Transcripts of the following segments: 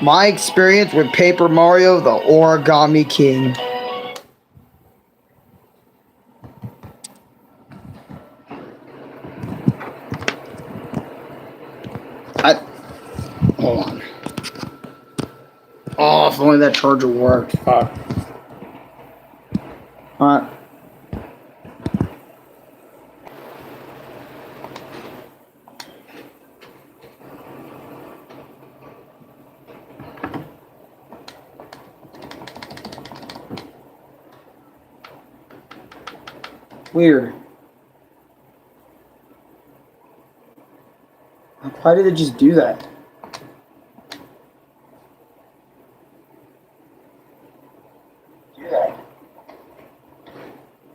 My experience with Paper Mario, the Origami King. I hold on. Oh, if only that charger worked. Fuck. Alright. Weird. Why did it just do that?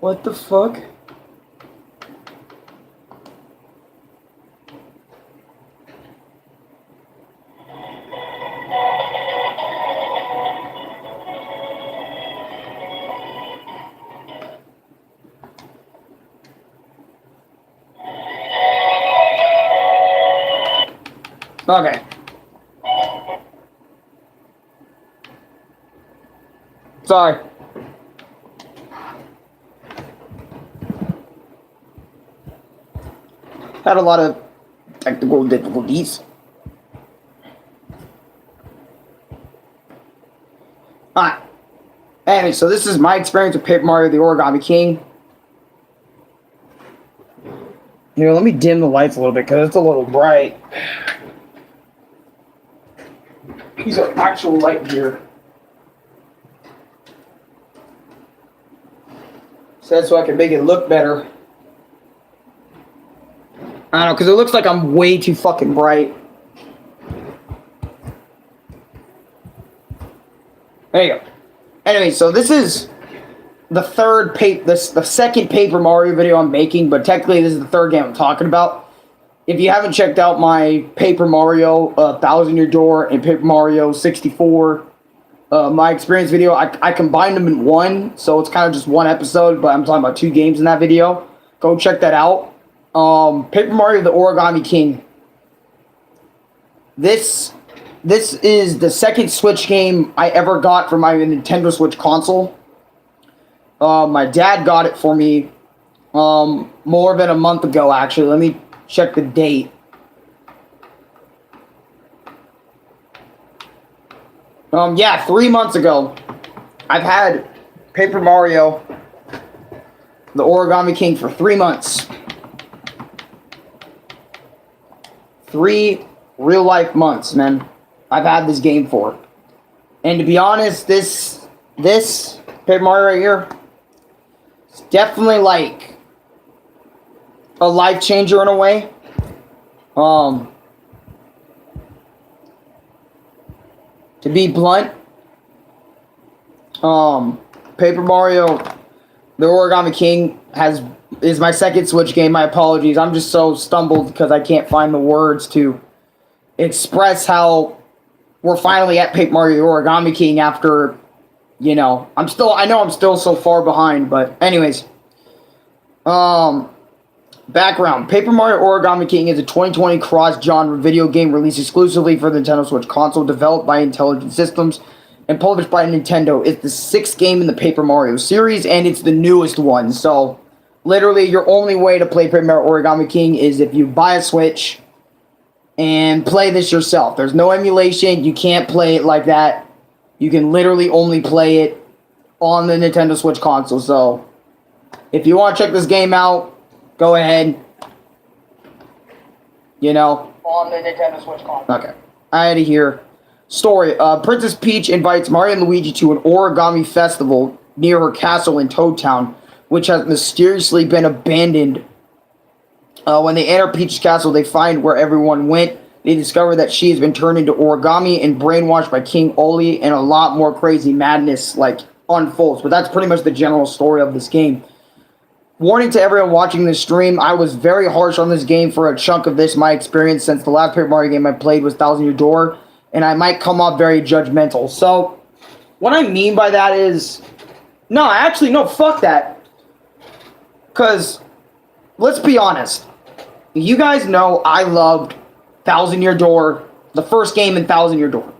What the fuck? Okay. Sorry. Had a lot of technical difficulties. Alright. Anyway, so this is my experience with Paper Mario the Origami King. Here, let me dim the lights a little bit because it's a little bright. These are actual light here. Said so I can make it look better. I don't know, because it looks like I'm way too fucking bright. There you go. Anyway, so this is the second Paper Mario video I'm making, but technically this is the third game I'm talking about. If you haven't checked out my Paper Mario 1000 Year Door and Paper Mario 64 my experience video, I combined them in one, so it's kind of just one episode, but I'm talking about two games in that video. Go check that out. Paper Mario the Origami King. This is the second Switch game I ever got for my Nintendo Switch console. My dad got it for me more than a month ago, actually. Let me check the date. Yeah, 3 months ago. I've had Paper Mario the Origami King for 3 months. 3 real life months, man. I've had this game for. And to be honest, this Paper Mario right here, it's definitely like a life changer in a way. To be blunt, Paper Mario the Origami King is my second Switch game. My apologies. I'm just so stumbled because I can't find the words to express how we're finally at Paper Mario the Origami King after, you know, I know I'm still so far behind, but anyways. Background. Paper Mario Origami King is a 2020 cross-genre video game released exclusively for the Nintendo Switch console, developed by Intelligent Systems and published by Nintendo. It's the 6th game in the Paper Mario series, and it's the newest one. So, literally, your only way to play Paper Mario Origami King is if you buy a Switch and play this yourself. There's no emulation. You can't play it like that. You can literally only play it on the Nintendo Switch console. So, if you want to check this game out, go ahead. You know. On the Nintendo Switch console. Okay. I had to hear. Story. Princess Peach invites Mario and Luigi to an origami festival near her castle in Toad Town, which has mysteriously been abandoned. When they enter Peach's castle, they find where everyone went. They discover that she has been turned into origami and brainwashed by King Oli, and a lot more crazy madness unfolds. But that's pretty much the general story of this game. Warning to everyone watching this stream, I was very harsh on this game for a chunk of this, my experience, since the last Paper Mario game I played was 1000 Year Door, and I might come off very judgmental. So, what I mean by that is, no, fuck that. Because, let's be honest, you guys know I loved 1000 Year Door, the first game in 1000 Year Door.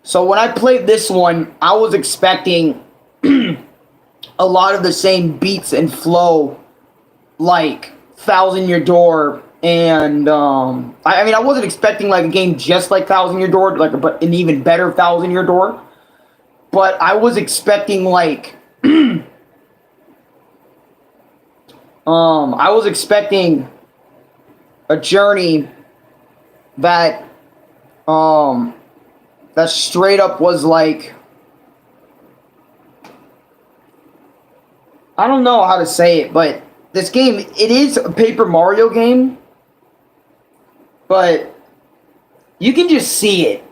So when I played this one, I was expecting a lot of the same beats and flow like Thousand Year Door and I mean I wasn't expecting like a game just like Thousand Year Door, like but an even better Thousand Year Door. But I was expecting like I was expecting a journey that that straight up was like, I don't know how to say it, but this game, it is a Paper Mario game, but you can just see it.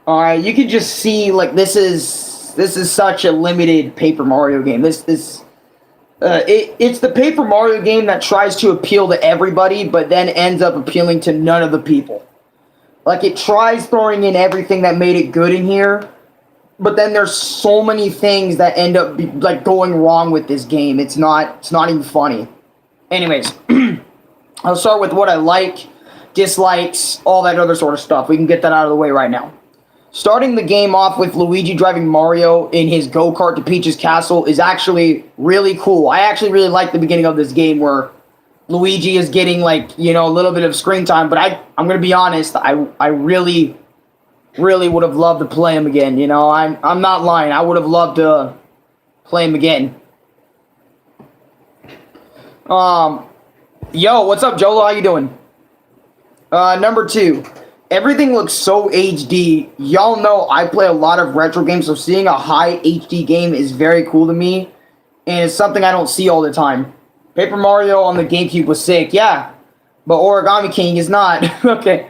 Alright, you can just see like this is such a limited Paper Mario game. It's the Paper Mario game that tries to appeal to everybody, but then ends up appealing to none of the people. Like, it tries throwing in everything that made it good in here, but then there's so many things that end up like going wrong with this game. It's not even funny. Anyways, I'll start with what I like, dislikes, all that other sort of stuff. We can get that out of the way right now. Starting the game off with Luigi driving Mario in his go-kart to Peach's castle is actually really cool. I actually really like the beginning of this game where Luigi is getting, like, you know, a little bit of screen time, but I'm going to be honest, I really would have loved to play him again, you know? I'm not lying. I would have loved to play him again. Yo, what's up, Jolo? How you doing? Number 2. Everything looks so HD. Y'all know I play a lot of retro games, so seeing a high HD game is very cool to me, and it's something I don't see all the time. Paper Mario on the GameCube was sick, yeah, but Origami King is not. Okay,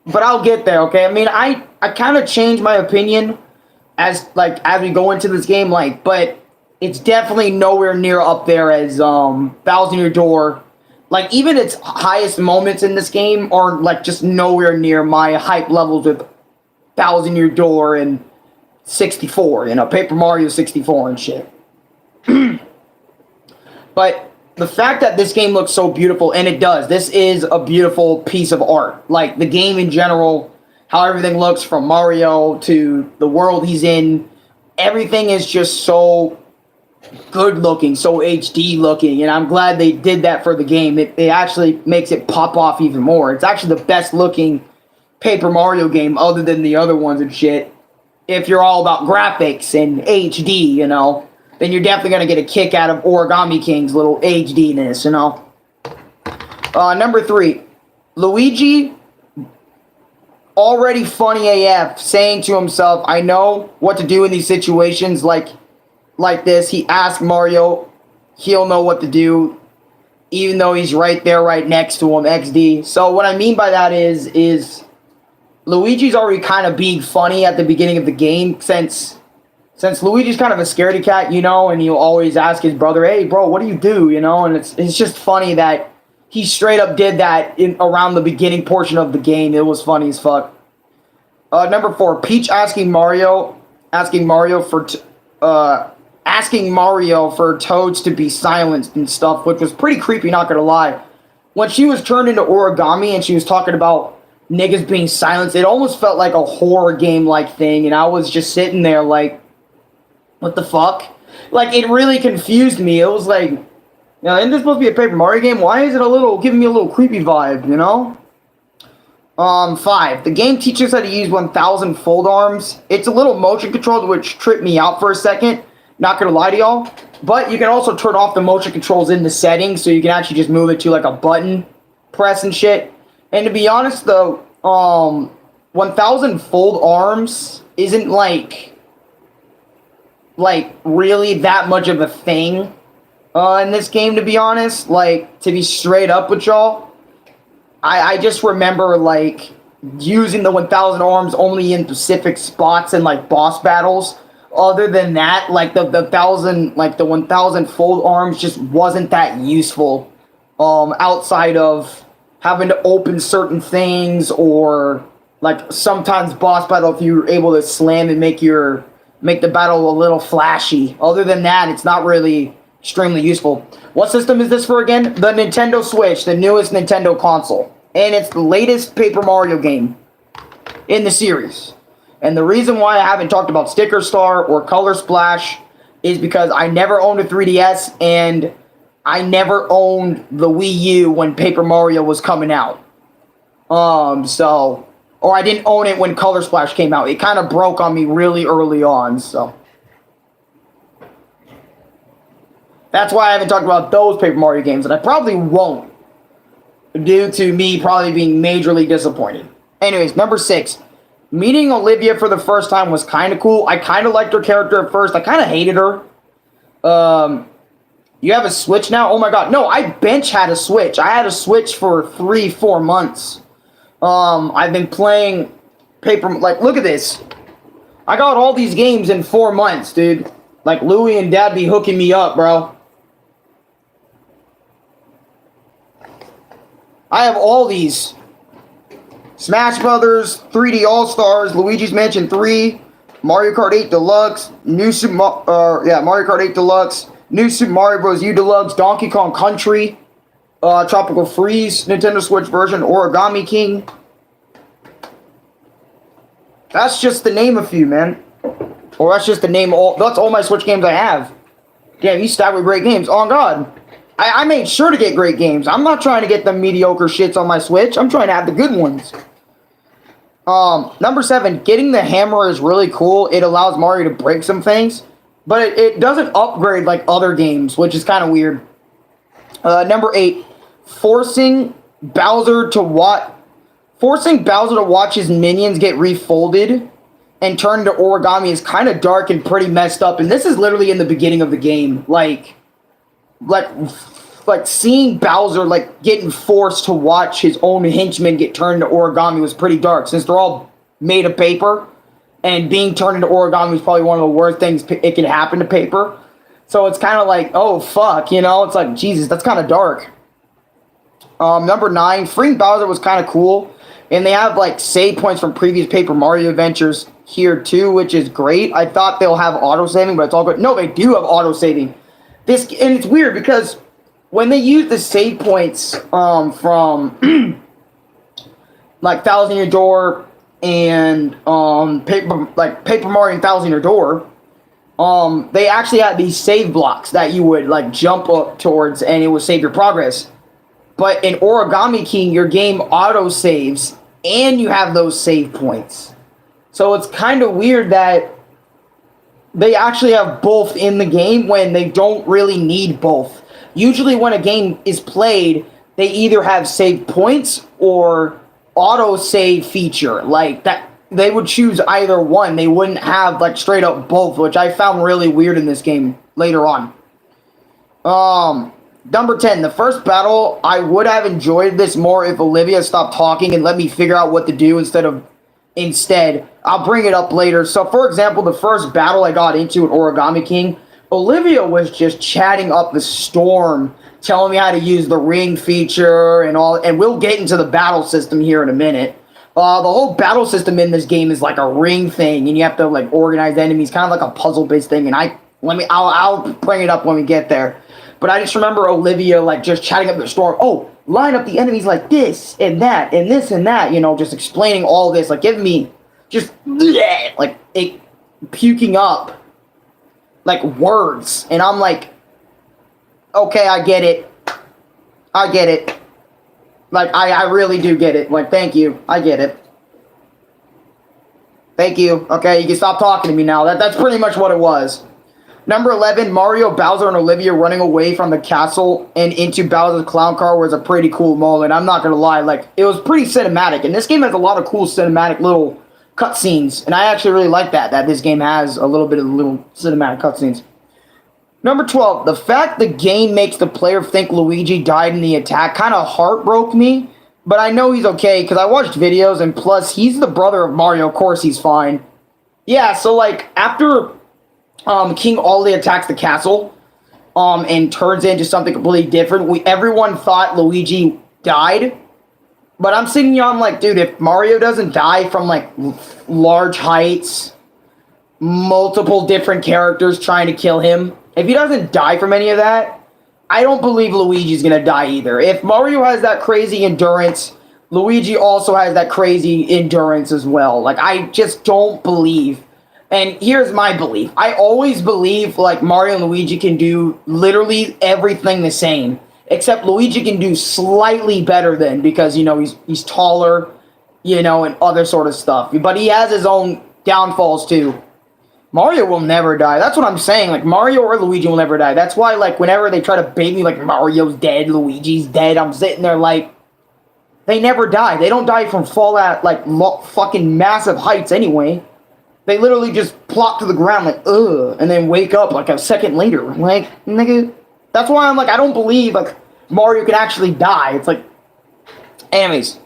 but I'll get there, okay? I mean, I kind of changed my opinion as we go into this game, like, but it's definitely nowhere near up there as Thousand Year Door. Like, even its highest moments in this game are, like, just nowhere near my hype levels with Thousand Year Door and 64, you know, Paper Mario 64 and shit. But the fact that this game looks so beautiful, and it does, this is a beautiful piece of art. Like, the game in general, how everything looks from Mario to the world he's in, everything is just so good looking, so HD looking, and I'm glad they did that for the game. It actually makes it pop off even more. It's actually the best looking Paper Mario game other than the other ones and shit. If you're all about graphics and HD, you know, then you're definitely going to get a kick out of Origami King's little HD-ness, you know. Number 3, Luigi, already funny AF, saying to himself, I know what to do in these situations like this. He asked Mario, he'll know what to do, even though he's right there, right next to him, XD. So what I mean by that is Luigi's already kind of being funny at the beginning of the game, since Luigi's kind of a scaredy cat, you know, and he'll always ask his brother, hey, bro, what do you do, you know? And it's just funny that he straight up did that around the beginning portion of the game. It was funny as fuck. Number 4, Peach asking Mario for Toads to be silenced and stuff, which was pretty creepy, not gonna lie. When she was turned into Origami and she was talking about niggas being silenced, it almost felt like a horror game-like thing, and I was just sitting there like, what the fuck? Like, it really confused me. It was like, you know, isn't this supposed to be a Paper Mario game? Why is it giving me a little creepy vibe, you know? 5. The game teaches how to use 1000 fold arms. It's a little motion controlled, which tripped me out for a second. Not gonna lie to y'all. But you can also turn off the motion controls in the settings, so you can actually just move it to like a button press and shit. And to be honest, though, 1000 fold arms isn't like really that much of a thing in this game, to be honest. Like, to be straight up with y'all, I just remember like using the 1000 arms only in specific spots and like boss battles. Other than that, like the 1000 fold arms just wasn't that useful outside of having to open certain things, or like sometimes boss battle if you're able to slam and make the battle a little flashy. Other than that, it's not really extremely useful. What system is this for again? The Nintendo Switch, the newest Nintendo console. And it's the latest Paper Mario game in the series. And the reason why I haven't talked about Sticker Star or Color Splash is because I never owned a 3DS and I never owned the Wii U when Paper Mario was coming out. Or I didn't own it when Color Splash came out. It kind of broke on me really early on, so. That's why I haven't talked about those Paper Mario games, and I probably won't, due to me probably being majorly disappointed. Anyways, number 6. Meeting Olivia for the first time was kind of cool. I kind of liked her character at first. I kind of hated her. You have a Switch now? Oh my god. No, I bench had a Switch. I had a Switch for 3-4 months. I've been playing like, look at this. I got all these games in 4 months, dude. Like, Louie and Dad be hooking me up, bro. I have all these. Smash Brothers, 3D All-Stars, Luigi's Mansion 3, Mario Kart 8 Deluxe, Mario Kart 8 Deluxe, New Super Mario Bros. U Deluxe, Donkey Kong Country, Tropical Freeze, Nintendo Switch version, Origami King. That's just to name a few, man. Or that's just to name all. That's all my Switch games I have. Damn, you stacked with great games. Oh god, I made sure to get great games. I'm not trying to get the mediocre shits on my Switch. I'm trying to have the good ones. Number 7, getting the hammer is really cool. It allows Mario to break some things, but it doesn't upgrade like other games, which is kind of weird. Number 8, forcing Bowser to watch his minions get refolded and turn into origami is kind of dark and pretty messed up. And this is literally in the beginning of the game, like seeing Bowser like getting forced to watch his own henchmen get turned into origami was pretty dark, since they're all made of paper, and being turned into origami is probably one of the worst things it can happen to paper. So it's kind of like, oh fuck, you know, it's like, Jesus, that's kind of dark. Number 9, freeing Bowser was kind of cool, and they have like save points from previous Paper Mario adventures here too, which is great. I thought they'll have auto saving, but it's all good. No, they do have auto saving. And it's weird because when they use the save points from like Thousand Year Door and Paper Mario and Thousand Year Door, they actually had these save blocks that you would like jump up towards, and it would save your progress. But in Origami King, your game auto saves and you have those save points. So it's kind of weird that they actually have both in the game when they don't really need both. Usually when a game is played, they either have save points or auto save feature. Like that, they would choose either one. They wouldn't have like straight up both, which I found really weird in this game later on. Number 10, the first battle, I would have enjoyed this more if Olivia stopped talking and let me figure out what to do instead. I'll bring it up later. So, for example, the first battle I got into at Origami King, Olivia was just chatting up the storm, telling me how to use the ring feature and all, and we'll get into the battle system here in a minute. The whole battle system in this game is like a ring thing, and you have to like organize enemies, kind of like a puzzle-based thing, and I'll bring it up when we get there. But I just remember Olivia like just chatting up the storm. Oh, line up the enemies like this and that and this and that, you know, just explaining all this, like giving me just like it puking up like words, and I'm like, okay, I get it. Like I really do get it. Like, thank you, I get it. Thank you. Okay, you can stop talking to me now. That's pretty much what it was. Number 11, Mario, Bowser, and Olivia running away from the castle and into Bowser's clown car was a pretty cool moment. I'm not going to lie. Like, it was pretty cinematic. And this game has a lot of cool cinematic little cutscenes. And I actually really like that this game has a little bit of little cinematic cutscenes. Number 12, the fact the game makes the player think Luigi died in the attack kind of heartbroke me. But I know he's okay because I watched videos, and plus, he's the brother of Mario. Of course he's fine. Yeah, so like, after King Ollie attacks the castle and turns into something completely different, everyone thought Luigi died. But I'm sitting here, I'm like, dude, if Mario doesn't die from like large heights, multiple different characters trying to kill him, if he doesn't die from any of that, I don't believe Luigi's gonna die either. If Mario has that crazy endurance, Luigi also has that crazy endurance as well. Like, I just don't believe. And here's my belief. I always believe, like, Mario and Luigi can do literally everything the same. Except Luigi can do slightly better than, because, he's taller, and other sort of stuff. But he has his own downfalls, too. Mario will never die. That's what I'm saying. Like, Mario or Luigi will never die. That's why, like, whenever they try to bait me, like, Mario's dead, Luigi's dead, I'm sitting there like, they never die. They don't die from fall at, like, fucking massive heights anyway. They literally just plop to the ground like, ugh, and then wake up, like, a second later. Like, nigga, that's why I'm like, I don't believe, like, Mario can actually die. It's like, anyways.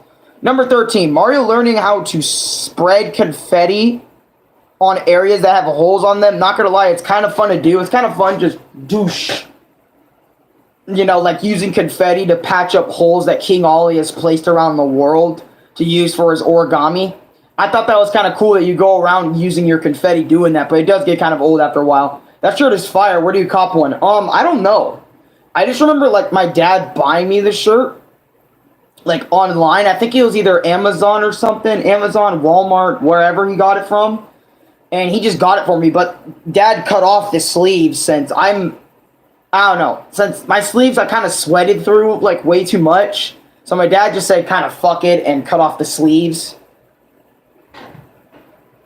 Number 13, Mario learning how to spread confetti on areas that have holes on them. Not gonna lie, it's kind of fun to do. It's kind of fun just douche. Like using confetti to patch up holes that King Ollie has placed around the world to use for his origami. I thought that was kind of cool that you go around using your confetti doing that, but it does get kind of old after a while. That shirt is fire. Where do you cop one? I don't know. I just remember, like, my dad buying me the shirt, like, online. I think it was either Amazon or something. Amazon, Walmart, wherever he got it from. And he just got it for me, but Dad cut off the sleeves since I don't know. Since my sleeves I kind of sweated through, like, way too much. So my dad just said kind of fuck it and cut off the sleeves.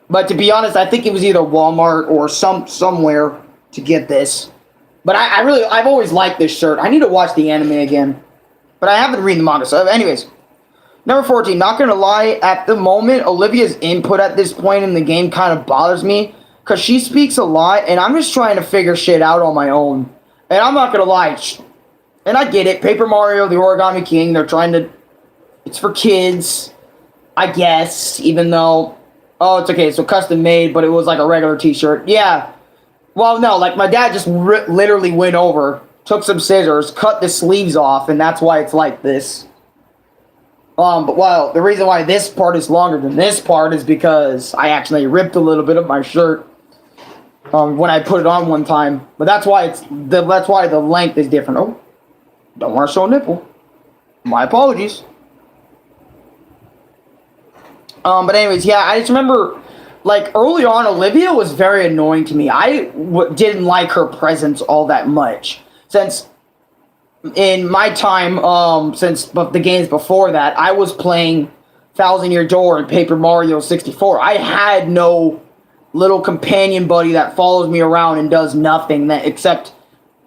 But to be honest, I think it was either Walmart or somewhere to get this. But I've always liked this shirt. I need to watch the anime again. But I haven't read the manga, so anyways. Number 14, not gonna lie, at the moment, Olivia's input at this point in the game kind of bothers me. Because she speaks a lot, and I'm just trying to figure shit out on my own. And I'm not gonna lie, and I get it, Paper Mario, the Origami King, they're trying to, it's for kids, I guess, even though, oh, it's okay, so custom made, but it was like a regular t-shirt. Yeah, well, no, like, my dad just literally went over, took some scissors, cut the sleeves off, and that's why it's like this. But the reason why this part is longer than this part is because I actually ripped a little bit of my shirt when I put it on one time. But that's why that's why the length is different. Oh, don't want to show a nipple. My apologies. But anyways, yeah, I just remember, like, early on, Olivia was very annoying to me. I didn't like her presence all that much, since in my time, since the games before that, I was playing Thousand Year Door and Paper Mario 64. I had no little companion buddy that follows me around and does nothing except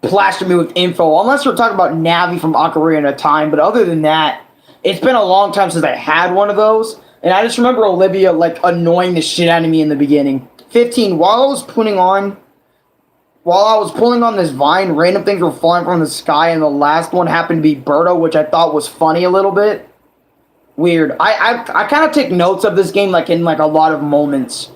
plaster me with info. Unless we're talking about Navi from Ocarina of Time. But other than that, it's been a long time since I had one of those. And I just remember Olivia, like, annoying the shit out of me in the beginning. 15, while I was pulling on this vine, random things were falling from the sky, and the last one happened to be Birdo, which I thought was funny a little bit. Weird. I kind of take notes of this game, like, in, like, a lot of moments.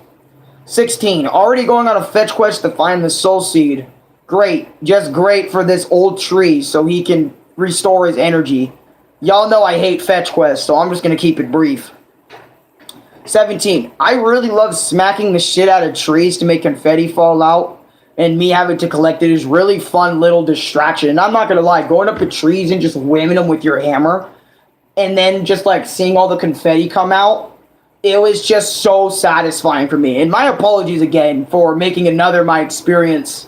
16, already going on a fetch quest to find the Soul Seed. Great. Just great for this old tree so he can restore his energy. Y'all know I hate fetch quests, so I'm just going to keep it brief. 17, I really love smacking the shit out of trees to make confetti fall out. And me having to collect it is really fun little distraction. And I'm not going to lie, going up to trees and just whamming them with your hammer, and then just, like, seeing all the confetti come out, it was just so satisfying for me. And my apologies again for making another my experience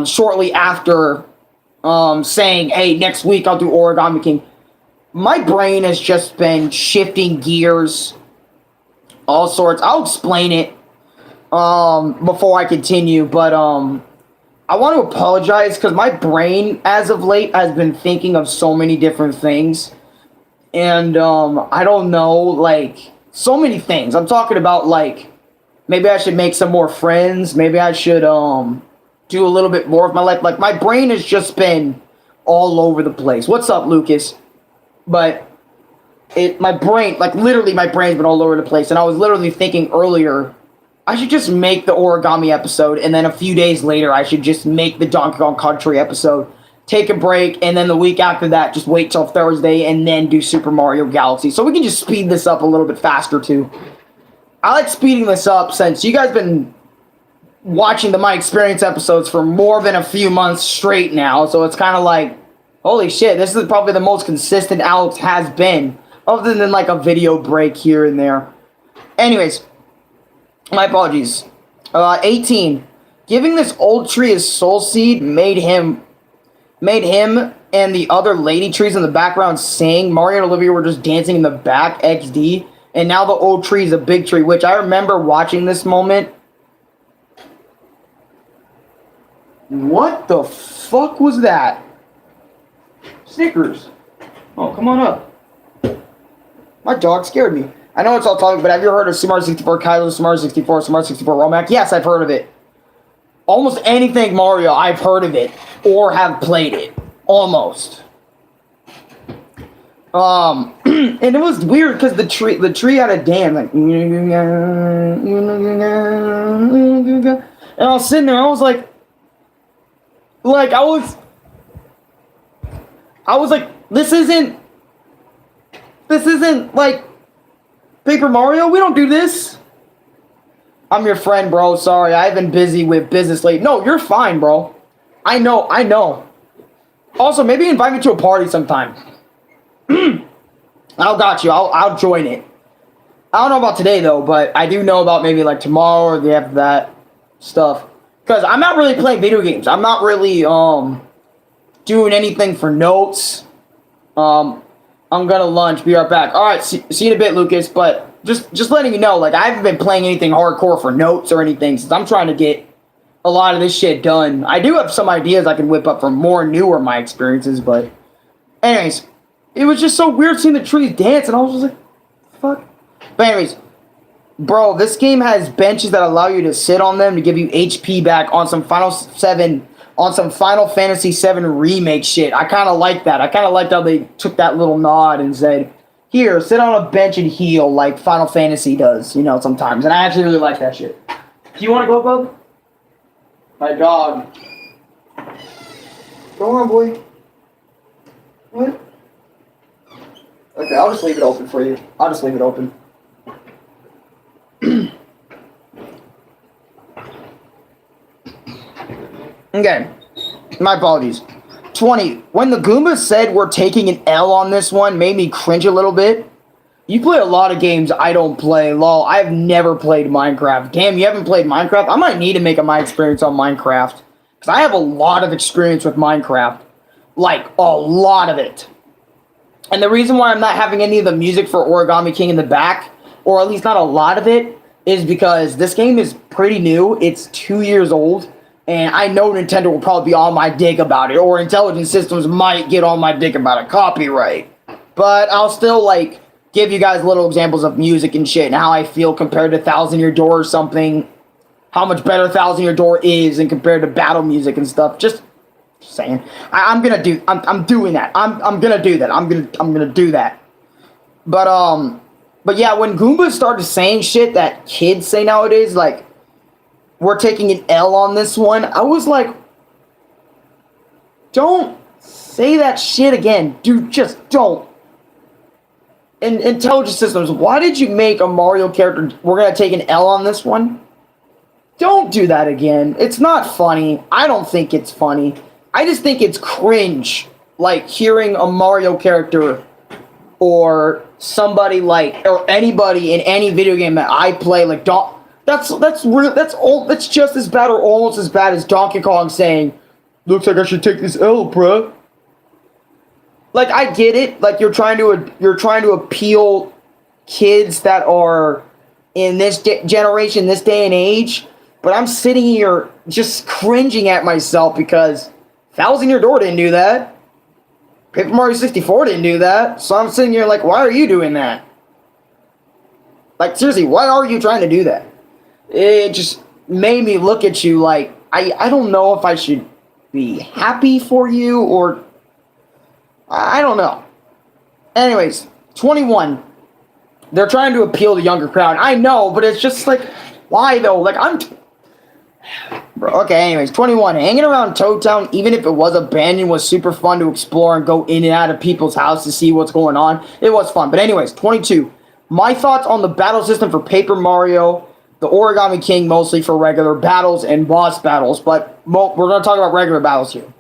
shortly after saying, hey, next week I'll do Origami King. My brain has just been shifting gears, all sorts. I'll explain it before I continue, but I want to apologize because my brain, as of late, has been thinking of so many different things, and I don't know, like, so many things. I'm talking about, like, maybe I should make some more friends, maybe I should do a little bit more of my life. Like, my brain has just been all over the place. What's up, Lucas? But my brain, like, literally my brain's been all over the place, and I was literally thinking earlier, I should just make the Origami episode, and then a few days later, I should just make the Donkey Kong Country episode, take a break, and then the week after that, just wait till Thursday, and then do Super Mario Galaxy. So we can just speed this up a little bit faster, too. I like speeding this up since you guys been watching the My Experience episodes for more than a few months straight now, so it's kind of like, holy shit, this is probably the most consistent Alex has been. Other than like a video break here and there. Anyways, my apologies. 18. Giving this old tree his soul seed made him and the other lady trees in the background sing. Mario and Olivia were just dancing in the back, XD. And now the old tree is a big tree, which I remember watching this moment. What the fuck was that? Snickers. Oh, come on up. My dog scared me. I know it's all talking, but have you heard of Super Mario 64 Kylo, Super Mario 64, Super Mario 64 Romac? Yes, I've heard of it. Almost anything Mario, I've heard of it or have played it. Almost. And it was weird because the tree had a dance like, and I was sitting there, I was like this isn't like Paper Mario. We don't do this. I'm your friend, bro. Sorry, I've been busy with business late. No, you're fine, bro. I know. Also, maybe invite me to a party sometime. I'll got you. I'll join it. I don't know about today though, but I do know about maybe like tomorrow or the after that stuff. Because I'm not really playing video games. I'm not really doing anything for notes. I'm gonna lunch. Be right back. All right. See you in a bit, Lucas. But just letting you know, like I haven't been playing anything hardcore for notes or anything since I'm trying to get a lot of this shit done. I do have some ideas I can whip up for more newer my experiences, but anyways, it was just so weird seeing the trees dance, and I was just like, fuck. But anyways, bro, this game has benches that allow you to sit on them to give you HP back on some Final Fantasy VII remake shit. I kind of like that. I kind of liked how they took that little nod and said, here, sit on a bench and heal like Final Fantasy does, you know, sometimes. And I actually really like that shit. Do you want to go, bub? My dog. Go on, boy. What? Okay, I'll just leave it open for you. I'll just leave it open. Okay. My apologies. 20. When the Goombas said we're taking an L on this one, made me cringe a little bit. You play a lot of games I don't play. Lol, I've never played Minecraft. Damn, you haven't played Minecraft? I might need to make my experience on Minecraft. Because I have a lot of experience with Minecraft. Like, a lot of it. And the reason why I'm not having any of the music for Origami King in the back, or at least not a lot of it, is because this game is pretty new. It's 2 years old. And I know Nintendo will probably be on my dick about it, or Intelligent Systems might get on my dick about a copyright. But I'll still, like, give you guys little examples of music and shit, and how I feel compared to Thousand Year Door or something. How much better Thousand Year Door is and compared to battle music and stuff. Just saying. I'm doing that. I'm gonna do that. I'm gonna do that. But yeah, when Goombas started saying shit that kids say nowadays, like, we're taking an L on this one, I was like, don't say that shit again. Dude, just don't. And Intelligent Systems, why did you make a Mario character, we're going to take an L on this one? Don't do that again. It's not funny. I don't think it's funny. I just think it's cringe, like, hearing a Mario character or somebody like, or anybody in any video game that I play, like, that's just as bad or almost as bad as Donkey Kong saying, looks like I should take this L, bruh. Like, I get it. Like, you're trying to appeal kids that are in this generation, this day and age. But I'm sitting here just cringing at myself because Thousand Year Door didn't do that. Paper Mario 64 didn't do that. So I'm sitting here like, why are you doing that? Like, seriously, why are you trying to do that? It just made me look at you like, I don't know if I should be happy for you or... I don't know. Anyways, 21. They're trying to appeal to younger crowd. I know, but it's just like, why though? Like, Bro, okay, anyways, 21. Hanging around Toad Town, even if it was abandoned, was super fun to explore and go in and out of people's houses to see what's going on. It was fun. But anyways, 22. My thoughts on the battle system for Paper Mario, the Origami King mostly for regular battles and boss battles, but we're going to talk about regular battles here.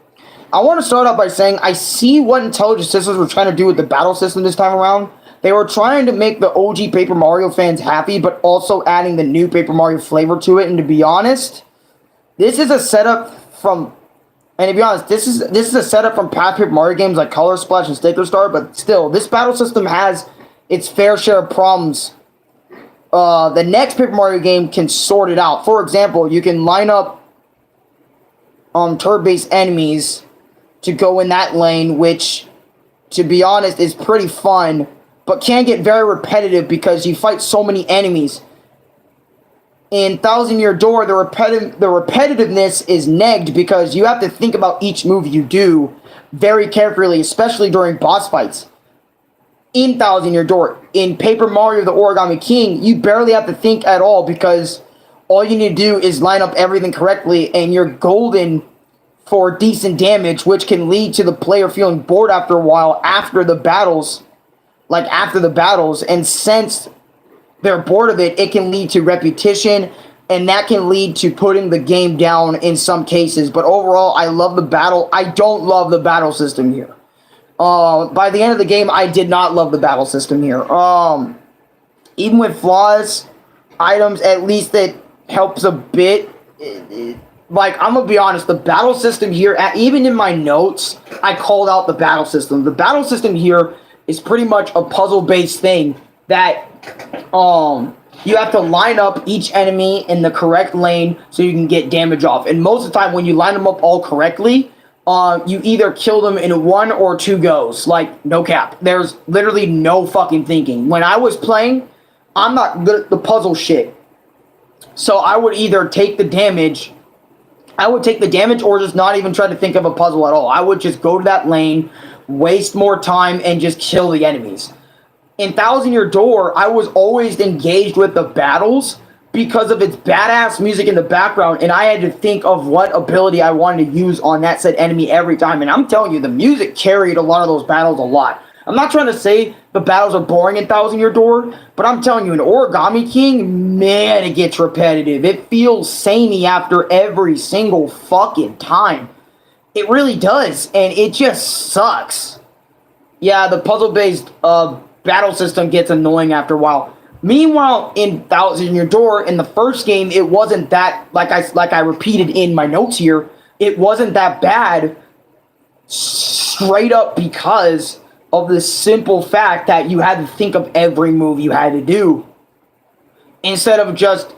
I want to start out by saying I see what Intelligent Systems were trying to do with the battle system this time around. They were trying to make the OG Paper Mario fans happy, but also adding the new Paper Mario flavor to it. And to be honest, this is a setup from, and to be honest, this is a setup from past Paper Mario games like Color Splash and Sticker Star. But still, this battle system has its fair share of problems. The next Paper Mario game can sort it out. For example, you can line up turret-based enemies to go in that lane, which, to be honest, is pretty fun, but can get very repetitive because you fight so many enemies. In Thousand Year Door, the repetitiveness is negged because you have to think about each move you do very carefully, especially during boss fights. In Thousand Year Door, in Paper Mario the Origami King, you barely have to think at all because all you need to do is line up everything correctly and you're golden for decent damage, which can lead to the player feeling bored after a while after the battles. And since they're bored of it, it can lead to repetition, and that can lead to putting the game down in some cases. But overall, I love the battle. I don't love the battle system here. By the end of the game, I did not love the battle system here. Even with flaws, items, at least it helps a bit. Like, I'm gonna be honest, the battle system here, even in my notes, I called out the battle system. The battle system here is pretty much a puzzle-based thing that you have to line up each enemy in the correct lane so you can get damage off. And most of the time, when you line them up all correctly, you either kill them in 1 or 2 goes. Like, no cap. There's literally no fucking thinking. When I was playing, I'm not good at the puzzle shit. So I would either take the damage... or just not even try to think of a puzzle at all. I would just go to that lane, waste more time, and just kill the enemies. In Thousand Year Door, I was always engaged with the battles because of its badass music in the background, and I had to think of what ability I wanted to use on that said enemy every time. And I'm telling you, the music carried a lot of those battles a lot. I'm not trying to say the battles are boring in Thousand Year Door, but I'm telling you, in Origami King, man, it gets repetitive. It feels samey after every single fucking time. It really does, and it just sucks. Yeah, the puzzle-based battle system gets annoying after a while. Meanwhile, in Thousand Year Door, in the first game, it wasn't that, like I repeated in my notes here, it wasn't that bad straight up because of the simple fact that you had to think of every move you had to do. Instead of just,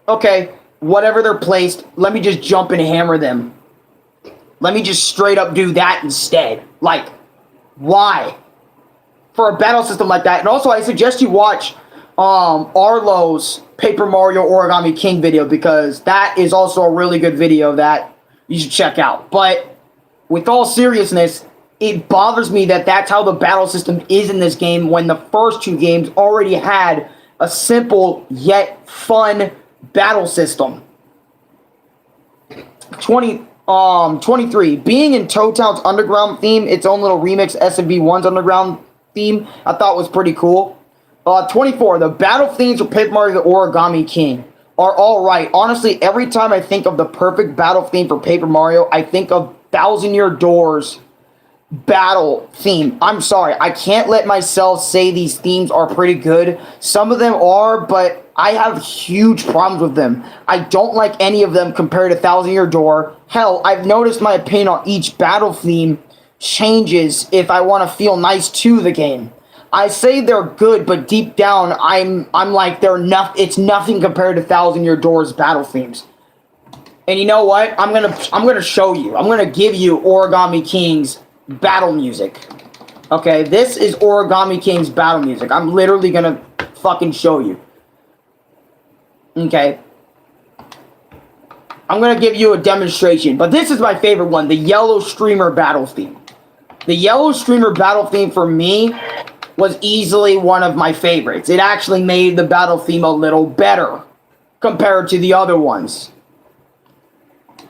okay, whatever they're placed, let me just jump and hammer them. Let me just straight up do that instead. Like, why? For a battle system like that. And also, I suggest you watch Arlo's Paper Mario Origami King video, because that is also a really good video that you should check out. But with all seriousness, it bothers me that that's how the battle system is in this game when the first 2 games already had a simple yet fun battle system. 23. Being in Toad Town's underground theme, its own little remix, SMV1's underground theme, I thought was pretty cool. 24. The battle themes for Paper Mario the Origami King are alright. Honestly, every time I think of the perfect battle theme for Paper Mario, I think of Thousand Year Door's battle theme. I'm sorry, I can't let myself say these themes are pretty good. Some of them are, but I have huge problems with them. I don't like any of them compared to Thousand Year Door. Hell, I've noticed my opinion on each battle theme changes if I want to feel nice to the game. I say they're good, but deep down, I'm like it's nothing compared to Thousand Year Door's battle themes. And you know what? I'm gonna show you. I'm gonna give you Origami King's battle music. Okay, this is Origami King's battle music. I'm literally gonna fucking show you. Okay. I'm gonna give you a demonstration, but this is my favorite one, the Yellow Streamer battle theme. The Yellow Streamer battle theme for me was easily one of my favorites. It actually made the battle theme a little better compared to the other ones.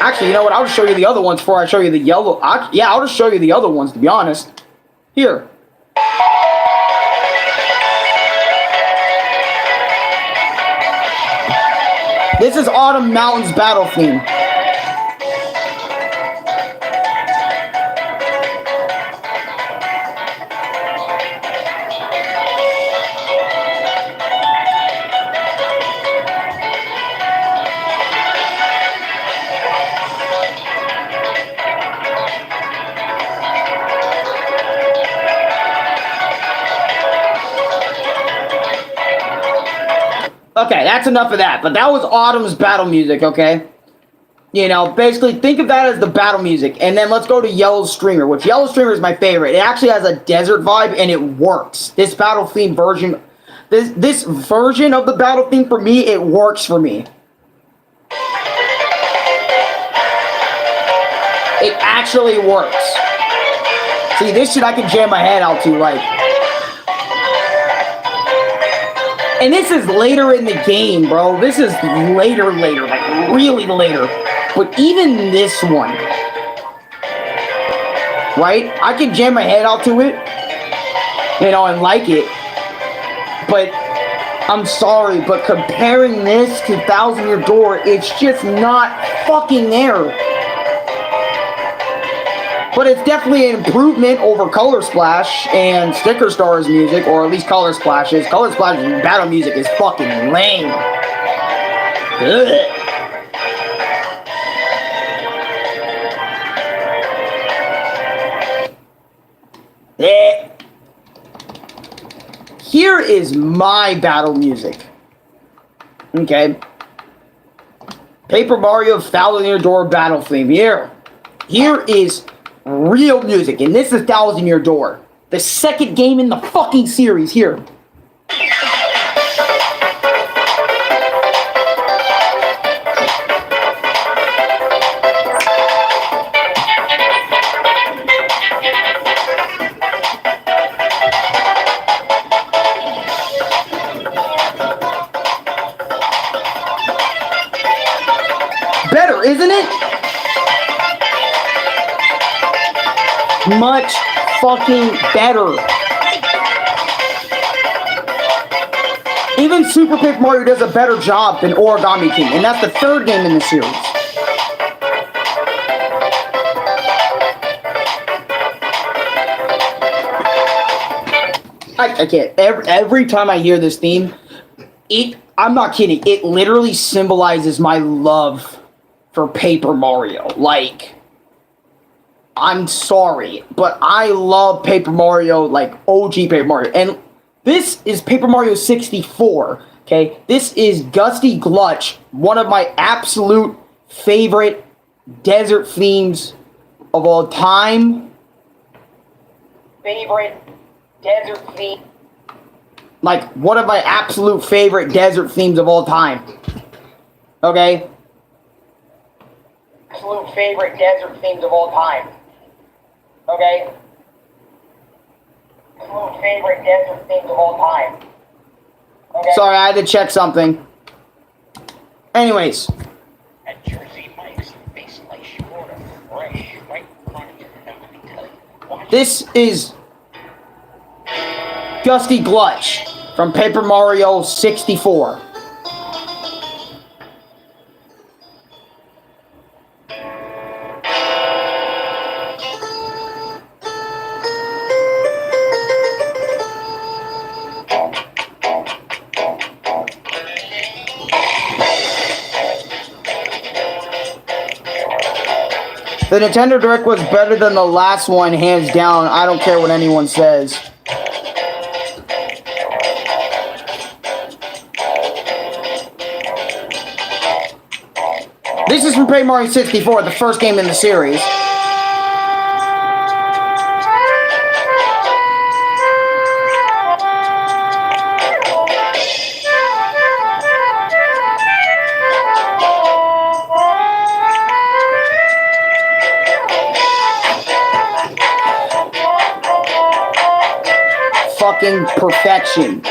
Actually, you know what? I'll just show you the other ones before I show you the yellow. Yeah, I'll just show you the other ones, to be honest. Here. This is Autumn Mountain's battle theme. Okay, that's enough of that. But that was Autumn's battle music, okay? You know, basically think of that as the battle music. And then let's go to Yellow Streamer, which Yellow Streamer is my favorite. It actually has a desert vibe, and it works. This battle theme version, this version of the battle theme, for me, it works for me. It actually works. See, this shit I can jam my head out to, like. And this is later in the game, bro. This is later, like really later. But even this one, right? I can jam my head out to it, you know, and like it. But I'm sorry, but comparing this to Thousand Year Door, it's just not fucking there. But it's definitely an improvement over Color Splash and Sticker Star's music, or at least Color Splash's. Color Splash's battle music is fucking lame. Ugh. Here is my battle music. Okay. Paper Mario Thousand Year Door battle theme. Here is real music, and this is Thousand Year Door, the second game in the fucking series. Here. Better, isn't it? Much fucking better. Even Super Paper Mario does a better job than Origami King, and that's the third game in the series. I can't. Every time I hear this theme, I'm not kidding, it literally symbolizes my love for Paper Mario. Like, I'm sorry, but I love Paper Mario, like OG Paper Mario. And this is Paper Mario 64, okay? This is Gusty Glutch, one of my absolute favorite desert themes of all time. Favorite desert theme? Like, one of my absolute favorite desert themes of all time. Okay? Absolute favorite desert themes of all time. Okay? Absolute favorite desert themes of all time. Okay? Sorry, I had to check something. Anyways. At Jersey Mike's, they slice your order fresh right in front of you. Now, let me tell you. This is Gusty Glutch from Paper Mario 64. The Nintendo Direct was better than the last one, hands down. I don't care what anyone says. This is from Paper Mario 64, the first game in the series. Fucking perfection.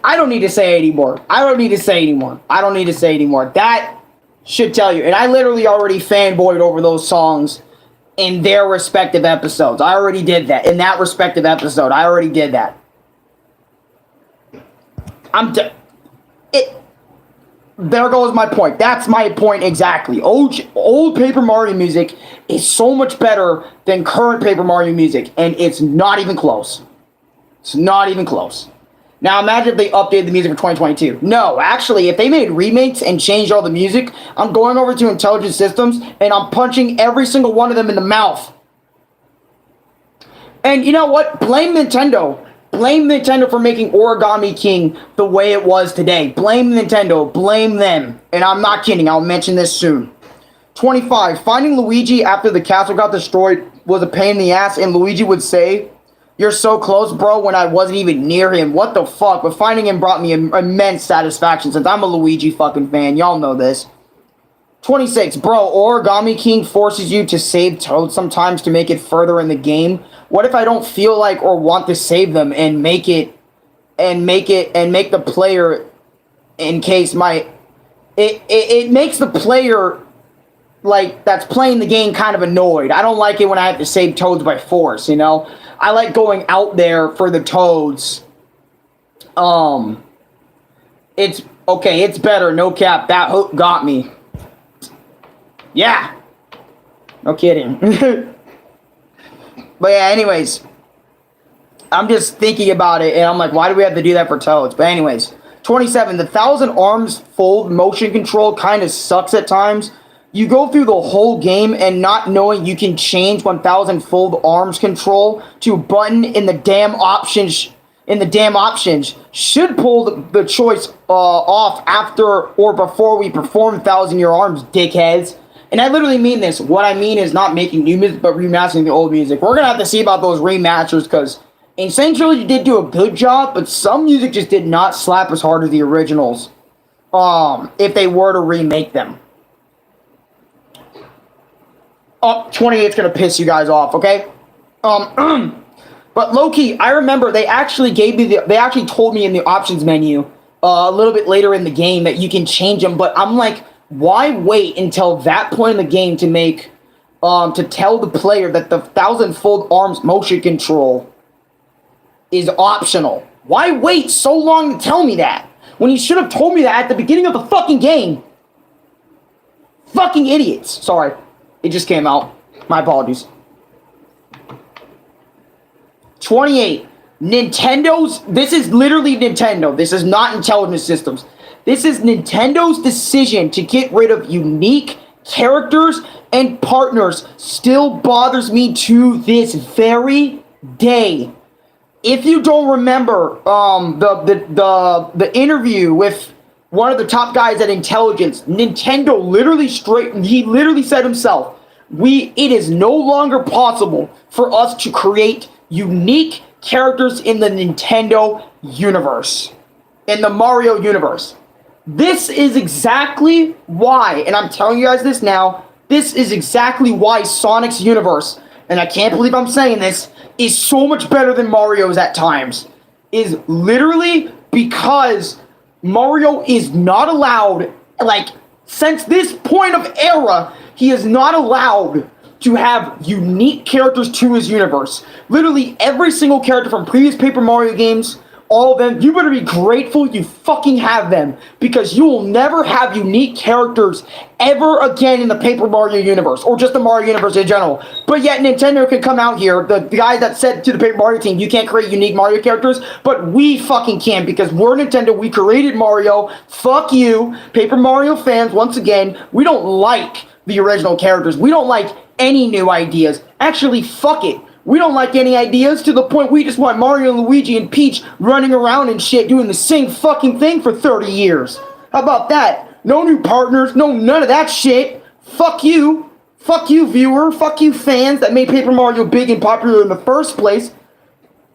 I don't need to say anymore. I don't need to say anymore. That should tell you. And I literally already fanboyed over those songs in their respective episodes. I already did that. In that respective episode, I already did that. There goes my point. That's my point exactly. Old Paper Mario music is so much better than current Paper Mario music, and it's not even close. It's not even close. Now imagine if they updated the music for 2022. No, actually, if they made remakes and changed all the music, I'm going over to Intelligent Systems, and I'm punching every single one of them in the mouth. And you know what? Blame Nintendo. Blame Nintendo for making Origami King the way it was today. Blame Nintendo. Blame them. And I'm not kidding. I'll mention this soon. 25. Finding Luigi after the castle got destroyed was a pain in the ass, and Luigi would say, "You're so close, bro," when I wasn't even near him. What the fuck? But finding him brought me immense satisfaction since I'm a Luigi fucking fan. Y'all know this. 26. Bro, Origami King forces you to save Toad sometimes to make it further in the game. What if I don't feel like or want to save them and make the player, in case it makes the player like that's playing the game kind of annoyed. I don't like it when I have to save Toads by force, you know? I like going out there for the Toads. It's okay, it's better, no cap. That hook got me. Yeah. No kidding. But yeah, anyways. I'm just thinking about it, and I'm like, why do we have to do that for Toads? But anyways. 27. The 1,000 arms fold motion control kind of sucks at times. You go through the whole game and not knowing you can change 1,000 fold arms control to a button in the damn options. Should pull the choice off after or before we perform 1,000-year arms, dickheads. And I literally mean this. What I mean is not making new music, but remastering the old music. We're going to have to see about those remasters, because Insane Trilogy did do a good job, but some music just did not slap as hard as the originals. If they were to remake them. 28's going to piss you guys off, okay? But low-key, I remember they actually told me in the options menu a little bit later in the game that you can change them, but I'm like, why wait until that point in the game to make, to tell the player that the 1,000-fold arms motion control is optional? Why wait so long to tell me that? When you should have told me that at the beginning of the fucking game. Fucking idiots. Sorry. It just came out. My apologies. 28. This is literally Nintendo. This is not Intelligent Systems. This is Nintendo's decision to get rid of unique characters and partners still bothers me to this very day. If you don't remember the interview with one of the top guys at Intelligence, Nintendo literally said himself, it is no longer possible for us to create unique characters in the Nintendo universe, in the Mario universe. This is exactly why, and I'm telling you guys this now, this is exactly why Sonic's universe, and I can't believe I'm saying this, is so much better than Mario's at times. Is literally because Mario is not allowed, like, since this point of era, he is not allowed to have unique characters to his universe. Literally every single character from previous Paper Mario games, all of them, you better be grateful you fucking have them, because you will never have unique characters ever again in the Paper Mario universe, or just the Mario universe in general. But yet Nintendo can come out here, the guy that said to the Paper Mario team, you can't create unique Mario characters, but we fucking can, because we're Nintendo, we created Mario. Fuck you, Paper Mario fans, once again, we don't like the original characters. We don't like any new ideas. Actually, fuck it. We don't like any ideas to the point we just want Mario and Luigi and Peach running around and shit doing the same fucking thing for 30 years. How about that? No new partners, no none of that shit. Fuck you. Fuck you, viewer. Fuck you, fans that made Paper Mario big and popular in the first place.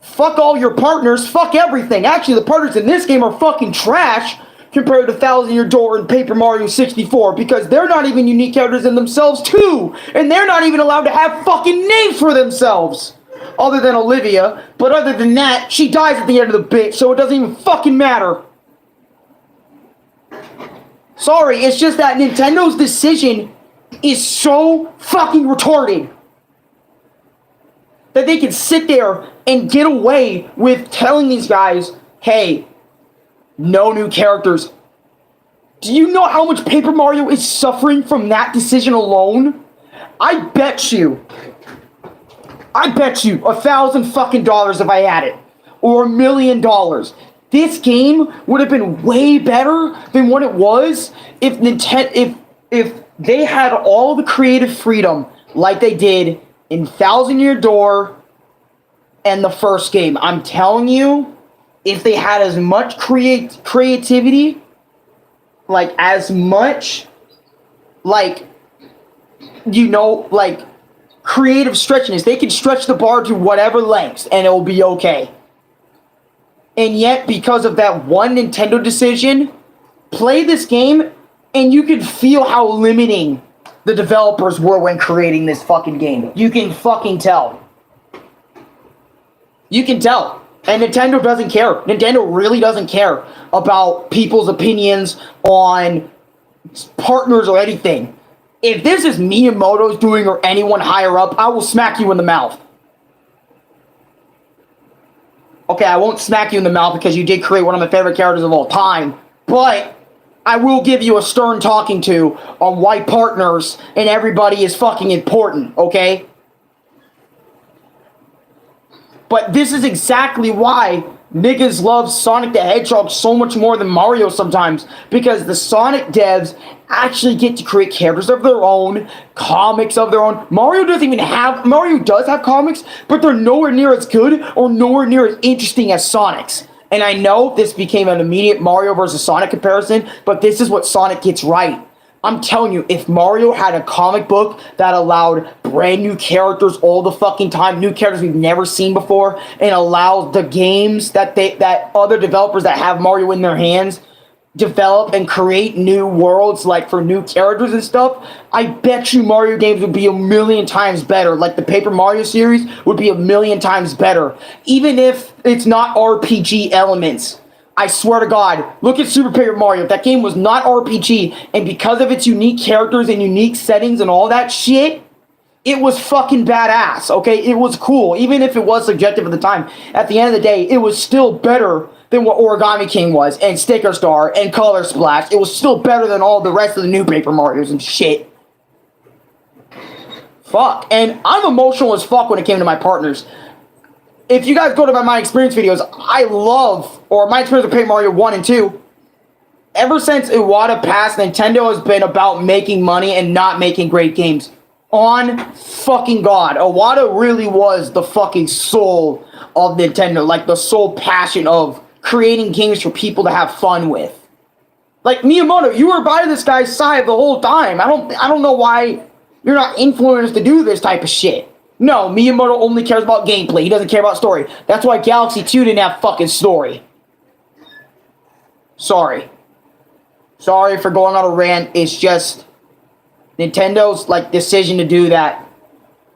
Fuck all your partners. Fuck everything. Actually, the partners in this game are fucking trash compared to 1,000-Year Door and Paper Mario 64, because they're not even unique characters in themselves too, and they're not even allowed to have fucking names for themselves, other than Olivia. But other than that, she dies at the end of the bit, so it doesn't even fucking matter. Sorry, it's just that Nintendo's decision is so fucking retarded that they can sit there and get away with telling these guys, hey, no new characters. Do you know how much Paper Mario is suffering from that decision alone? I bet you $1,000 fucking dollars if I had it, or $1 million. This game would have been way better than what it was if if they had all the creative freedom like they did in 1,000-Year Door and the first game. I'm telling you, if they had as much creativity, like as much, like, you know, like creative stretchiness, they can stretch the bar to whatever lengths and it'll be okay. And yet, because of that one Nintendo decision, play this game and you can feel how limiting the developers were when creating this fucking game. You can fucking tell. You can tell. And Nintendo doesn't care. Nintendo really doesn't care about people's opinions on partners or anything. If this is Miyamoto's doing or anyone higher up, I will smack you in the mouth. Okay, I won't smack you in the mouth because you did create one of my favorite characters of all time, but I will give you a stern talking to on why partners and everybody is fucking important, okay? But this is exactly why niggas love Sonic the Hedgehog so much more than Mario sometimes. Because the Sonic devs actually get to create characters of their own, comics of their own. Mario does have comics, but they're nowhere near as good or nowhere near as interesting as Sonic's. And I know this became an immediate Mario versus Sonic comparison, but this is what Sonic gets right. I'm telling you, if Mario had a comic book that allowed brand new characters all the fucking time, new characters we've never seen before, and allowed the games that other developers that have Mario in their hands develop and create new worlds, like for new characters and stuff, I bet you Mario games would be a million times better. Like the Paper Mario series would be a million times better. Even if it's not RPG elements. I swear to God, look at Super Paper Mario. If that game was not RPG, and because of its unique characters and unique settings and all that shit, it was fucking badass, okay? It was cool, even if it was subjective at the time. At the end of the day, it was still better than what Origami King was, and Sticker Star, and Color Splash. It was still better than all the rest of the new Paper Marios and shit. Fuck. And I'm emotional as fuck when it came to my partners. If you guys go to my Experience videos, I love, or my experience with Paper Mario 1 and 2, ever since Iwata passed, Nintendo has been about making money and not making great games. On fucking God. Iwata really was the fucking soul of Nintendo, like the sole passion of creating games for people to have fun with. Like, Miyamoto, you were by this guy's side the whole time. I don't know why you're not influenced to do this type of shit. No, Miyamoto only cares about gameplay. He doesn't care about story. That's why Galaxy 2 didn't have fucking story. Sorry. Sorry for going on a rant. It's just Nintendo's like decision to do that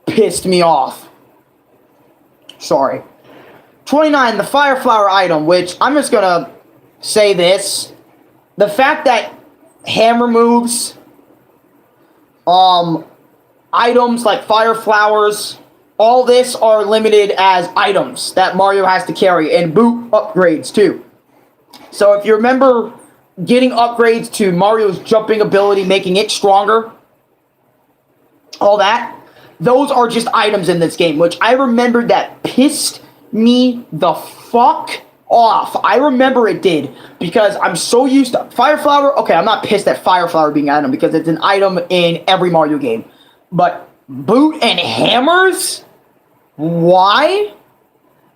pissed me off. Sorry. 29, the Fire Flower item, which I'm just gonna say this. The fact that hammer moves, items like fire flowers, all this are limited as items that Mario has to carry, and boot upgrades too. So if you remember getting upgrades to Mario's jumping ability, making it stronger, all that, those are just items in this game, which I remember that pissed me the fuck off. I remember it did, because I'm so used to Fire Flower. Okay, I'm not pissed at Fire Flower being an item, because it's an item in every Mario game. But boot and hammers? Why?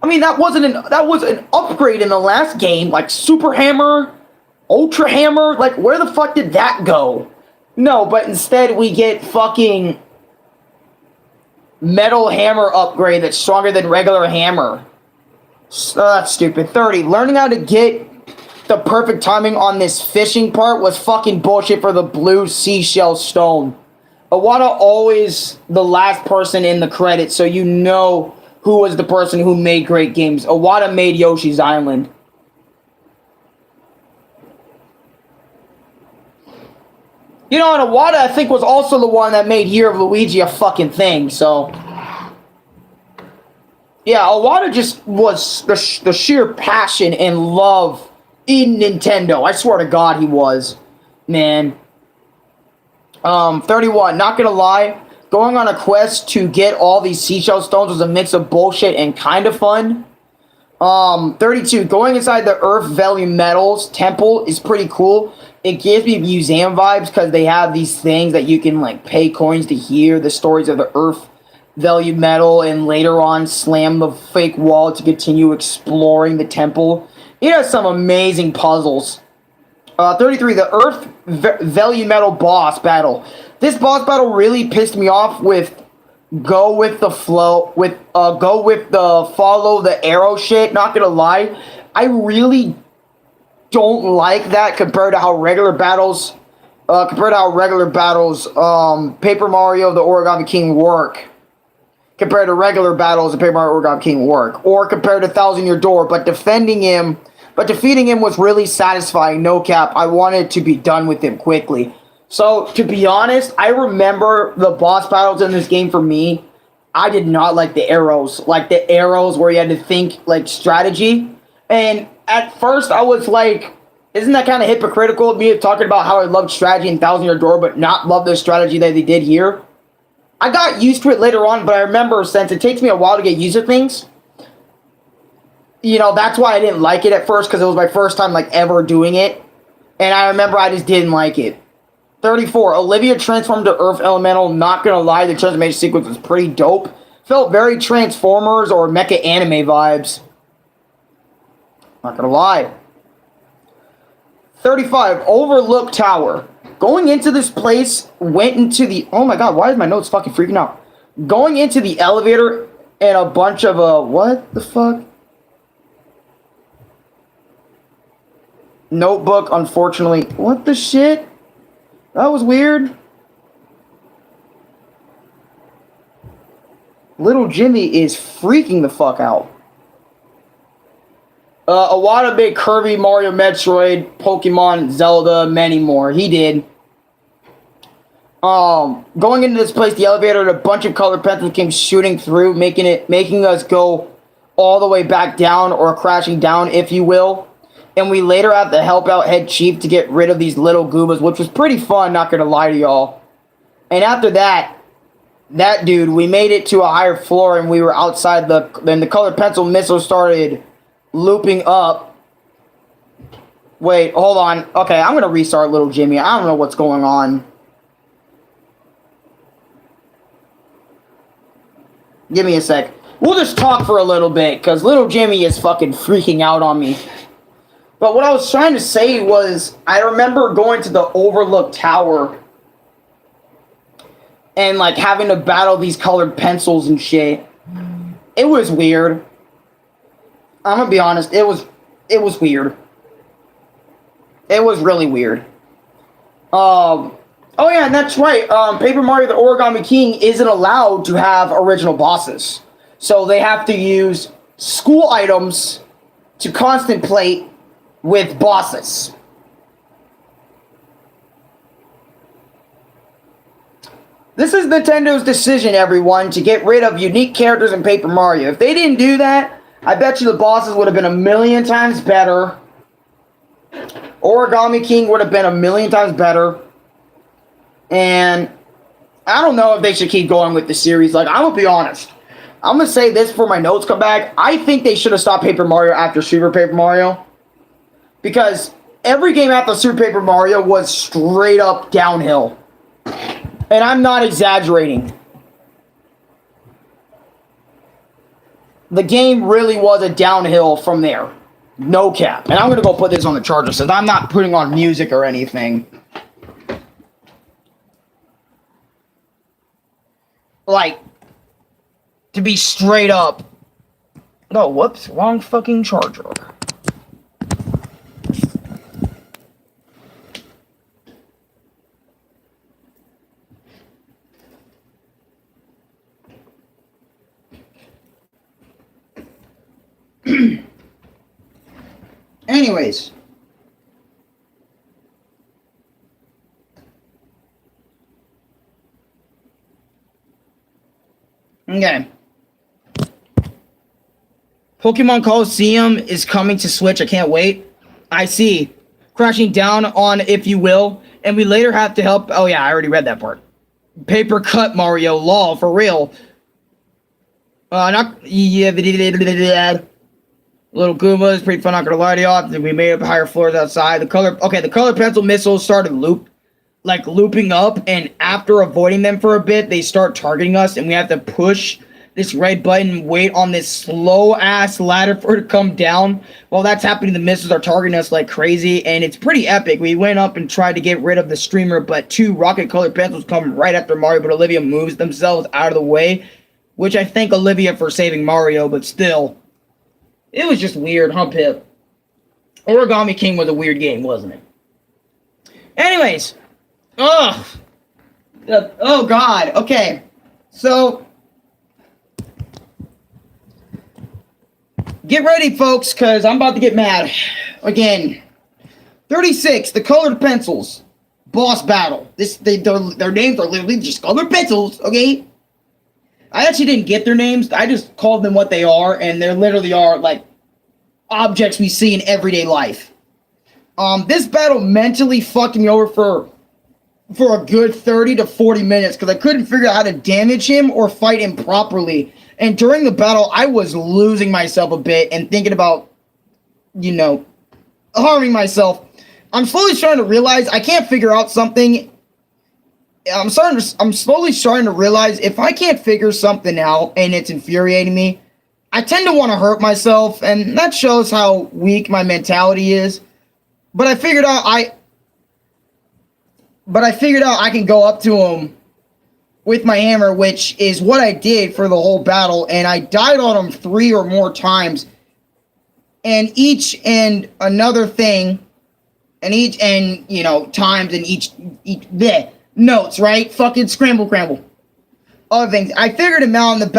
I mean, that was an upgrade in the last game, like Super Hammer, Ultra Hammer. Like, where the fuck did that go? No, but instead we get fucking Metal Hammer upgrade that's stronger than regular hammer. So that's stupid. 30. Learning how to get the perfect timing on this fishing part was fucking bullshit for the blue seashell stone. Iwata always the last person in the credits, so you know who was the person who made great games. Iwata made Yoshi's Island. You know, and Iwata, I think, was also the one that made Year of Luigi a fucking thing, so... Yeah, Iwata just was the sheer passion and love in Nintendo. I swear to God he was. Man. 31, not gonna lie, going on a quest to get all these seashell stones was a mix of bullshit and kind of fun. 32, going inside the Earth Valley Metals Temple is pretty cool. It gives me museum vibes because they have these things that you can like pay coins to hear the stories of the Earth value metal and later on slam the fake wall to continue exploring the temple. It has some amazing puzzles. 33, the Earth value metal boss battle. This boss battle really pissed me off with go with the flow, go with the follow the arrow shit. Not gonna lie, I really don't like that compared to how regular battles, Paper Mario, the Origami King work. Compared to regular battles of Paper Mario Origami King work, or compared to Thousand Year Door, but defeating him was really satisfying. No cap, I wanted to be done with him quickly. So to be honest, I remember the boss battles in this game. For me, I did not like the arrows, where you had to think like strategy. And at first, I was like, isn't that kind of hypocritical of me talking about how I loved strategy in Thousand Year Door, but not love the strategy that they did here? I got used to it later on, but I remember since it takes me a while to get used to things, you know, that's why I didn't like it at first, because it was my first time, like, ever doing it. And I remember I just didn't like it. 34, Olivia transformed to Earth Elemental. Not gonna lie, the transformation sequence was pretty dope. Felt very Transformers or mecha anime vibes. Not gonna lie. 35, Overlook Tower. Going into this place, went into the... Oh my god, why is my notes fucking freaking out? Going into the elevator and a bunch of, what the fuck? Notebook, unfortunately. What the shit? That was weird. Little Jimmy is freaking the fuck out. Iwata made Kirby, Mario, Metroid, Pokemon, Zelda, many more. He did. Going into this place, the elevator, and a bunch of colored pencils came shooting through, making us go all the way back down, or crashing down, if you will. And we later had to help out Head Chief to get rid of these little Goombas, which was pretty fun, not gonna lie to y'all. And after that dude, we made it to a higher floor, and we were outside then the colored pencil missile started looping up. Wait, hold on. Okay, I'm gonna restart Little Jimmy. I don't know what's going on. Give me a sec. We'll just talk for a little bit, because Little Jimmy is fucking freaking out on me. But what I was trying to say was, I remember going to the Overlook Tower and, like, having to battle these colored pencils and shit. It was weird. I'm gonna be honest, it was weird. It was really weird. Oh yeah, and that's right. Paper Mario the Origami King isn't allowed to have original bosses. So they have to use school items to contemplate with bosses. This is Nintendo's decision, everyone, to get rid of unique characters in Paper Mario. If they didn't do that, I bet you the bosses would have been a million times better. Origami King would have been a million times better. And I don't know if they should keep going with the series. Like, I'm gonna be honest. I'm gonna say this before my notes come back. I think they should have stopped Paper Mario after Super Paper Mario. Because every game after Super Paper Mario was straight up downhill. And I'm not exaggerating. The game really was a downhill from there. No cap. And I'm going to go put this on the charger since I'm not putting on music or anything. Like, to be straight up. No, whoops. Wrong fucking charger. Anyways. Okay. Pokemon Coliseum is coming to Switch. I can't wait. I see. Crashing down on, if you will. And we later have to help. Oh, yeah, I already read that part. Paper Cut Mario. Lol, for real. Not. Yeah. Little Goombas. Pretty fun, not gonna lie to y'all. We made up higher floors outside. The color pencil missiles started loop. like looping up, and after avoiding them for a bit, they start targeting us, and we have to push this red button, wait on this slow ass ladder for it to come down. While that's happening, the missiles are targeting us like crazy, and it's pretty epic. We went up and tried to get rid of the streamer, but 2 rocket colored pencils come right after Mario, but Olivia moves themselves out of the way, which I thank Olivia for saving Mario, but still, it was just weird, huh, Pip? Origami King was a weird game, wasn't it? Anyways, oh god, okay, so get ready, folks, because I'm about to get mad. Again, 36, the colored pencils, boss battle. Their names are literally just colored pencils, okay? I actually didn't get their names. I just called them what they are, and they literally are, like, objects we see in everyday life. This battle mentally fucked me over for a good 30 to 40 minutes, because I couldn't figure out how to damage him or fight him properly. And during the battle, I was losing myself a bit and thinking about, harming myself. I'm slowly starting to realize I can't figure out something. I'm slowly starting to realize if I can't figure something out and it's infuriating me, I tend to want to hurt myself, and that shows how weak my mentality is. But I figured out I can go up to him with my hammer, which is what I did for the whole battle, and I died on him 3 or more times. And times and each notes, right? Fucking scramble. Other things. I figured him out, and the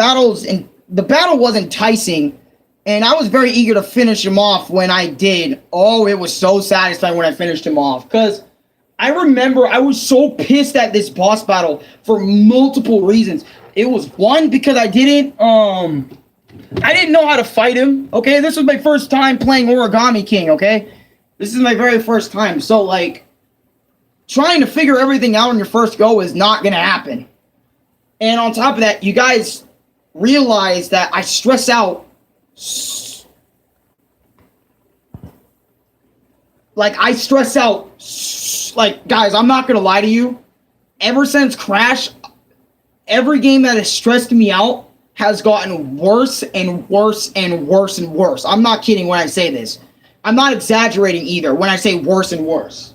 battle was enticing, and I was very eager to finish him off when I did. Oh, it was so satisfying when I finished him off, because I remember I was so pissed at this boss battle for multiple reasons. It was one, because I didn't know how to fight him. Okay, this was my first time playing Origami King. Okay, this is my very first time. So like, trying to figure everything out on your first go is not gonna happen. And on top of that, you guys realize that I stress out. Like, guys, I'm not gonna lie to you. Ever since Crash, every game that has stressed me out has gotten worse and worse and worse and worse. I'm not kidding when I say this. I'm not exaggerating either when I say worse and worse.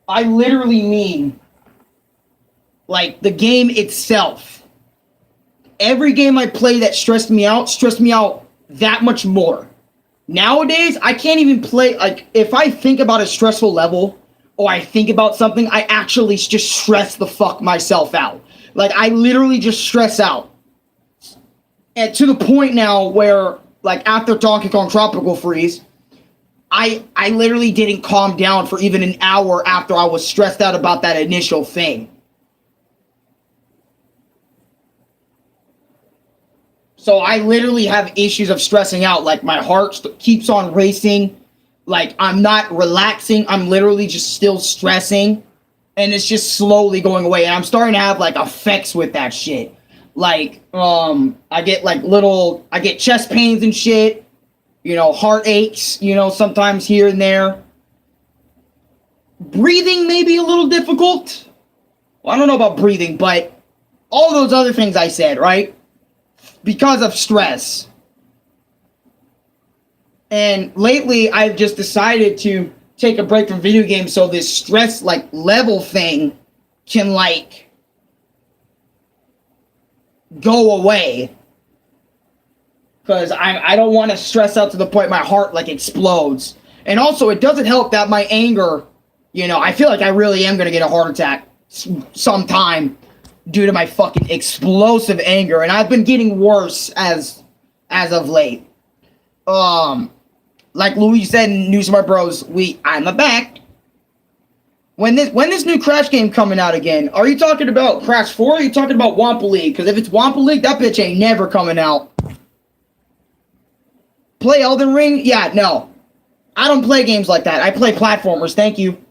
I literally mean, like, the game itself. Every game I play that stressed me out that much more. Nowadays, I can't even play, like, if I think about a stressful level, or I think about something, I actually just stress the fuck myself out. Like, I literally just stress out. And to the point now where, like, after Donkey Kong Tropical Freeze, I literally didn't calm down for even an hour after I was stressed out about that initial thing. So I literally have issues of stressing out. Like, my heart keeps on racing. Like, I'm not relaxing. I'm literally just still stressing. And it's just slowly going away. And I'm starting to have, like, effects with that shit. Like, I get chest pains and shit. Heart aches, sometimes here and there. Breathing may be a little difficult. Well, I don't know about breathing, but all those other things I said, right? Because of stress. And lately, I've just decided to take a break from video games so this stress, like, level thing can, like, go away. Because I don't want to stress out to the point my heart, like, explodes. And also, it doesn't help that my anger, I feel like I really am going to get a heart attack sometime due to my fucking explosive anger. And I've been getting worse as of late. Like Louis said in News Smart Bros, I'm back. When this new Crash game coming out again? Are you talking about Crash 4 or are you talking about Wampa League? Because if it's Wampa League, that bitch ain't never coming out. Play Elden Ring? Yeah, no. I don't play games like that. I play platformers, thank you.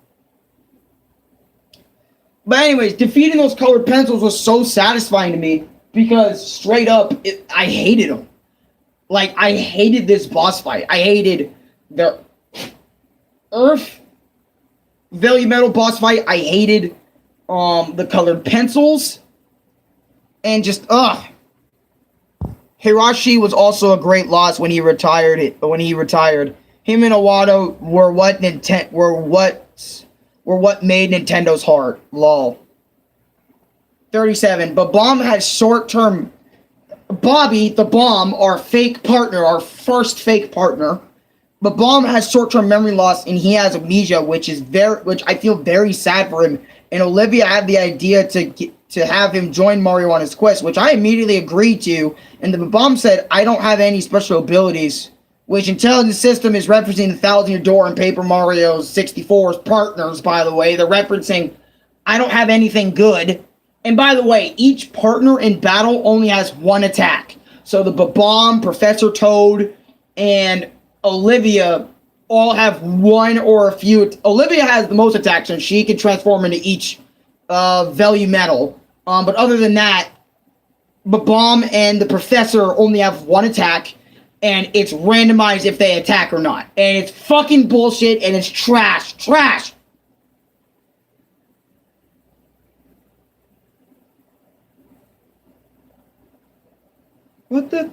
But anyways, defeating those colored pencils was so satisfying to me because straight up, I hated them. Like, I hated this boss fight. I hated the Earth Value Metal boss fight. I hated the colored pencils, and just Hirashi was also a great loss when he retired. Him and Iwata were what made Nintendo's heart. Lol. 37. But Bomb has short-term. Bobby, the Bomb, our fake partner, our first fake partner. But Bomb has short-term memory loss and he has amnesia, which I feel very sad for him. And Olivia had the idea to have him join Mario on his quest, which I immediately agreed to. And the Bomb said, "I don't have any special abilities," which intelligence system is referencing the Thousand Year Door and Paper Mario 64's partners, by the way. They're referencing, "I don't have anything good." And by the way, each partner in battle only has one attack. So the Bomb, Professor Toad, and Olivia all have one or a few. Olivia has the most attacks, and she can transform into each value metal. But other than that, Bomb and the Professor only have one attack, and it's randomized if they attack or not. And it's fucking bullshit, and it's trash. Trash! What the?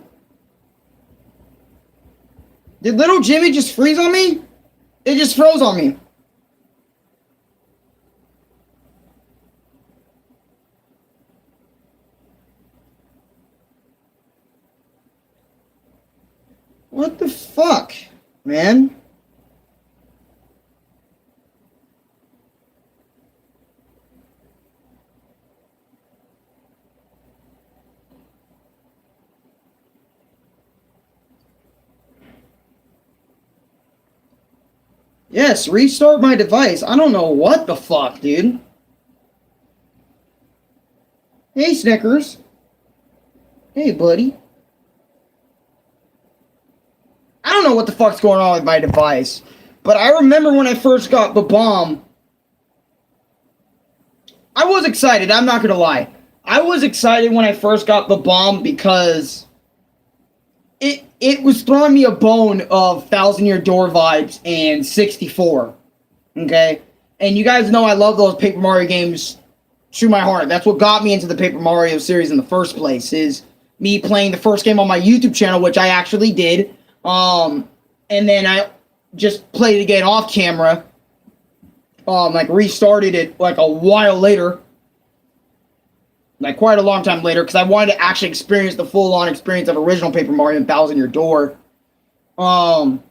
Did little Jimmy just freeze on me? It just froze on me. What the fuck, man? Yes, restart my device. I don't know what the fuck, dude. Hey, Snickers. Hey, buddy. I don't know what the fuck's going on with my device. But I remember when I first got the Bomb. I was excited, I'm not gonna lie. I was excited when I first got the Bomb because it was throwing me a bone of Thousand Year Door vibes and 64. Okay? And you guys know I love those Paper Mario games to my heart. That's what got me into the Paper Mario series in the first place, is me playing the first game on my YouTube channel, which I actually did. And then I just played it again off camera. Like restarted it like a while later. Like quite a long time later, because I wanted to actually experience the full-on experience of original Paper Mario and Thousand Year Door. But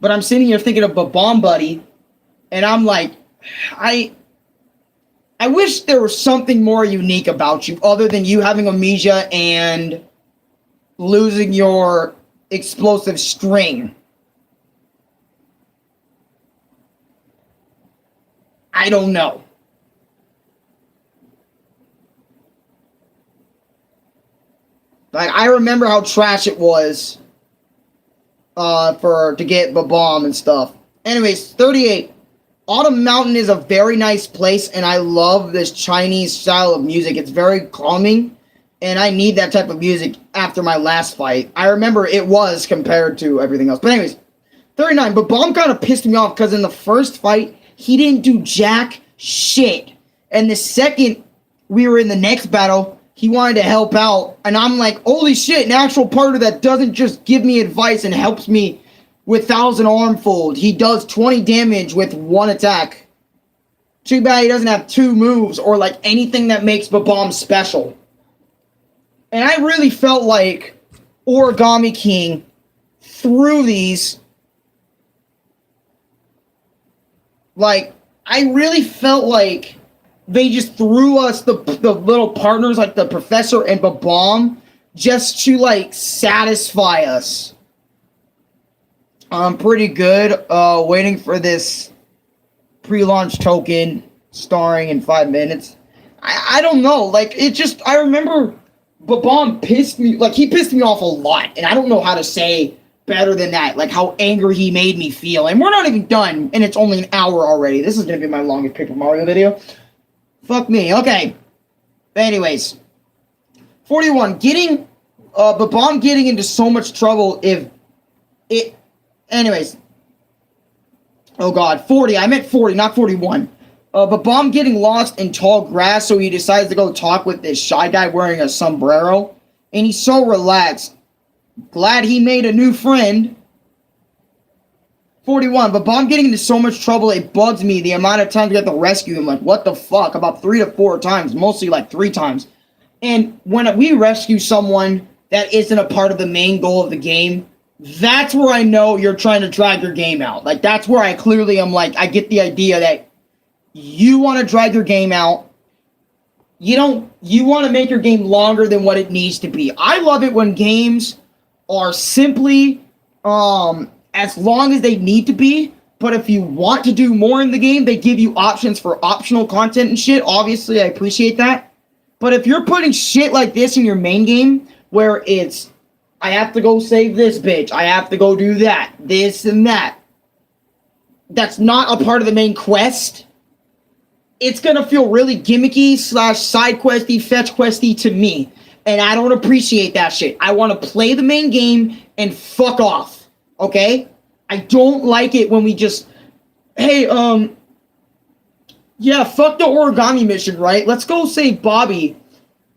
I'm sitting here thinking of a Bomb Buddy, and I'm like, I wish there was something more unique about you, other than you having amnesia and losing your explosive string. I don't know. Like, I remember how trash it was to get the Bomb and stuff. Anyways, 38. Autumn Mountain is a very nice place, and I love this Chinese style of music. It's very calming, and I need that type of music after my last fight. I remember it was compared to everything else. But anyways, 39. But Bomb kind of pissed me off because in the first fight, he didn't do jack shit. And the second we were in the next battle, he wanted to help out, and I'm like, holy shit, an actual partner that doesn't just give me advice and helps me with 1,000 arm fold. He does 20 damage with one attack. Too bad he doesn't have two moves or like anything that makes the Bomb special. And I really felt like Origami King threw these. Like, I really felt like they just threw us the little partners like the Professor and the Bomb just to like satisfy us. I'm pretty good. Waiting for this pre-launch token starring in 5 minutes. I don't know. Like, it just, I remember Bomb pissed me, like, he pissed me off a lot. And I don't know how to say better than that. Like, how angry he made me feel. And we're not even done, and it's only an hour already. This is going to be my longest Paper Mario video. Fuck me. Okay. Anyways. 41. Getting, the Bomb getting into so much trouble if it, anyways. Oh god, 40. I meant 40, not 41. But Bomb getting lost in tall grass, so he decides to go talk with this shy guy wearing a sombrero. And he's so relaxed. Glad he made a new friend. 41. But Bomb getting into so much trouble, it bugs me the amount of times we have to rescue him. Like, what the fuck? About 3 to 4 times. Mostly like 3 times. And when we rescue someone that isn't a part of the main goal of the game, that's where I know you're trying to drag your game out. Like, that's where I clearly am like, I get the idea that you want to drag your game out. You want to make your game longer than what it needs to be. I love it when games are simply as long as they need to be, but if you want to do more in the game, they give you options for optional content and shit. Obviously, I appreciate that. But if you're putting shit like this in your main game, where it's, I have to go save this bitch, I have to go do that, this and that, that's not a part of the main quest, it's going to feel really gimmicky / side questy, fetch questy to me. And I don't appreciate that shit. I want to play the main game and fuck off. Okay? I don't like it when we just, hey, yeah, fuck the origami mission, right? Let's go save Bobby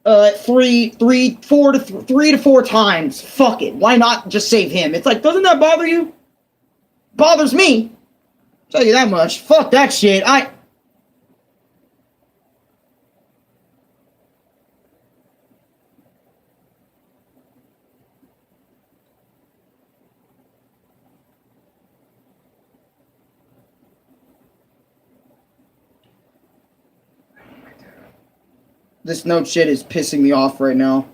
3 to 4 times. Fuck it. Why not just save him? It's like, doesn't that bother you? Bothers me. Tell you that much. Fuck that shit. This note shit is pissing me off right now.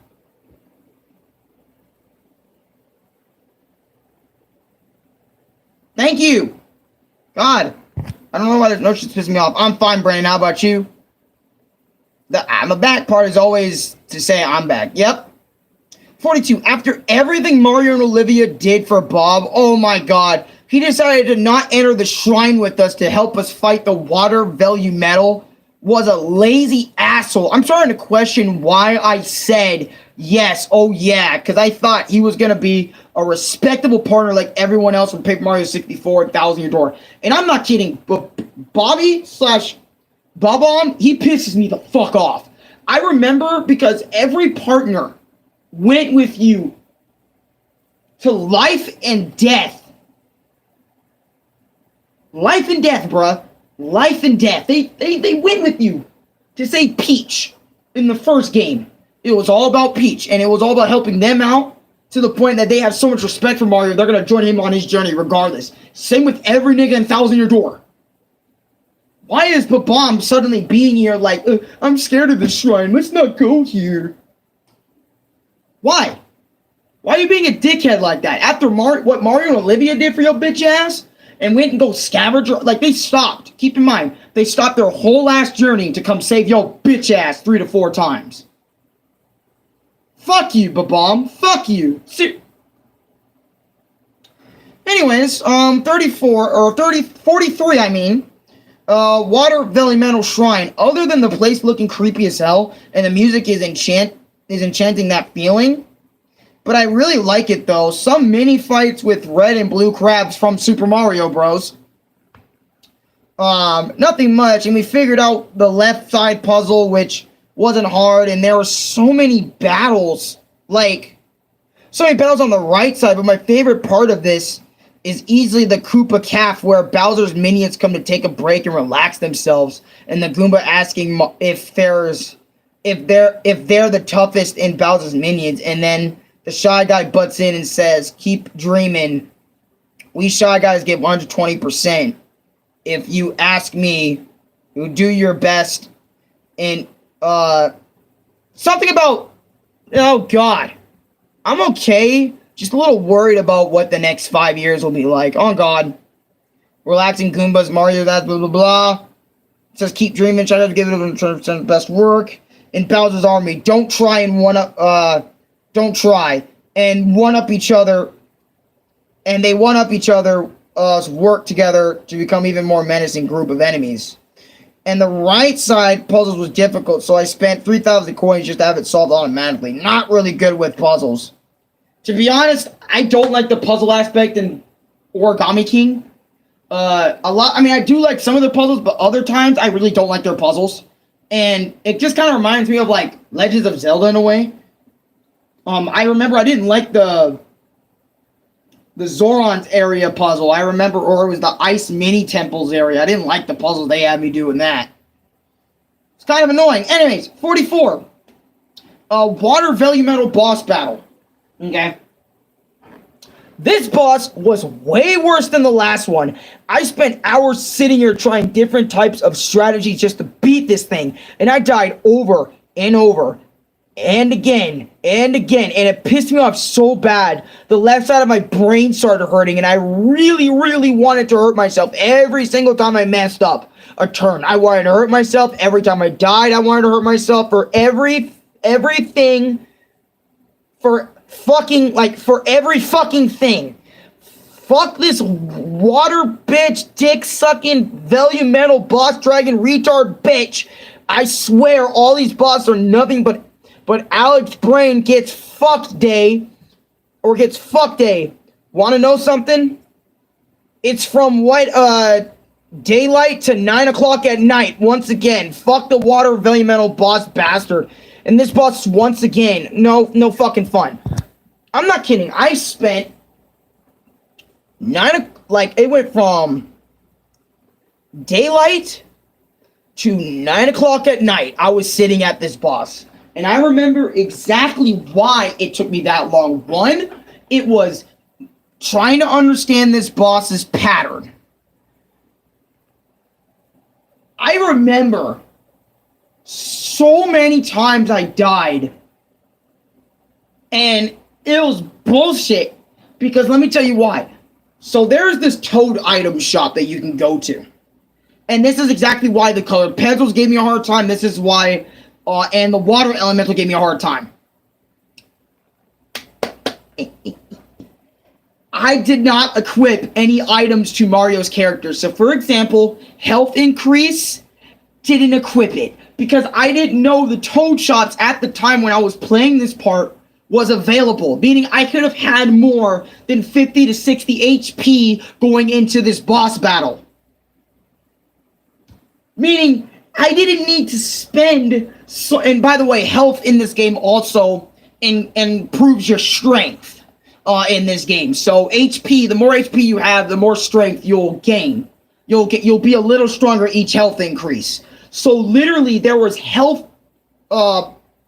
Thank you! God. I don't know why this note shit's pissing me off. I'm fine, Brandon. How about you? The I'm a back part is always to say I'm back. Yep. 42. After everything Mario and Olivia did for Bob, oh my god, he decided to not enter the shrine with us to help us fight the water value metal. Was a lazy asshole. I'm starting to question why I said yes, oh yeah, because I thought he was going to be a respectable partner like everyone else from Paper Mario 64 and Thousand Year Door. And I'm not kidding, but Bobby / Bob-omb, he pisses me the fuck off. I remember because every partner went with you to life and death. Life and death, bruh. Life and death. They went with you to save Peach in the first game. It was all about Peach, and it was all about helping them out to the point that they have so much respect for Mario, they're going to join him on his journey regardless. Same with every nigga in Thousand Year Door. Why is Bob-omb suddenly being here like, I'm scared of this shrine, let's not go here? Why? Why are you being a dickhead like that? After what Mario and Olivia did for your bitch ass? And went and go scavenger, like they stopped. Keep in mind, they stopped their whole last journey to come save yo bitch ass 3 to 4 times. Fuck you, Bob-omb. Fuck you. Anyways, 43, I mean. Water Valley Metal Shrine. Other than the place looking creepy as hell, and the music is enchanting that feeling. But I really like it, though. Some mini fights with red and blue crabs from Super Mario Bros. Nothing much. And we figured out the left side puzzle, which wasn't hard. And there were so many battles. Like, so many battles on the right side. But my favorite part of this is easily the Koopa Calf, where Bowser's minions come to take a break and relax themselves. And the Goomba asking if they're the toughest in Bowser's minions. And then the Shy Guy butts in and says, keep dreaming. We Shy Guys get 120%. If you ask me, you do your best. And, something about, oh God, I'm okay. Just a little worried about what the next 5 years will be like. Oh God. Relaxing Goombas, Mario, that, blah, blah, blah. It says, keep dreaming, try to give it 100% best work. In Bowser's Army, don't try and don't try and one-up each other, and they one-up each other, work together to become even more menacing group of enemies. And the right side puzzles was difficult, so I spent 3,000 coins just to have it solved automatically. Not really good with puzzles. To be honest, I don't like the puzzle aspect in Origami King. A lot. I mean, I do like some of their puzzles, but other times I really don't like their puzzles. And it just kind of reminds me of like Legends of Zelda in a way. I remember I didn't like the Zoron's area puzzle. I remember, or it was the Ice Mini Temples area. I didn't like the puzzles they had me doing that. It's kind of annoying. Anyways, 44. Water Velumetal boss battle. Okay. This boss was way worse than the last one. I spent hours sitting here trying different types of strategies just to beat this thing. And I died over and over and again and again. And it pissed me off so bad. The left side of my brain started hurting. And I really, really wanted to hurt myself every single time I messed up a turn. I wanted to hurt myself. Every time I died, I wanted to hurt myself. For everything. For every fucking thing. Fuck this water bitch, dick sucking, Velumetal boss dragon retard bitch. I swear all these bosses are nothing but Alex's brain gets fucked day. Or gets fucked day. Wanna know something? It's from daylight to 9 o'clock at night. Once again, fuck the water Velumetal boss bastard. And this boss, once again, no fucking fun. I'm not kidding. I spent it went from daylight to 9 o'clock at night. I was sitting at this boss. And I remember exactly why it took me that long. One, it was trying to understand this boss's pattern. I remember so many times I died. And it was bullshit. Because let me tell you why. So there's this Toad item shop that you can go to. And this is exactly why the colored pencils gave me a hard time. This is why, and the water elemental gave me a hard time. I did not equip any items to Mario's character. So for example, health increase, didn't equip it. Because I didn't know the Toad shops at the time when I was playing this part was available, meaning I could have had more than 50 to 60 HP going into this boss battle. Meaning, I didn't need to spend, and by the way, health in this game also improves your strength in this game. So HP, the more HP you have, the more strength you'll gain. You'll be a little stronger each health increase. So literally, there was health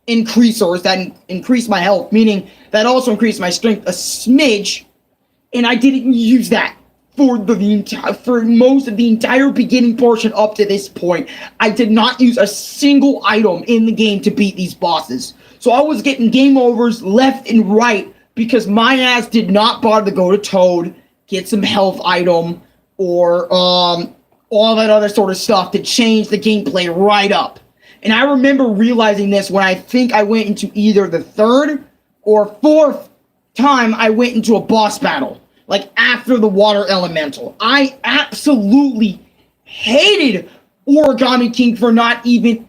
increasers that increased my health, meaning that also increased my strength a smidge, and I didn't use that for most of the entire beginning portion up to this point. I did not use a single item in the game to beat these bosses. So I was getting game overs left and right because my ass did not bother to go to Toad, get some health item, or all that other sort of stuff to change the gameplay right up. And I remember realizing this when I think I went into either the third or fourth time I went into a boss battle. Like after the water elemental. I absolutely hated Origami King for not even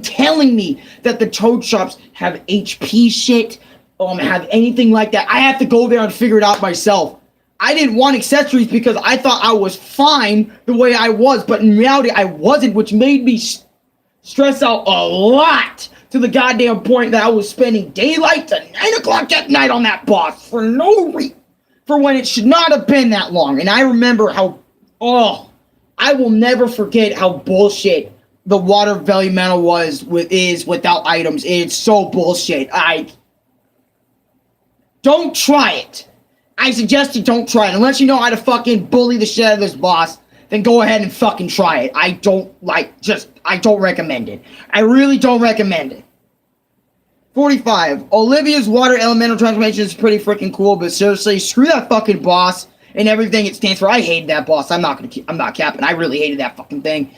telling me that the Toad shops have HP shit, have anything like that. I have to go there and figure it out myself. I didn't want accessories because I thought I was fine the way I was, but in reality I wasn't, which made me stress out a lot to the goddamn point that I was spending daylight to 9 o'clock at night on that boss for no reason, for when it should not have been that long. And I remember how, I will never forget how bullshit the water Velumetal is without items. It's so bullshit. Don't try it. I suggest you don't try it. Unless you know how to fucking bully the shit out of this boss, then go ahead and fucking try it. I don't recommend it. I really don't recommend it. 45. Olivia's water elemental transformation is pretty freaking cool, but seriously, screw that fucking boss and everything it stands for. I hated that boss. I'm not capping. I really hated that fucking thing.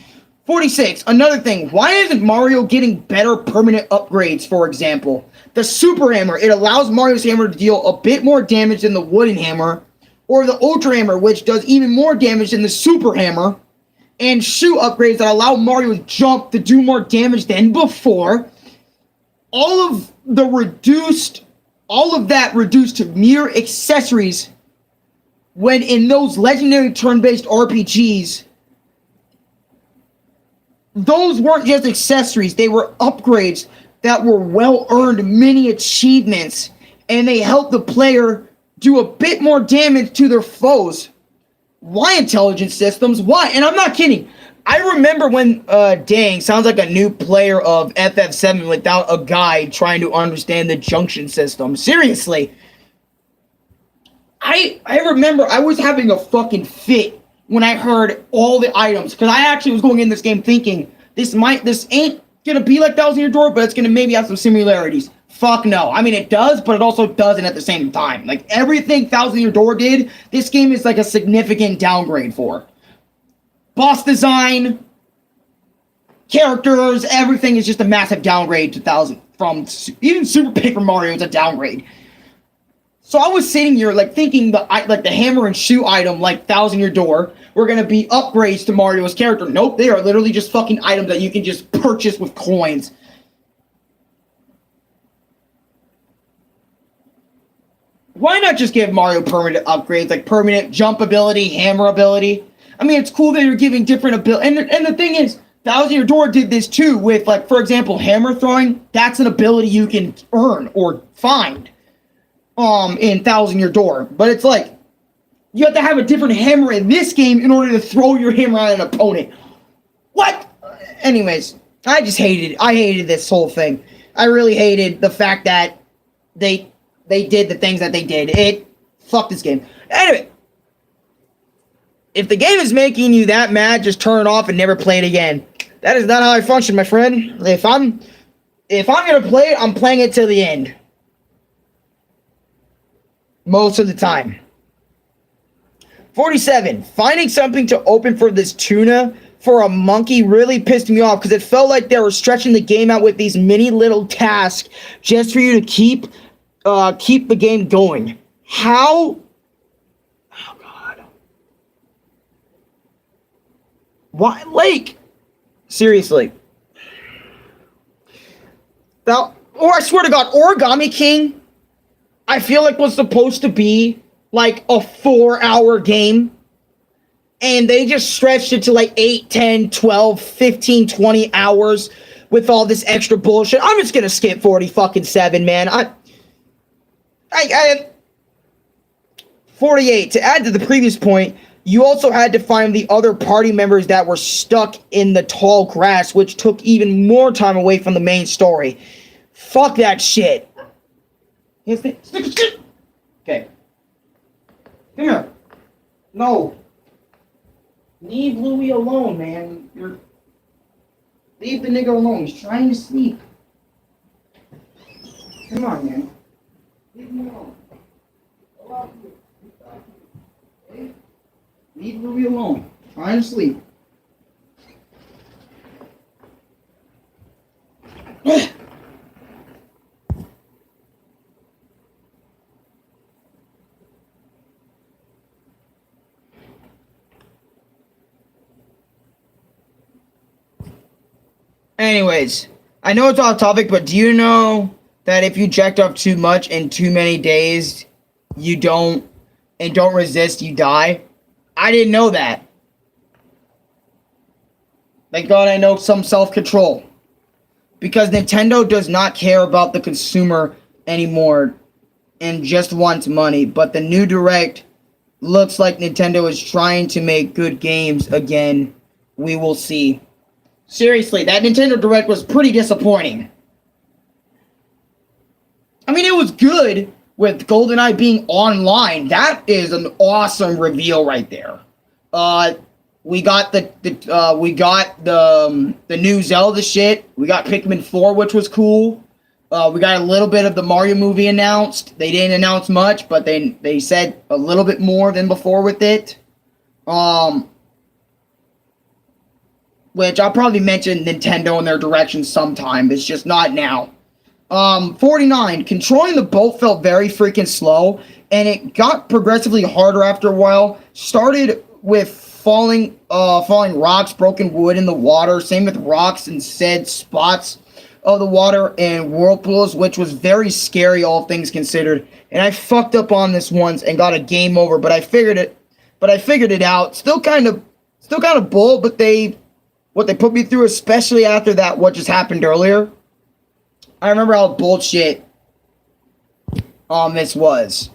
46. Another thing. Why isn't Mario getting better permanent upgrades, for example? The Super Hammer. It allows Mario's hammer to deal a bit more damage than the wooden hammer. Or the Ultra Hammer, which does even more damage than the Super Hammer. And shoe upgrades that allow Mario to jump to do more damage than before. All of that reduced to mere accessories when in those legendary turn-based RPGs, those weren't just accessories, they were upgrades that were well-earned mini achievements, and they helped the player do a bit more damage to their foes. Why intelligence systems? Why? And I'm not kidding. I remember when, dang, sounds like a new player of FF7 without a guide trying to understand the junction system. Seriously. I remember I was having a fucking fit when I heard all the items, because I actually was going in this game thinking, this ain't gonna be like Thousand Year Door, but it's gonna maybe have some similarities. Fuck no. I mean, it does, but it also doesn't at the same time. Like, everything Thousand Year Door did, this game is like a significant downgrade for. Boss design, characters, everything is just a massive downgrade to from even Super Paper Mario is a downgrade. So I was sitting here like thinking the hammer and shoe item like Thousand Year Door were gonna be upgrades to Mario's character. Nope, they are literally just fucking items that you can just purchase with coins. Why not just give Mario permanent upgrades, like permanent jump ability, hammer ability? I mean, it's cool that you're giving different ability. And the thing is, Thousand Year Door did this too with, like, for example, hammer throwing. That's an ability you can earn or find in Thousand Year Door. But it's like, you have to have a different hammer in this game in order to throw your hammer at an opponent. What? Anyways, I hated this whole thing. I really hated the fact that they did the things that they did. Fuck this game. Anyway, if the game is making you that mad, just turn it off and never play it again. That is not how I function, my friend. If I'm gonna play it, I'm playing it till the end. Most of the time. 47. Finding something to open for this tuna for a monkey really pissed me off because it felt like they were stretching the game out with these mini little tasks just for you to keep the game going. How? Oh God. Why? Like, seriously. Now, or I swear to God, Origami King, I feel like was supposed to be like a 4-hour game. And they just stretched it to like 8, 10, 12, 15, 20 hours with all this extra bullshit. I'm just gonna skip 47, man. I 48. To add to the previous point, you also had to find the other party members that were stuck in the tall grass, which took even more time away from the main story. Fuck that shit. Okay. Come here. No. Leave Louie alone, man. Leave the nigga alone. He's trying to sleep. Come on, man. Leave him alone. Okay? Leave Louie alone. Trying to sleep. Anyways, I know it's off topic, but do you know that if you jacked up too much in too many days, you don't resist, you die? I didn't know that. Thank God I know some self-control. Because Nintendo does not care about the consumer anymore and just wants money. But the new Direct looks like Nintendo is trying to make good games again. We will see. Seriously, that Nintendo Direct was pretty disappointing. I mean, it was good with GoldenEye being online. That is an awesome reveal right there. We got the new Zelda shit. We got Pikmin 4, which was cool. We got a little bit of the Mario movie announced. They didn't announce much, but they said a little bit more than before with it. Which I'll probably mention Nintendo in their direction sometime. It's just not now. 49. Controlling the boat felt very freaking slow, and it got progressively harder after a while. Started with falling rocks, broken wood in the water. Same with rocks and said spots of the water and whirlpools, which was very scary, all things considered. And I fucked up on this once and got a game over, but I figured it out. Still kind of bull, but what they put me through, especially after that, what just happened earlier. I remember how bullshit this was.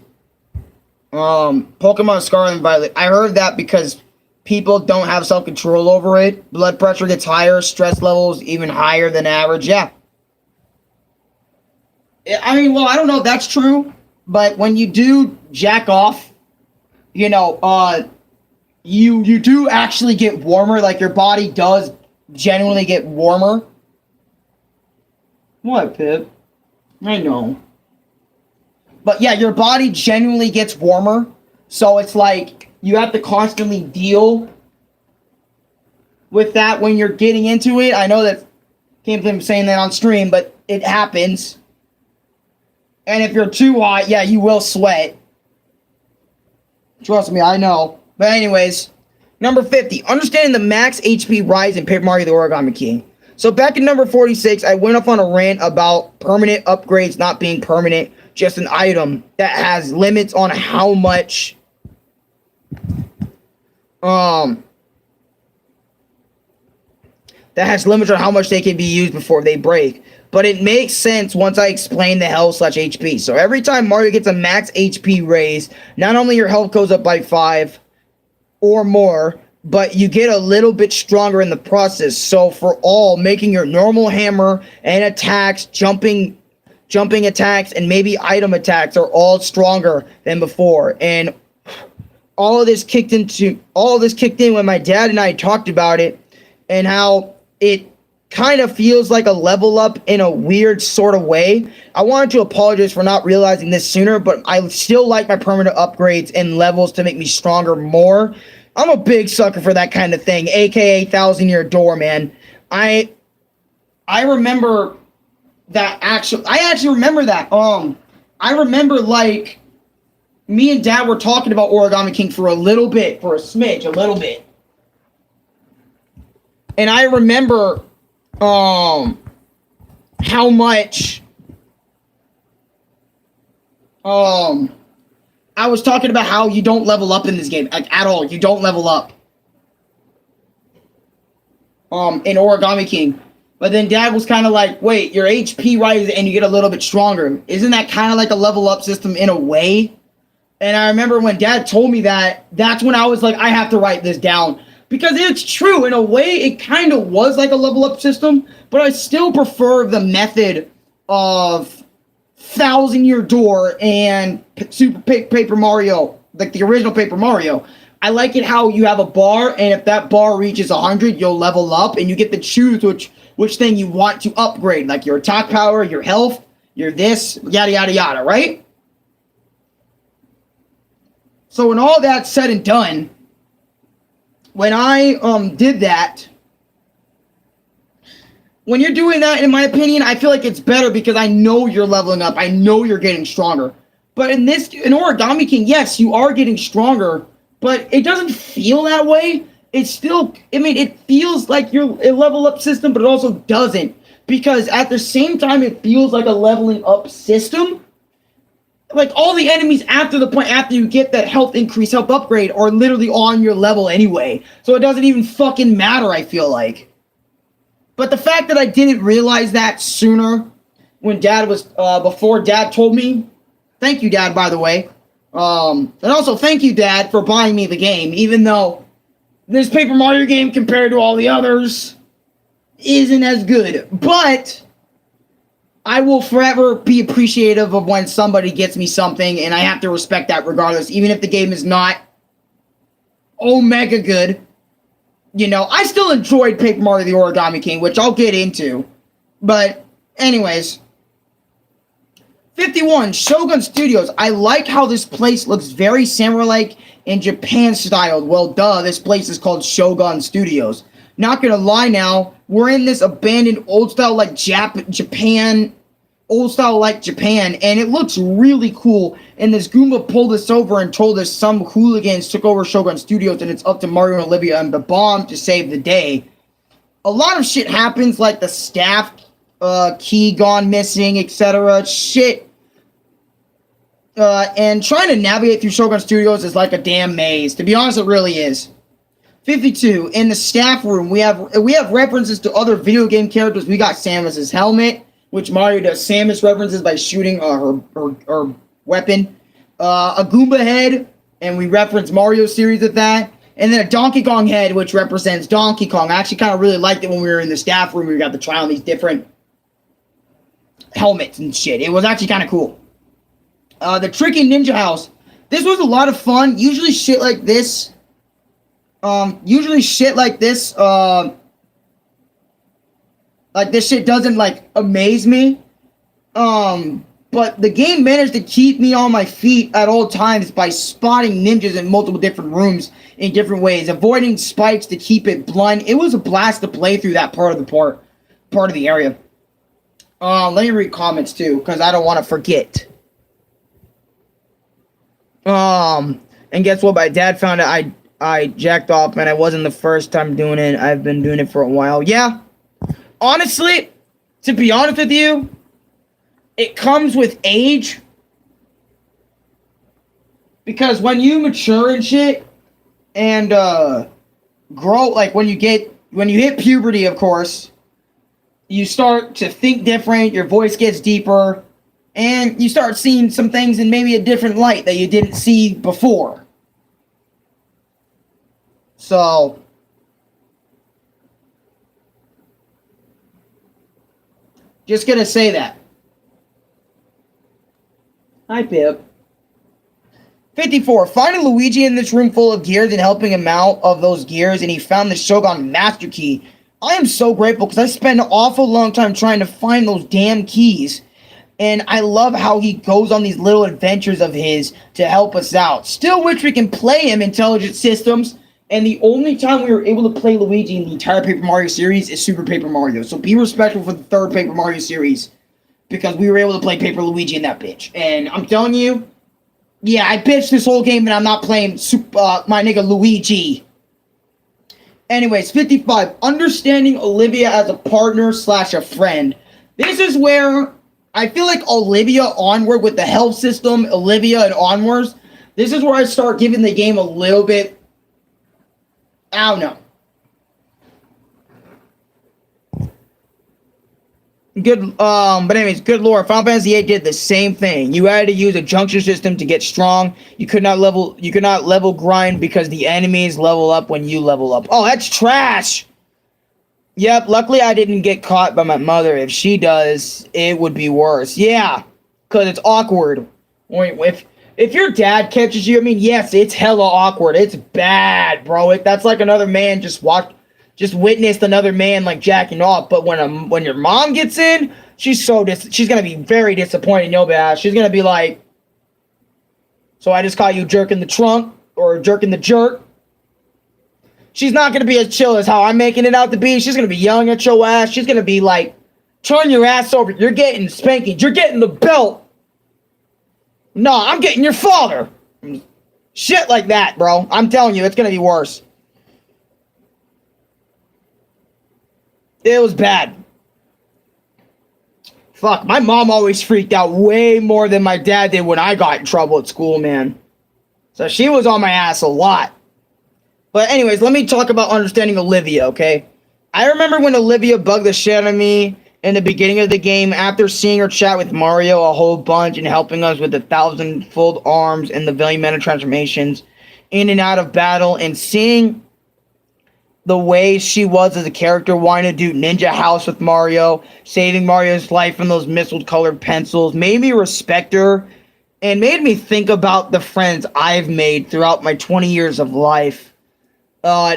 Pokemon Scarlet and Violet. I heard that because people don't have self-control over it. Blood pressure gets higher, stress levels even higher than average. Yeah. I mean, well, I don't know if that's true, but when you do jack off, you do actually get warmer. Like, your body does genuinely get warmer. What, Pip? I know. But yeah, your body genuinely gets warmer. So it's like you have to constantly deal with that when you're getting into it. I know that came from saying that on stream, but it happens. And if you're too hot, yeah, you will sweat. Trust me, I know. But anyways, number 50. Understanding the max HP rise in Paper Mario the Origami King. So back in number 46, I went off on a rant about permanent upgrades not being permanent. Just an item that has limits on how much they can be used before they break. But it makes sense once I explain the health/HP. So every time Mario gets a max HP raise, not only your health goes up by 5 or more, but you get a little bit stronger in the process. So for all, making your normal hammer and attacks, jumping attacks, and maybe item attacks are all stronger than before. And all of this kicked in when my dad and I talked about it, and how it kind of feels like a level up in a weird sort of way. I wanted to apologize for not realizing this sooner, but I still like my permanent upgrades and levels to make me stronger more. I'm a big sucker for that kind of thing, aka 1,000-year door, man. I remember that I actually remember that. I remember, like, me and Dad were talking about Origami King for a little bit, for a little bit. And I remember how much I was talking about how you don't level up in this game, like, at all. You don't level up in Origami King. But then Dad was kind of like, wait, your HP rises and you get a little bit stronger. Isn't that kind of like a level up system in a way? And I remember when Dad told me that, that's when I was like, I have to write this down. Because it's true, in a way, it kind of was like a level up system, but I still prefer the method of 1,000-year door and Super Paper Mario, like the original Paper Mario. I like it how you have a bar, and if that bar reaches 100, you'll level up, and you get to choose which thing you want to upgrade, like your attack power, your health, your this, yada, yada, yada, right? So when all that's said and done, when I did that, when you're doing that, in my opinion, I feel like it's better because I know you're leveling up. I know you're getting stronger. But in Origami King, yes, you are getting stronger, but it doesn't feel that way. It's still, I mean, it feels like you're a level up system, but it also doesn't. Because at the same time, it feels like a leveling up system. Like, all the enemies after you get that health increase, health upgrade, are literally on your level anyway. So it doesn't even fucking matter, I feel like. But the fact that I didn't realize that sooner, when Dad was, before Dad told me, thank you, Dad, by the way. And also, thank you, Dad, for buying me the game, even though this Paper Mario game, compared to all the others, isn't as good. But I will forever be appreciative of when somebody gets me something, and I have to respect that regardless, even if the game is not omega good. You know, I still enjoyed Paper Mario the Origami King, which I'll get into. But, anyways. 51, Shogun Studios. I like how this place looks very samurai-like and Japan-styled. Well, duh, this place is called Shogun Studios. Not gonna lie now, we're in this abandoned old-style like Japan, and it looks really cool. And this Goomba pulled us over and told us some hooligans took over Shogun Studios and it's up to Mario and Olivia and the Bomb to save the day. A lot of shit happens, like the staff key gone missing, etc. Shit. And trying to navigate through Shogun Studios is like a damn maze. To be honest, it really is. 52. In the staff room, we have references to other video game characters. We got Samus's helmet, which Mario does Samus references by shooting her weapon. A Goomba head, and we reference Mario series with that. And then a Donkey Kong head, which represents Donkey Kong. I actually kind of really liked it when we were in the staff room. We got to try on these different helmets and shit. It was actually kind of cool. The Tricky Ninja House. This was a lot of fun. Usually shit like this. Like this shit doesn't like amaze me. But the game managed to keep me on my feet at all times by spotting ninjas in multiple different rooms in different ways, avoiding spikes to keep it blunt. It was a blast to play through that part of the area. Let me read comments too, because I don't want to forget. And guess what? My dad found out I jacked off, and it wasn't the first time doing it. I've been doing it for a while. Yeah. Honestly, to be honest with you, it comes with age. Because when you mature and shit, and grow, like when you hit puberty, of course, you start to think different, your voice gets deeper, and you start seeing some things in maybe a different light that you didn't see before. So, just gonna say that. Hi, Pip. 54. Finding Luigi in this room full of gears and helping him out of those gears, and he found the Shogun Master Key. I am so grateful because I spent an awful long time trying to find those damn keys. And I love how he goes on these little adventures of his to help us out. Still wish we can play him Intelligent Systems. And the only time we were able to play Luigi in the entire Paper Mario series is Super Paper Mario. So be respectful for the third Paper Mario series, because we were able to play Paper Luigi in that bitch. And I'm telling you, yeah, I bitched this whole game and I'm not playing my nigga Luigi. Anyways, 55. Understanding Olivia as a partner / a friend. This is where I feel like Olivia onward with the health system, Olivia and onwards, this is where I start giving the game a little bit, I don't know. Good, but anyways, good lore. Final Fantasy VIII did the same thing. You had to use a junction system to get strong. You could not level grind because the enemies level up when you level up. Oh, that's trash! Yep, luckily I didn't get caught by my mother. If she does, it would be worse. Yeah, because it's awkward. If your dad catches you, I mean, yes, it's hella awkward. It's bad, bro. That's like another man just witnessed another man like jacking off. But when your mom gets in, she's gonna be very disappointed in your behalf. She's gonna be like, so I just caught you jerking the trunk or jerking the jerk. She's not going to be as chill as how I'm making it out to be. She's going to be yelling at your ass. She's going to be like, turn your ass over. You're getting spanked. You're getting the belt. No, I'm getting your father. Shit like that, bro. I'm telling you, it's going to be worse. It was bad. Fuck, my mom always freaked out way more than my dad did when I got in trouble at school, man. So she was on my ass a lot. But anyways, let me talk about understanding Olivia, okay? I remember when Olivia bugged the shit out of me in the beginning of the game after seeing her chat with Mario a whole bunch and helping us with the 1,000-fold arms and the very meta transformations in and out of battle, and seeing the way she was as a character, wanting to do Ninja House with Mario, saving Mario's life from those missile-colored pencils, made me respect her and made me think about the friends I've made throughout my 20 years of life.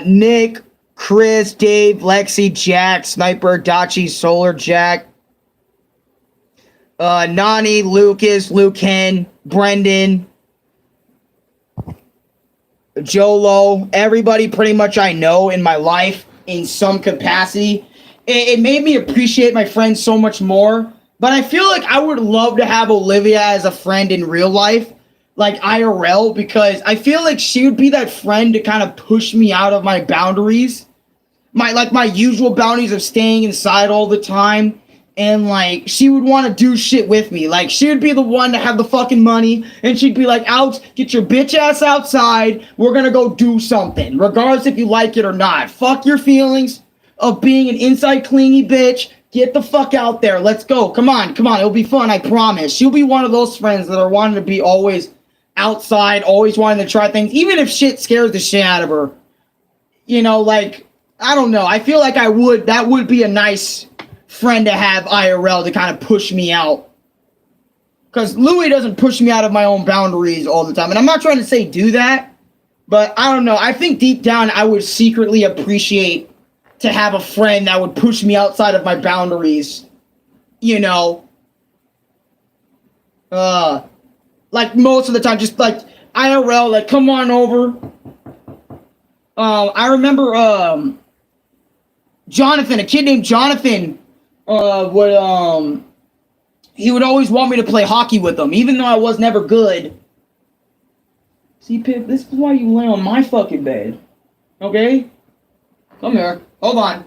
Nick, Chris, Dave, Lexi, Jack, Sniper, Dachi, Solar, Jack, Nani, Lucas, Lucan, Brendan, Jolo, everybody pretty much I know in my life in some capacity. It made me appreciate my friends so much more, but I feel like I would love to have Olivia as a friend in real life. Like IRL, because I feel like she would be that friend to kind of push me out of my boundaries. My usual boundaries of staying inside all the time And, like, she would want to do shit with me. Like, she would be the one to have the fucking money. And she'd be like, Alex, get your bitch ass outside. We're gonna go do something. Regardless if you like it or not. Fuck your feelings of being an inside clingy bitch. Get the fuck out there. Let's go. Come on. It'll be fun, I promise. She'll be one of those friends that are wanting to be always outside. Always wanting to try things. Even if shit scares the shit out of her. You know, like, I don't know. I feel like that would be a nice friend to have IRL to kind of push me out. Because Louis doesn't push me out of my own boundaries all the time. And I'm not trying to say do that. But I don't know. I think deep down I would secretly appreciate to have a friend that would push me outside of my boundaries. You know. Like most of the time. Just like IRL. Like come on over. I remember Jonathan. A kid named Jonathan. He would always want me to play hockey with him, even though I was never good. See, Pip, this is why you lay on my fucking bed. Okay? Come here. Hold on.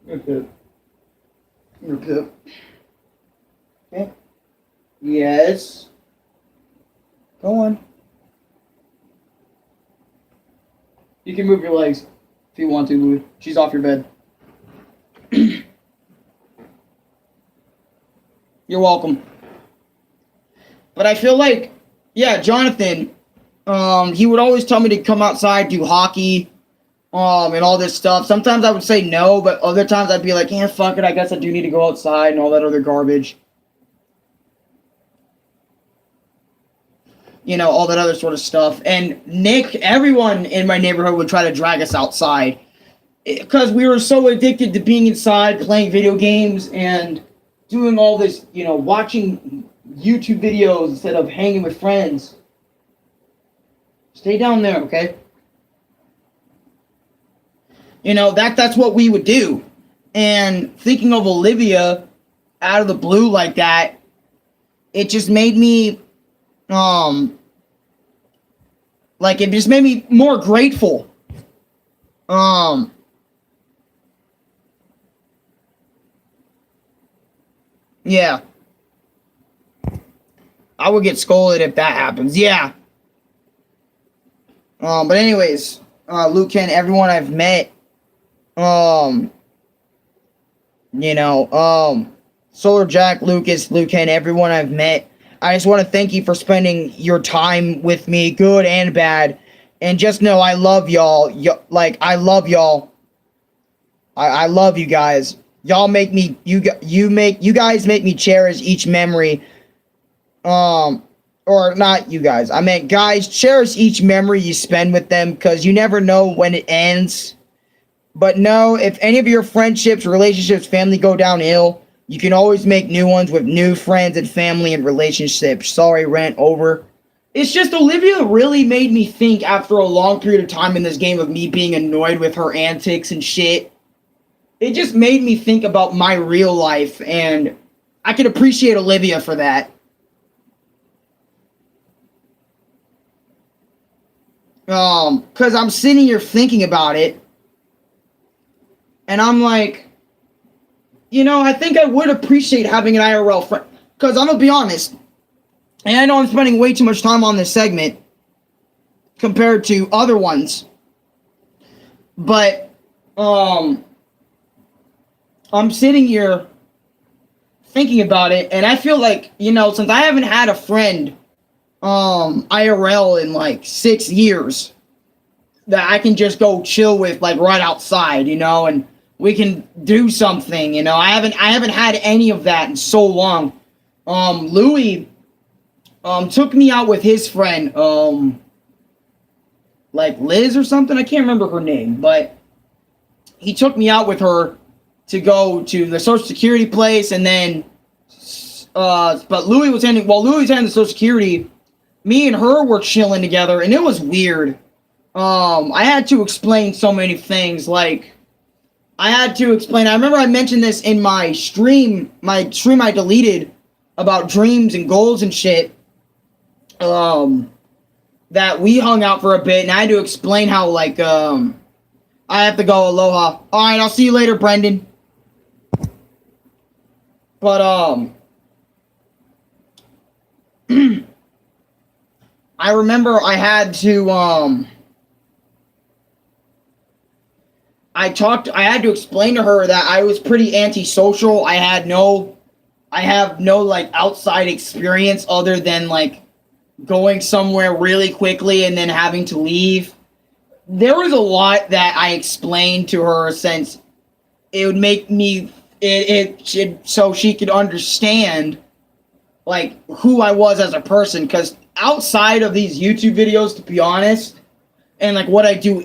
Here, Pip. Here, Pip. Okay? Yes. Go on. You can move your legs if you want to, Louis. She's off your bed. You're welcome. But I feel like, yeah, Jonathan, he would always tell me to come outside, do hockey, and all this stuff. Sometimes I would say no, but other times I'd be like, yeah, fuck it, I guess I do need to go outside and all that other garbage. You know, all that other sort of stuff. And Nick, everyone in my neighborhood would try to drag us outside. Because we were so addicted to being inside, playing video games, and doing all this, you know, watching YouTube videos instead of hanging with friends. Stay down there, okay? You know, that's what we would do. And thinking of Olivia out of the blue like that, it just made me, like, it just made me more grateful. Yeah. I would get scolded if that happens. Yeah. But anyways, Luke and everyone I've met, you know, Solar Jack, Lucas, Luke and everyone I've met, I just want to thank you for spending your time with me, good and bad. And just know I love y'all. I love y'all. I love you guys. Y'all make me, you guys make me cherish each memory. Or not you guys. I meant guys, cherish each memory you spend with them because you never know when it ends. But no, if any of your friendships, relationships, family go downhill, you can always make new ones with new friends and family and relationships. Sorry, rant over. It's just Olivia really made me think after a long period of time in this game of me being annoyed with her antics and shit. It just made me think about my real life, and I can appreciate Olivia for that. Because I'm sitting here thinking about it, and I'm like, you know, I think I would appreciate having an IRL friend. Because I'm going to be honest, and I know I'm spending way too much time on this segment compared to other ones, but, I'm sitting here thinking about it, and I feel like, you know, since I haven't had a friend, IRL in like 6 years, that I can just go chill with, like, right outside, you know, and we can do something, you know. I haven't had any of that in so long. Louis, took me out with his friend, like Liz or something, I can't remember her name, but he took me out with her to go to the Social Security place, and then, but Louis was handling the Social Security, me and her were chilling together, and it was weird. I had to explain so many things, like, I remember I mentioned this in my stream I deleted about dreams and goals and shit, that we hung out for a bit, and I had to explain how, like, I have to go, aloha. Alright, I'll see you later, Brendan. But I remember I had to I had to explain to her that I was pretty antisocial. I have no like outside experience other than like going somewhere really quickly and then having to leave. There was a lot that I explained to her since it would make me so she could understand like who I was as a person, because outside of these YouTube videos, to be honest, and like what I do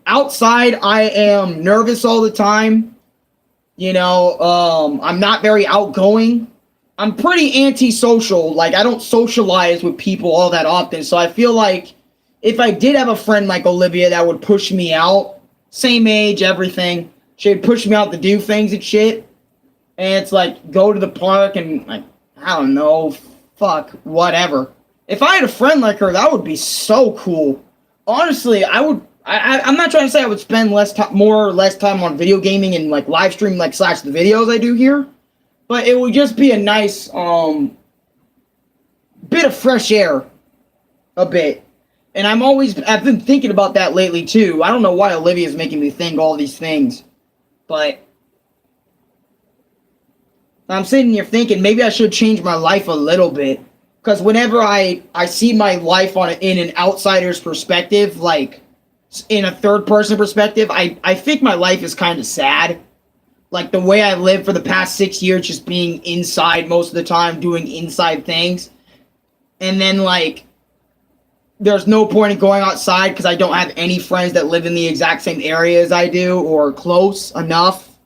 outside I am nervous all the time. You know, I'm not very outgoing. I'm pretty antisocial. Like, I don't socialize with people all that often. So I feel like if I did have a friend like Olivia that would push me out, same age, everything, she'd push me out to do things and shit. And it's like, go to the park and, like, I don't know, fuck, whatever. If I had a friend like her, that would be so cool. Honestly, I'm not trying to say I would spend more or less time on video gaming and like live stream like / the videos I do here, but it would just be a nice bit of fresh air, a bit. And I've been thinking about that lately too. I don't know why Olivia's making me think all these things, but I'm sitting here thinking maybe I should change my life a little bit, because whenever I see my life in an outsider's perspective, like in a third-person perspective, I think my life is kind of sad. Like, the way I lived for the past 6 years, just being inside most of the time, doing inside things. And then, like, there's no point in going outside because I don't have any friends that live in the exact same area as I do, or close enough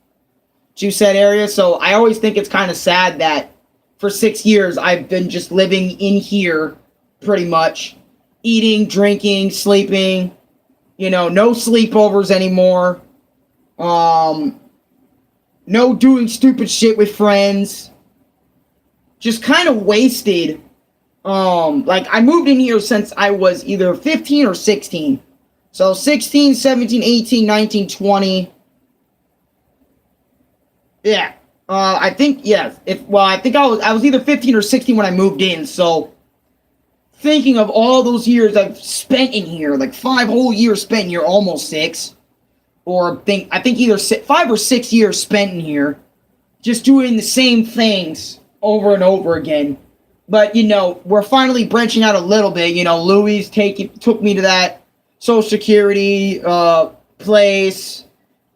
to said area. So I always think it's kind of sad that for 6 years, I've been just living in here, pretty much. Eating, drinking, sleeping. You know, no sleepovers anymore. No doing stupid shit with friends. Just kind of wasted. Like, I moved in here since I was either 15 or 16. So 16, 17, 18, 19, 20. Yeah. I think, yeah. I think I was either 15 or 16 when I moved in, so thinking of all those years I've spent in here, like 5 whole years spent in here, almost 6, or I think either 5 or 6 years spent in here, just doing the same things over and over again. But, you know, we're finally branching out a little bit. You know, Louis took me to that Social Security place.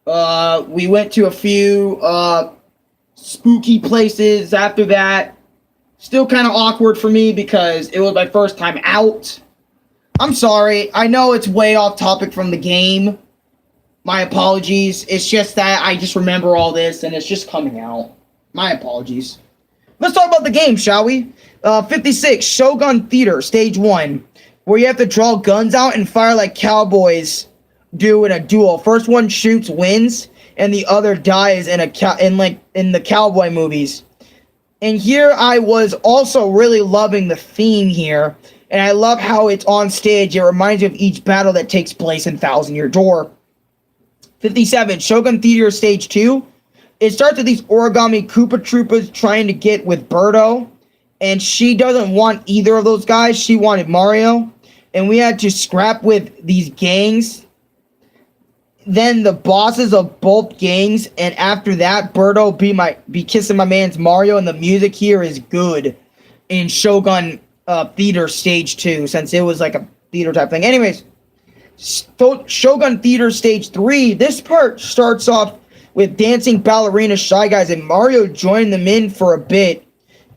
We went to a few spooky places after that. Still kind of awkward for me because it was my first time out. I'm sorry. I know it's way off topic from the game. My apologies. It's just that I just remember all this and it's just coming out. My apologies. Let's talk about the game, shall we? 56, Shogun Theater, Stage 1. Where you have to draw guns out and fire like cowboys do in a duel. First one shoots wins, and the other dies in the cowboy movies. And here I was also really loving the theme here, and I love how it's on stage. It reminds me of each battle that takes place in Thousand Year Door. 57, Shogun Theater Stage 2. It starts with these Origami Koopa Troopas trying to get with Birdo, and she doesn't want either of those guys. She wanted Mario, and we had to scrap with these gangs. Then the bosses of both gangs, and after that, Birdo be kissing my man's Mario, and the music here is good in Shogun Theater Stage 2, since it was like a theater type thing. Anyways, Shogun Theater Stage 3, this part starts off with dancing ballerina Shy Guys, and Mario joined them in for a bit.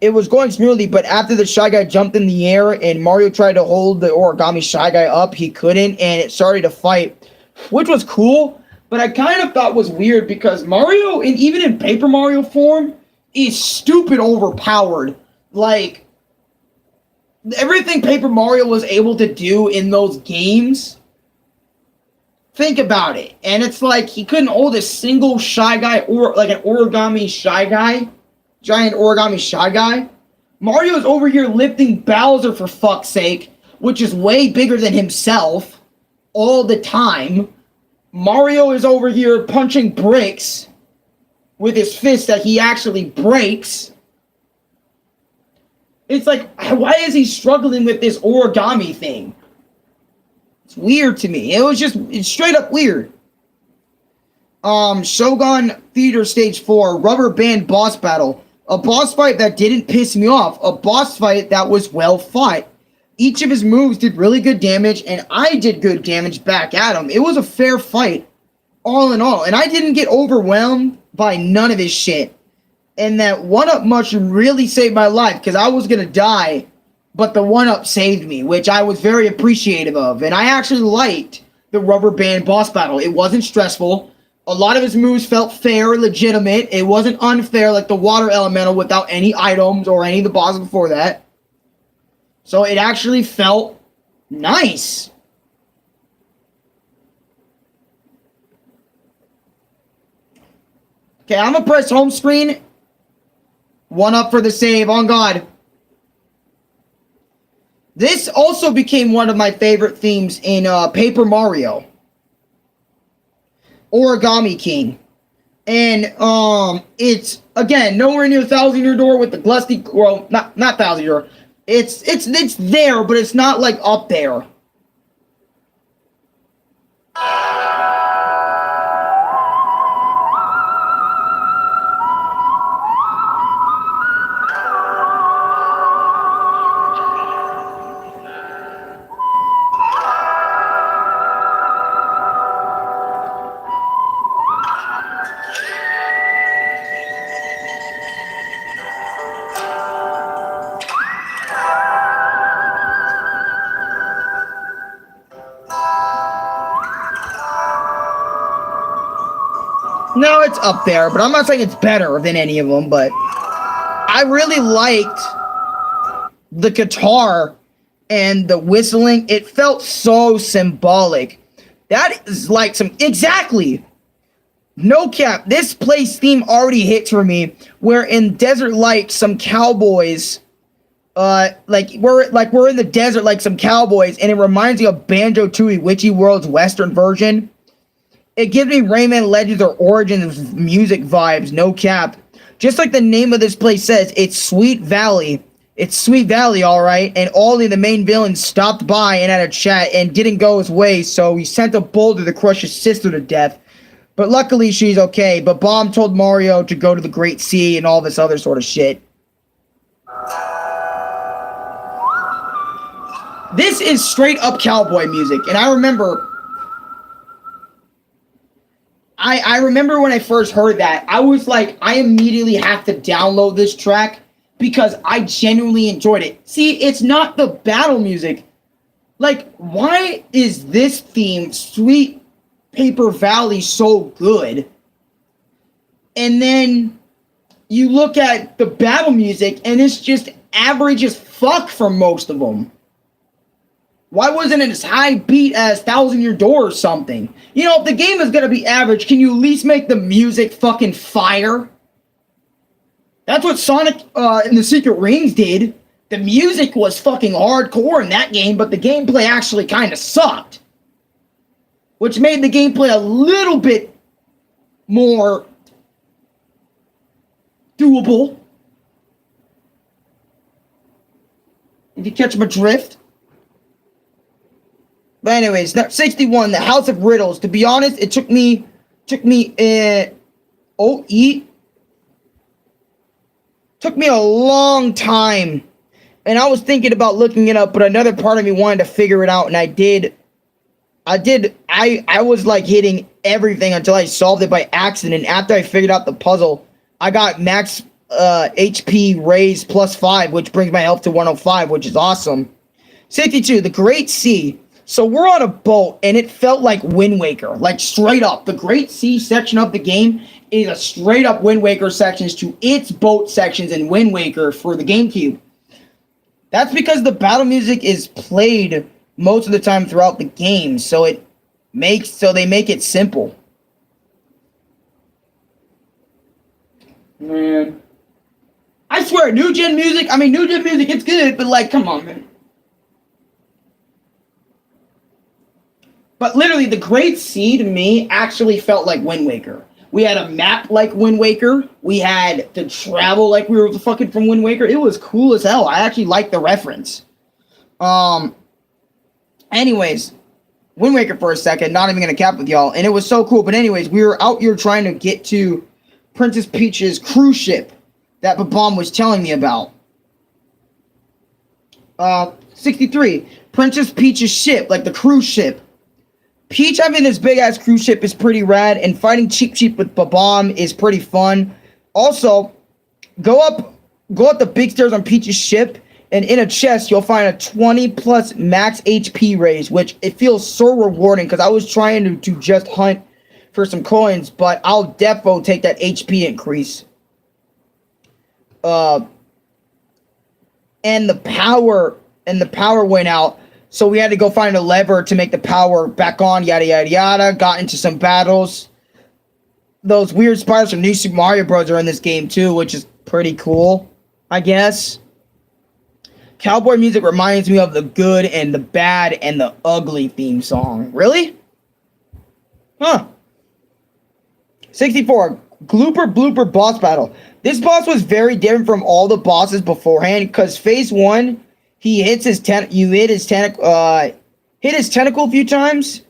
It was going smoothly, but after the Shy Guy jumped in the air and Mario tried to hold the Origami Shy Guy up, he couldn't, and it started to fight, which was cool, but I kind of thought was weird because Mario, and even in Paper Mario form, is stupid overpowered. Like, everything Paper Mario was able to do in those games, think about it. And it's like he couldn't hold a single Shy Guy or like an Origami Shy Guy, giant Origami Shy Guy. Mario's over here lifting Bowser, for fuck's sake, which is way bigger than himself. All the time. Mario is over here punching bricks. with his fist that he actually breaks. It's like, why is he struggling with this origami thing? It's weird to me. It's straight up weird. Shogun Theater Stage 4, Rubber Band Boss Battle. A boss fight that didn't piss me off. A boss fight that was well fought. Each of his moves did really good damage, and I did good damage back at him. It was a fair fight, all in all. And I didn't get overwhelmed by none of his shit. And that one-up mushroom really saved my life, because I was going to die, but the one-up saved me, which I was very appreciative of. And I actually liked the Rubber Band Boss Battle. It wasn't stressful. A lot of his moves felt fair, legitimate. It wasn't unfair like the Water Elemental without any items or any of the bosses before that. So it actually felt nice. Okay, I'm going to press home screen. One up for the save, on God. This also became one of my favorite themes in Paper Mario. Origami King. And it's, again, nowhere near Thousand Year Door with the Glusty, well, not Thousand Year Door. It's there, but it's not like up there. No, it's up there, but I'm not saying it's better than any of them, but I really liked the guitar and the whistling. It felt so symbolic. That is like some, no cap, this place theme already hits for me, where in Desert Light, some cowboys, we're in the desert like some cowboys, and it reminds me of Banjo-Tooie Witchy World's Western version. It gives me Rayman Legends or Origins music vibes, no cap. Just like the name of this place says, it's Sweet Valley. It's Sweet Valley, alright. And Ollie, the main villain, stopped by and had a chat and didn't go his way, so he sent a boulder to crush his sister to death. But luckily, she's okay. But Bomb told Mario to go to the Great Sea and all this other sort of shit. This is straight up cowboy music, and I remember... I remember when I first heard that, I was like, I immediately have to download this track because I genuinely enjoyed it. See, it's not the battle music. Like, why is this theme, Sweet Paper Valley, so good? And then you look at the battle music, and it's just average as fuck for most of them. Why wasn't it as high beat as Thousand Year Door or something? You know, if the game is going to be average, can you at least make the music fucking fire? That's what Sonic and the Secret Rings did. The music was fucking hardcore in that game, but the gameplay actually kind of sucked. Which made the gameplay a little bit more doable. If you catch my drift. But anyways, 61, the House of Riddles. To be honest, it took me a long time. And I was thinking about looking it up, but another part of me wanted to figure it out, and I did. I was like hitting everything until I solved it by accident. After I figured out the puzzle, I got max HP raised +5, which brings my health to 105, which is awesome. 62, the Great Sea. So we're on a boat, and it felt like Wind Waker. Like, straight up. The Great Sea section of the game is a straight-up Wind Waker sections to its boat sections in Wind Waker for the GameCube. That's because the battle music is played most of the time throughout the game, so they make it simple. Man. I swear, new gen music, it's good, but like, come on, man. But literally, the Great Sea, to me, actually felt like Wind Waker. We had a map like Wind Waker. We had to travel like we were fucking from Wind Waker. It was cool as hell. I actually liked the reference. Anyways, Wind Waker for a second. Not even gonna cap with y'all. And it was so cool. But anyways, we were out here trying to get to Princess Peach's cruise ship that Babam was telling me about. 63. Princess Peach's ship, like the cruise ship. Peach having this big ass cruise ship is pretty rad, and fighting Cheep Cheep with Babam is pretty fun. Also, go up the big stairs on Peach's ship, and in a chest you'll find a 20 plus max HP raise, which it feels so rewarding because I was trying to just hunt for some coins, but I'll defo take that HP increase. And the power went out. So we had to go find a lever to make the power back on, yada, yada, yada. Got into some battles. Those weird spiders from New Super Mario Bros. Are in this game, too, which is pretty cool, I guess. Cowboy music reminds me of the good and the bad and the ugly theme song. Really? Huh. 64. Glooper Blooper boss battle. This boss was very different from all the bosses beforehand, because phase 1... he hits his hit his tentacle a few times.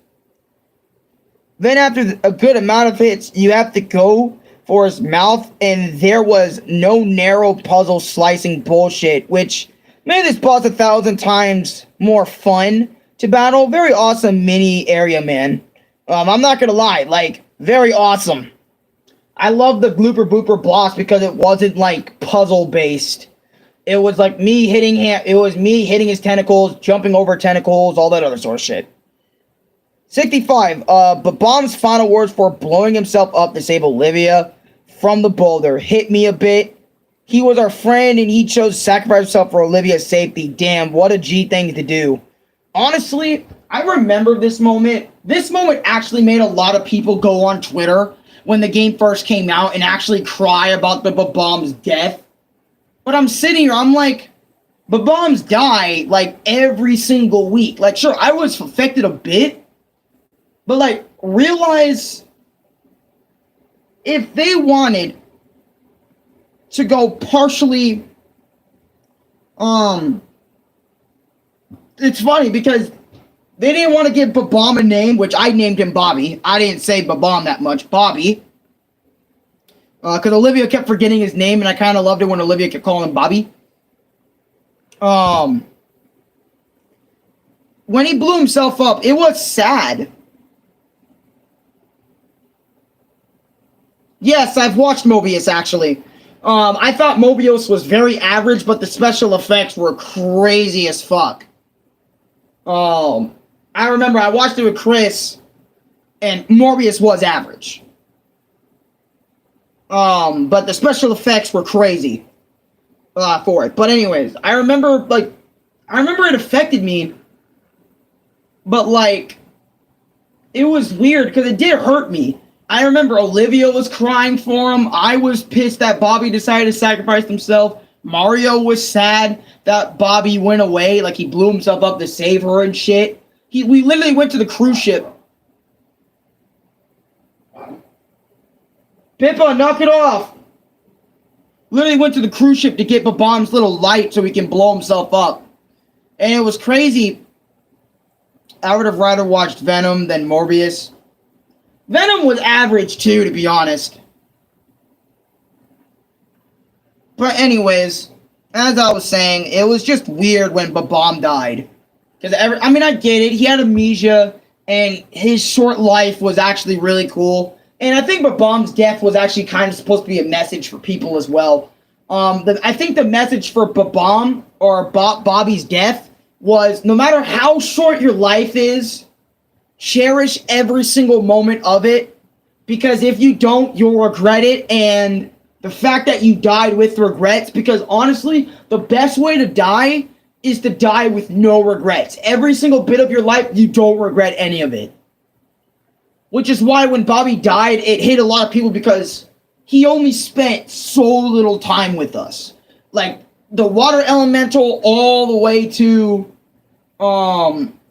Then after a good amount of hits, you have to go for his mouth, and there was no narrow puzzle slicing bullshit, which made this boss 1,000 times more fun to battle. Very awesome mini area, man. I'm not gonna lie, like, very awesome. I love the Glooper Blooper boss because it wasn't like puzzle based. It was like me hitting him. It was me hitting his tentacles, jumping over tentacles, all that other sort of shit. 65. Babam's final words for blowing himself up to save Olivia from the boulder hit me a bit. He was our friend and he chose to sacrifice himself for Olivia's safety. Damn, what a G thing to do. Honestly, I remember this moment. This moment actually made a lot of people go on Twitter when the game first came out and actually cry about the Babam's death. But I'm sitting here, I'm like, Babam's die, like, every single week. Like, sure, I was affected a bit, but, like, realize if they wanted to go partially, it's funny because they didn't want to give Babam a name, which I named him Bobby. I didn't say Babam that much, Bobby. Because Olivia kept forgetting his name, and I kind of loved it when Olivia kept calling him Bobby. When he blew himself up, it was sad. Yes, I've watched Mobius, actually. I thought Mobius was very average, but the special effects were crazy as fuck. I remember I watched it with Chris, and Morbius was average. But the special effects were crazy for it. But anyways, I remember it affected me, but like, it was weird because it did hurt me. I remember Olivia was crying for him. I was pissed that Bobby decided to sacrifice himself. Mario was sad that Bobby went away, like he blew himself up to save her and shit. We literally went to the cruise ship. Pippa, knock it off! Literally went to the cruise ship to get Babam's little light so he can blow himself up. And it was crazy. I would have rather watched Venom than Morbius. Venom was average too, to be honest. But anyways, as I was saying, it was just weird when Babam died. Because I mean, I get it. He had amnesia, and his short life was actually really cool. And I think Babam's death was actually kind of supposed to be a message for people as well. I think the message for Babam, or Bobby's death, was no matter how short your life is, cherish every single moment of it. Because if you don't, you'll regret it. And the fact that you died with regrets, because honestly, the best way to die is to die with no regrets. Every single bit of your life, you don't regret any of it. Which is why when Bobby died, it hit a lot of people because he only spent so little time with us. Like, the water elemental all the way to,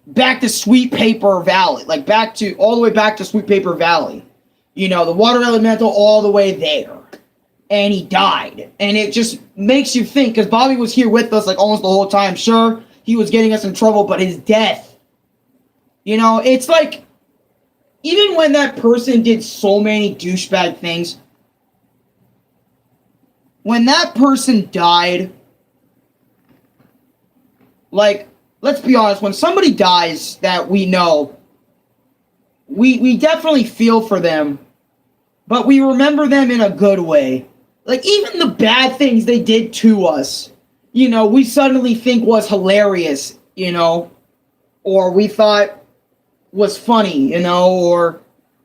back to Sweet Paper Valley. Like, all the way back to Sweet Paper Valley. You know, the water elemental all the way there. And he died. And it just makes you think, because Bobby was here with us like almost the whole time. Sure, he was getting us in trouble, but his death, you know, it's like, even when that person did so many douchebag things, when that person died, like, let's be honest, when somebody dies that we know, we definitely feel for them, but we remember them in a good way. Like, even the bad things they did to us, you know, we suddenly think was hilarious, you know, or we thought was funny, you know, or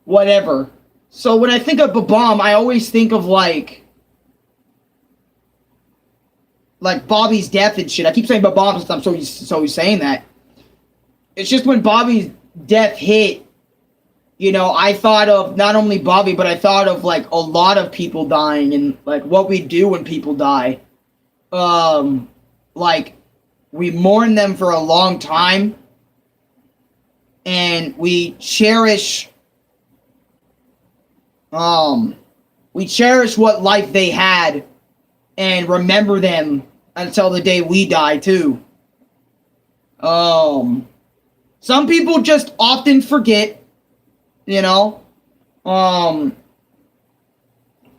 whatever. So when I think of Babam, I always think of like Bobby's death and shit. I keep saying Babam since I'm so saying that. It's just when Bobby's death hit, you know, I thought of not only Bobby, but I thought of like a lot of people dying and like what we do when people die. Like we mourn them for a long time and we cherish what life they had and remember them until the day we die too. Some people just often forget, you know, because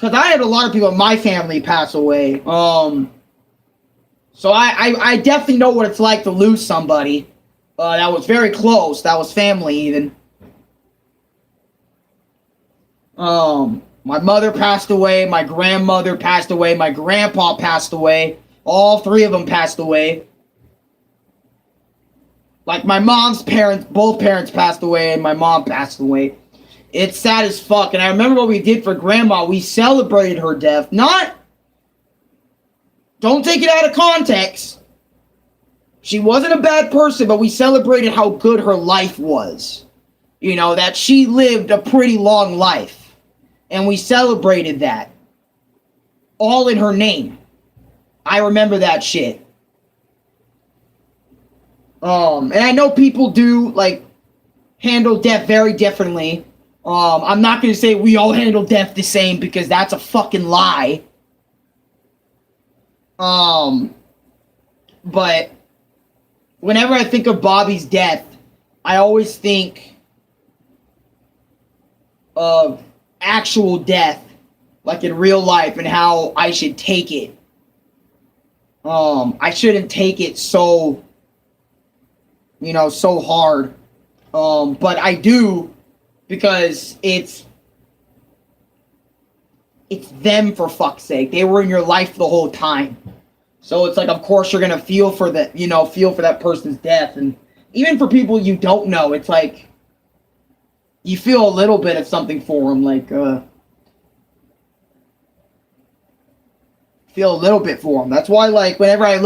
I had a lot of people in my family pass away. So I definitely know what it's like to lose somebody that was very close, that was family even. My mother passed away, my grandmother passed away, my grandpa passed away. All three of them passed away. Like my mom's parents, both parents passed away, and my mom passed away. It's sad as fuck. And I remember what we did for grandma. We celebrated her death. Don't take it out of context. She wasn't a bad person, but we celebrated how good her life was. You know, that she lived a pretty long life. And we celebrated that. All in her name. I remember that shit. And I know people do, like, handle death very differently. I'm not going to say we all handle death the same because that's a fucking lie. But whenever I think of Bobby's death, I always think of actual death, like in real life, and how I should take it. I shouldn't take it so, you know, so hard. But I do because it's them, for fuck's sake. They were in your life the whole time. So it's like, of course you're going to feel for that, you know, feel for that person's death. And even for people you don't know, it's like, you feel a little bit of something for them, like, feel a little bit for them. That's why, like, whenever I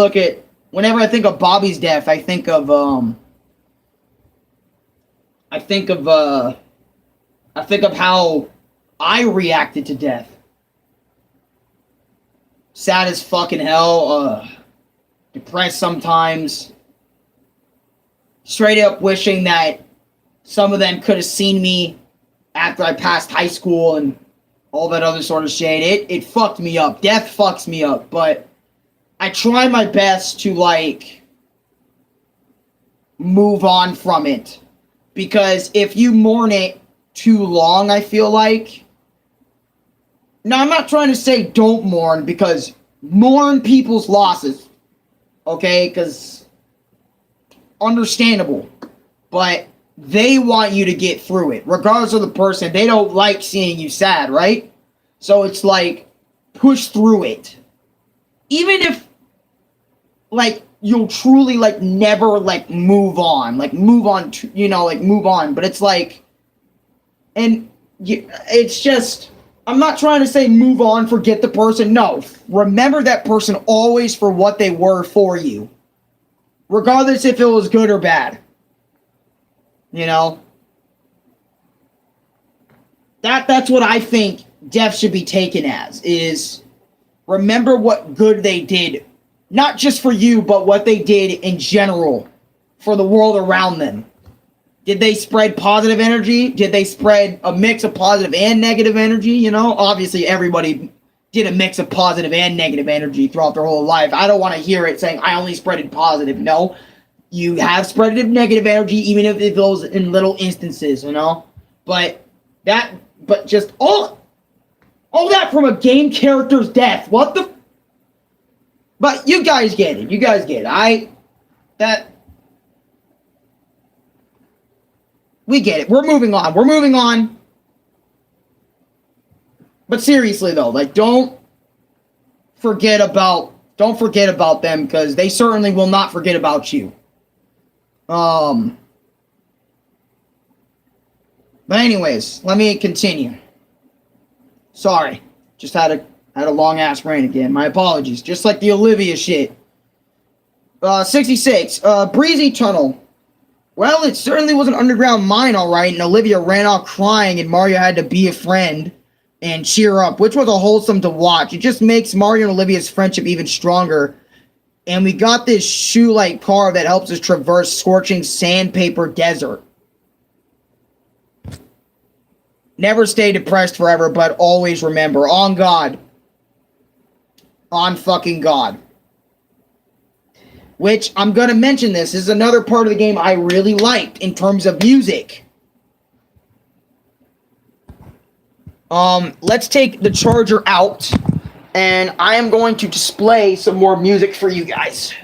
think of Bobby's death, I think of how I reacted to death. Sad as fucking hell, depressed sometimes, straight up wishing that some of them could have seen me after I passed high school and all that other sort of shit. It fucked me up. Death fucks me up. But I try my best to, like, move on from it. Because if you mourn it too long, I feel like... Now, I'm not trying to say don't mourn, because mourn people's losses. Okay? Because... understandable. But... they want you to get through it. Regardless of the person, they don't like seeing you sad, right? So it's like, push through it. Even if, like, you'll truly, like, never, like, move on. Like, move on, you know, like, move on. But it's like, and it's just, I'm not trying to say move on, forget the person. No, remember that person always for what they were for you. Regardless if it was good or bad. You know, that's what I think death should be taken as, is remember what good they did, not just for you, but what they did in general for the world around them. Did they spread positive energy? Did they spread a mix of positive and negative energy? You know, obviously everybody did a mix of positive and negative energy throughout their whole life. I don't want to hear it saying, I only spreaded positive. No, you have spreaded negative energy, even if it goes in little instances, you know? But just all that from a game character's death. What the? But you guys get it. You guys get it. We get it. We're moving on. But seriously though, like don't forget about them, because they certainly will not forget about you. But anyways, let me continue. Sorry. Just had a long ass rant again. My apologies. Just like the Olivia shit. 66. Breezy Tunnel. Well, it certainly was an underground mine, alright, and Olivia ran off crying, and Mario had to be a friend and cheer up, which was a wholesome to watch. It just makes Mario and Olivia's friendship even stronger. And we got this shoe-like car that helps us traverse scorching sandpaper desert. Never stay depressed forever, but always remember, on God. On fucking God. Which, I'm going to mention this is another part of the game I really liked in terms of music. Let's take the charger out, and I am going to display some more music for you guys.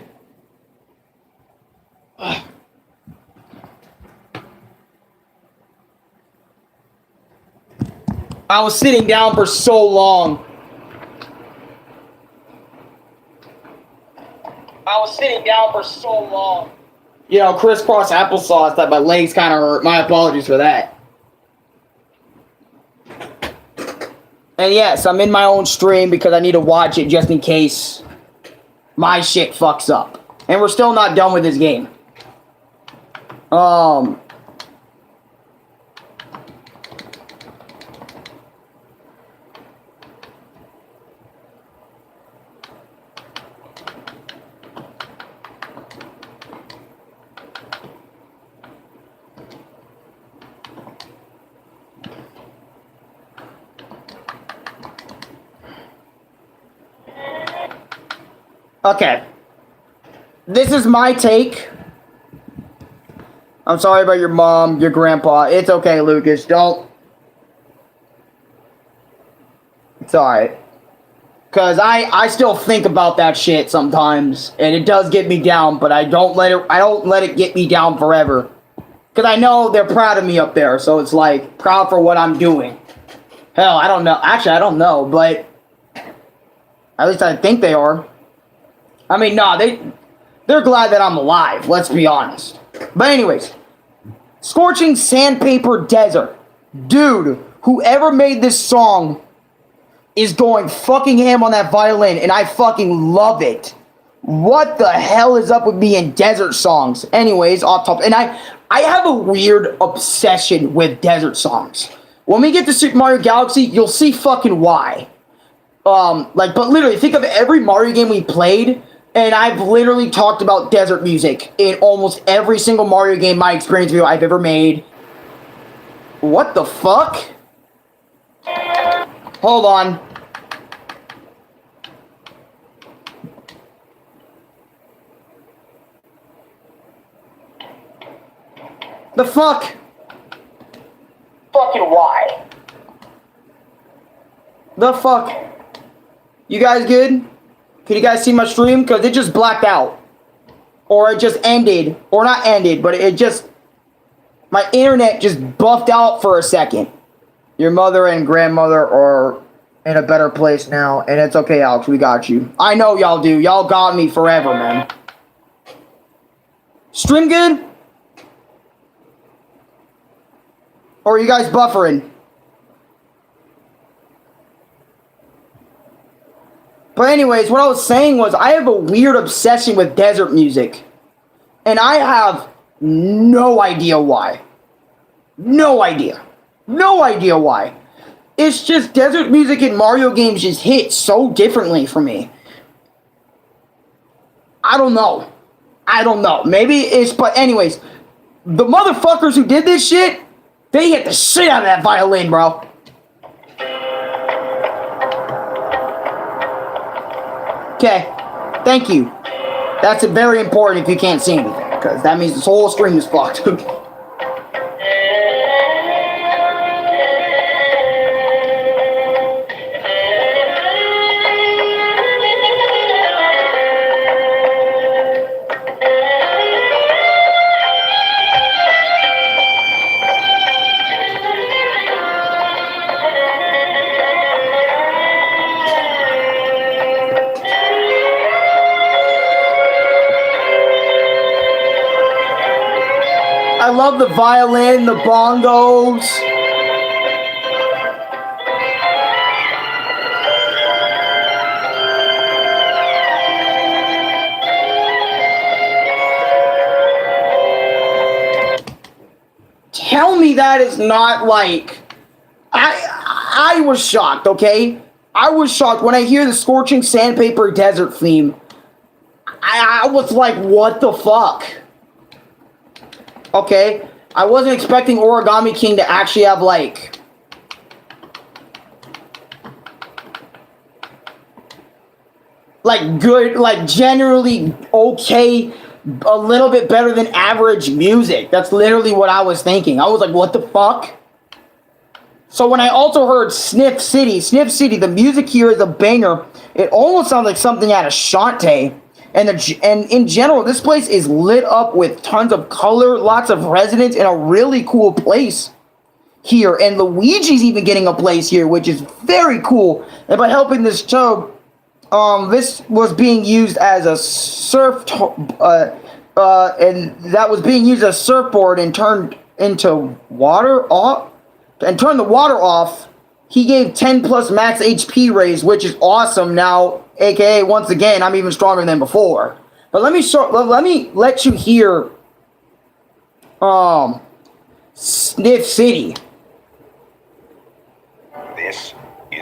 Ugh. I was sitting down for so long. You know, crisscross applesauce that my legs kind of hurt. My apologies for that. And yes, I'm in my own stream because I need to watch it just in case my shit fucks up. And we're still not done with this game. Okay. This is my take. I'm sorry about your mom, your grandpa. It's okay, Lucas. Don't. It's alright. Because I still think about that shit sometimes. And it does get me down, but I don't let it get me down forever. Because I know they're proud of me up there. So it's like, proud for what I'm doing. Hell, I don't know. Actually, I don't know. But at least I think they are. I mean, nah, they're glad that I'm alive, let's be honest. But anyways, Scorching Sandpaper Desert. Dude, whoever made this song is going fucking ham on that violin, and I fucking love it. What the hell is up with me in desert songs? Anyways, off top, and I have a weird obsession with desert songs. When we get to Super Mario Galaxy, you'll see fucking why. But literally, think of every Mario game we played, and I've literally talked about desert music in almost every single Mario game my experience video I've ever made. What the fuck? Hold on. The fuck? Fucking why? The fuck? You guys good? Can you guys see my stream? Because it just blacked out. Or it just ended. Or not ended, but it just... My internet just buffed out for a second. Your mother and grandmother are in a better place now. And it's okay, Alex. We got you. I know y'all do. Y'all got me forever, man. Stream good? Or are you guys buffering? But anyways, what I was saying was I have a weird obsession with desert music. And I have no idea why. No idea. No idea why. It's just desert music in Mario games just hit so differently for me. I don't know. Maybe it's, but anyways, the motherfuckers who did this shit, they hit the shit out of that violin, bro. Okay, thank you. That's very important if you can't see anything, because that means this whole stream is fucked. I love the violin, the bongos. Tell me that is not like... I was shocked, okay? I was shocked when I hear the Scorching Sandpaper Desert theme. I was like, what the fuck? Okay, I wasn't expecting Origami King to actually have, like... good, generally okay, a little bit better than average music. That's literally what I was thinking. I was like, what the fuck? So when I also heard Sniff City, the music here is a banger. It almost sounds like something out of Shantae. And in general, this place is lit up with tons of color, lots of residents, and a really cool place here. And Luigi's even getting a place here, which is very cool. And by helping this show, this was being used as a and that was being used as a surfboard and turned into water off, and turned the water off. He gave 10 plus max HP raise, which is awesome now. AKA, once again, I'm even stronger than before. But let me let you hear Sniff City.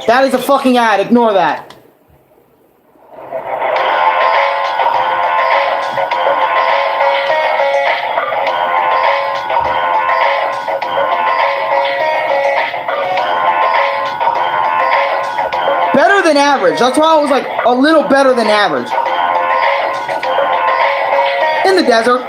That is a fucking ad, ignore that. Better than average. That's why I was like a little better than average. In the desert.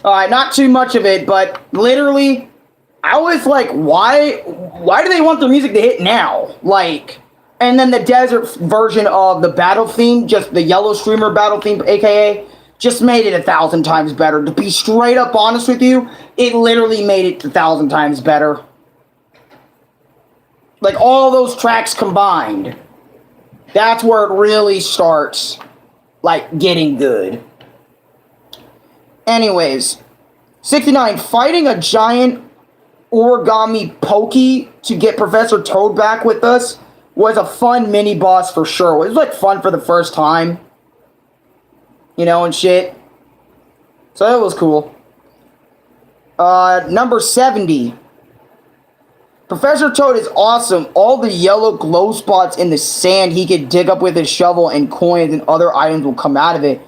Alright, not too much of it, but literally I was like, why do they want their music to hit now? Like, and then the desert version of the battle theme, just the yellow streamer battle theme, aka, just made it 1,000 times better. To be straight up honest with you, it literally made it 1,000 times better. Like, all those tracks combined, that's where it really starts, like, getting good. Anyways, 69, fighting a giant Origami Pokey to get Professor Toad back with us was a fun mini boss for sure. It was like fun for the first time, you know, and shit. So that was cool. Number 70. Professor Toad is awesome. All the yellow glow spots in the sand he could dig up with his shovel, and coins and other items will come out of it.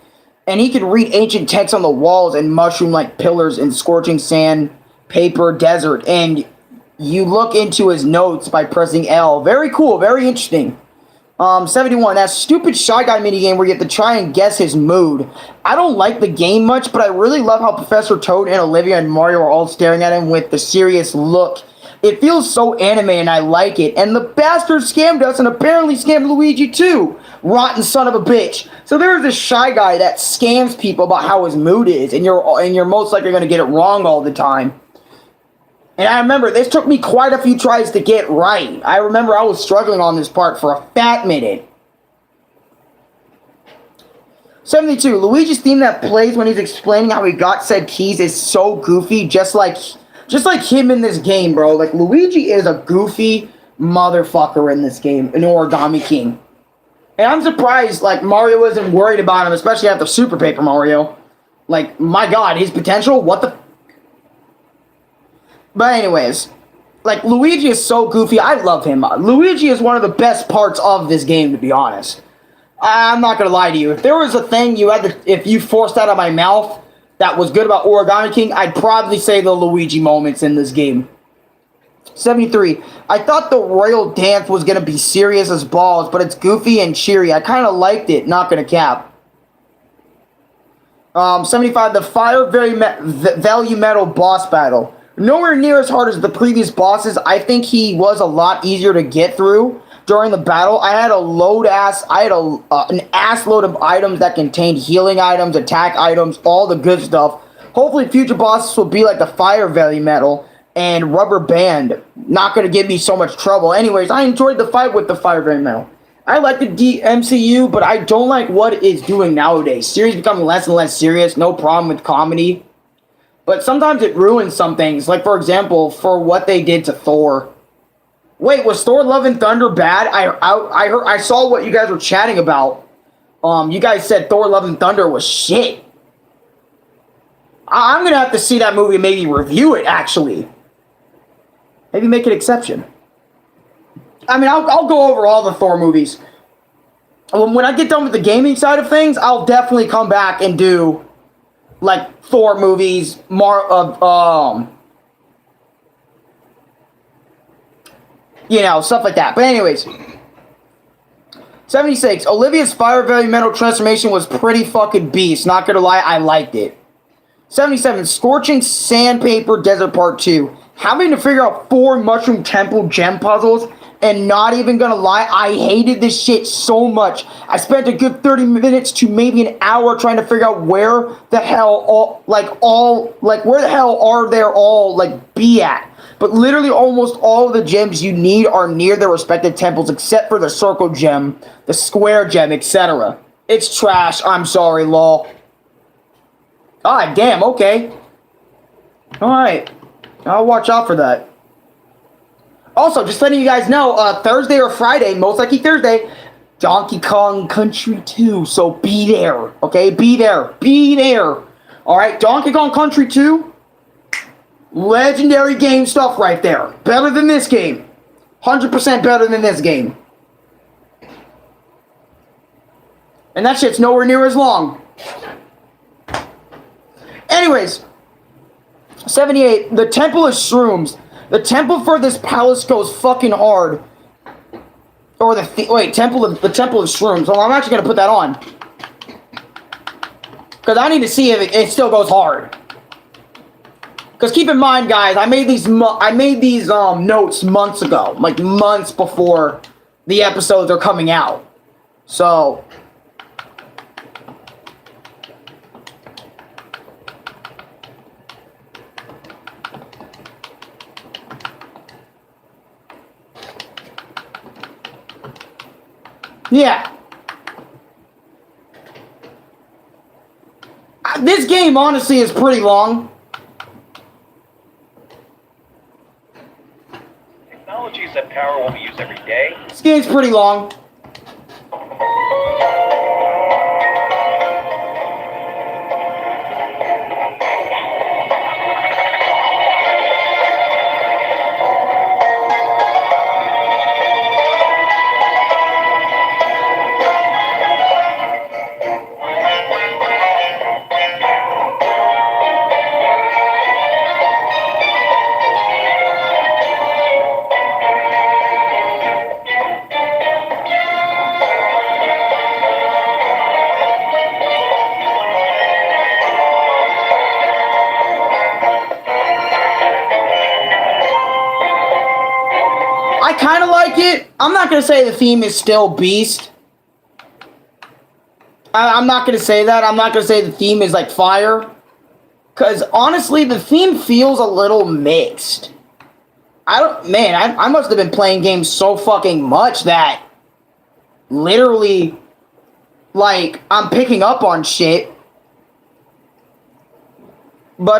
And he can read ancient texts on the walls and mushroom-like pillars in Scorching Sand Paper Desert, and you look into his notes by pressing L. Very cool, very interesting. 71, that stupid Shy Guy minigame where you have to try and guess his mood. I don't like the game much, but I really love how Professor Toad and Olivia and Mario are all staring at him with the serious look. It feels so anime and I like it. And the bastard scammed us and apparently scammed Luigi too. Rotten son of a bitch. So there's this Shy Guy that scams people about how his mood is, and you're most likely going to get it wrong all the time. And I remember, this took me quite a few tries to get right. I remember I was struggling on this part for a fat minute. 72. Luigi's theme that plays when he's explaining how he got said keys is so goofy, just like him in this game, bro. Like, Luigi is a goofy motherfucker in this game, in Origami King. And I'm surprised, like, Mario isn't worried about him, especially after Super Paper Mario. Like, my god, his potential, what the... But anyways, like, Luigi is so goofy, I love him. Luigi is one of the best parts of this game, to be honest. I'm not gonna lie to you. If there was a thing you had to... If you forced out of my mouth that was good about Origami King, I'd probably say the Luigi moments in this game. 73. I thought the royal dance was going to be serious as balls, but it's goofy and cheery. I kind of liked it, not going to cap. 75. The Fire Value Metal boss battle. Nowhere near as hard as the previous bosses. I think he was a lot easier to get through during the battle. I had an ass load of items that contained healing items, attack items, all the good stuff. Hopefully future bosses will be like the Fire Value Metal and Rubber Band. Not going to give me so much trouble. Anyways, I enjoyed the fight with the Fire Value Metal. I like the MCU, but I don't like what it is doing nowadays. Series becoming less and less serious. No problem with comedy. But sometimes it ruins some things. Like, for example, for what they did to Thor. Wait, was Thor Love and Thunder bad? I saw what you guys were chatting about. You guys said Thor Love and Thunder was shit. I'm going to have to see that movie and maybe review it, actually. Maybe make an exception. I mean, I'll go over all the Thor movies. When I get done with the gaming side of things, I'll definitely come back and do, like, Thor movies, you know, stuff like that. But anyways, 76. Olivia's Fire Value Metal transformation was pretty fucking beast. Not gonna lie, I liked it. 77. Scorching Sandpaper Desert Part 2. Having to figure out 4 Mushroom Temple gem puzzles, and not even gonna lie, I hated this shit so much. I spent a good 30 minutes to maybe an hour trying to figure out where the hell where the hell are there all, like, be at. But literally almost all of the gems you need are near their respective temples, except for the circle gem, the square gem, etc. It's trash, I'm sorry, lol. Ah, damn, okay. Alright. I'll watch out for that. Also, just letting you guys know, Thursday or Friday, most likely Thursday, Donkey Kong Country 2. So be there, okay? Be there. Be there. Alright, Donkey Kong Country 2. Legendary game stuff right there. Better than this game. 100% better than this game. And that shit's nowhere near as long. Anyways. 78. The Temple of Shrooms. The temple for this palace goes fucking hard. Or the Temple of Shrooms. Well, I'm actually gonna put that on. Because I need to see if it still goes hard. Because keep in mind, guys, I made these notes months ago, like months before the episodes are coming out. So yeah. This game honestly is pretty long. Technologies that power what we use every day. This game's pretty long. I kind of like it. I'm not going to say the theme is still beast. I'm not going to say that. I'm not going to say the theme is like fire. Because honestly, the theme feels a little mixed. I must have been playing games so fucking much that literally, like, I'm picking up on shit. But,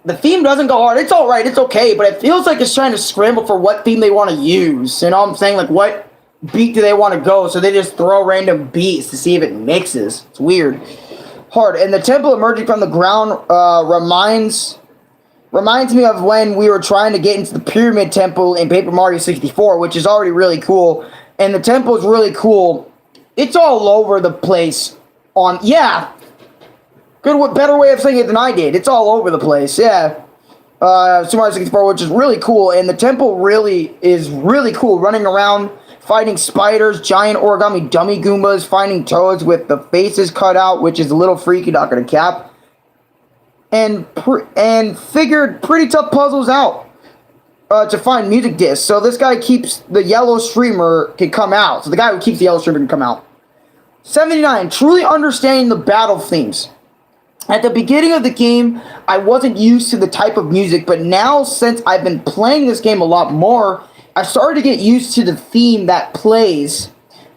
the theme doesn't go hard. It's alright, it's okay, but it feels like it's trying to scramble for what theme they want to use. You know what I'm saying? Like, what beat do they want to go, so they just throw random beats to see if it mixes. It's weird. Hard. And the temple emerging from the ground reminds me of when we were trying to get into the Pyramid Temple in Paper Mario 64, which is already really cool. And the temple is really cool. It's all over the place. Better way of saying it than I did. It's all over the place, yeah. Super Mario 64, which is really cool. And the temple is really cool. Running around, fighting spiders, giant origami dummy Goombas, finding toads with the faces cut out, which is a little freaky, not gonna cap. And figured pretty tough puzzles out to find music discs. So this guy keeps the yellow streamer can come out. So the guy who keeps the yellow streamer can come out. 79. Truly understanding the battle themes. At the beginning of the game, I wasn't used to the type of music, but now since I've been playing this game a lot more, I started to get used to the theme that plays.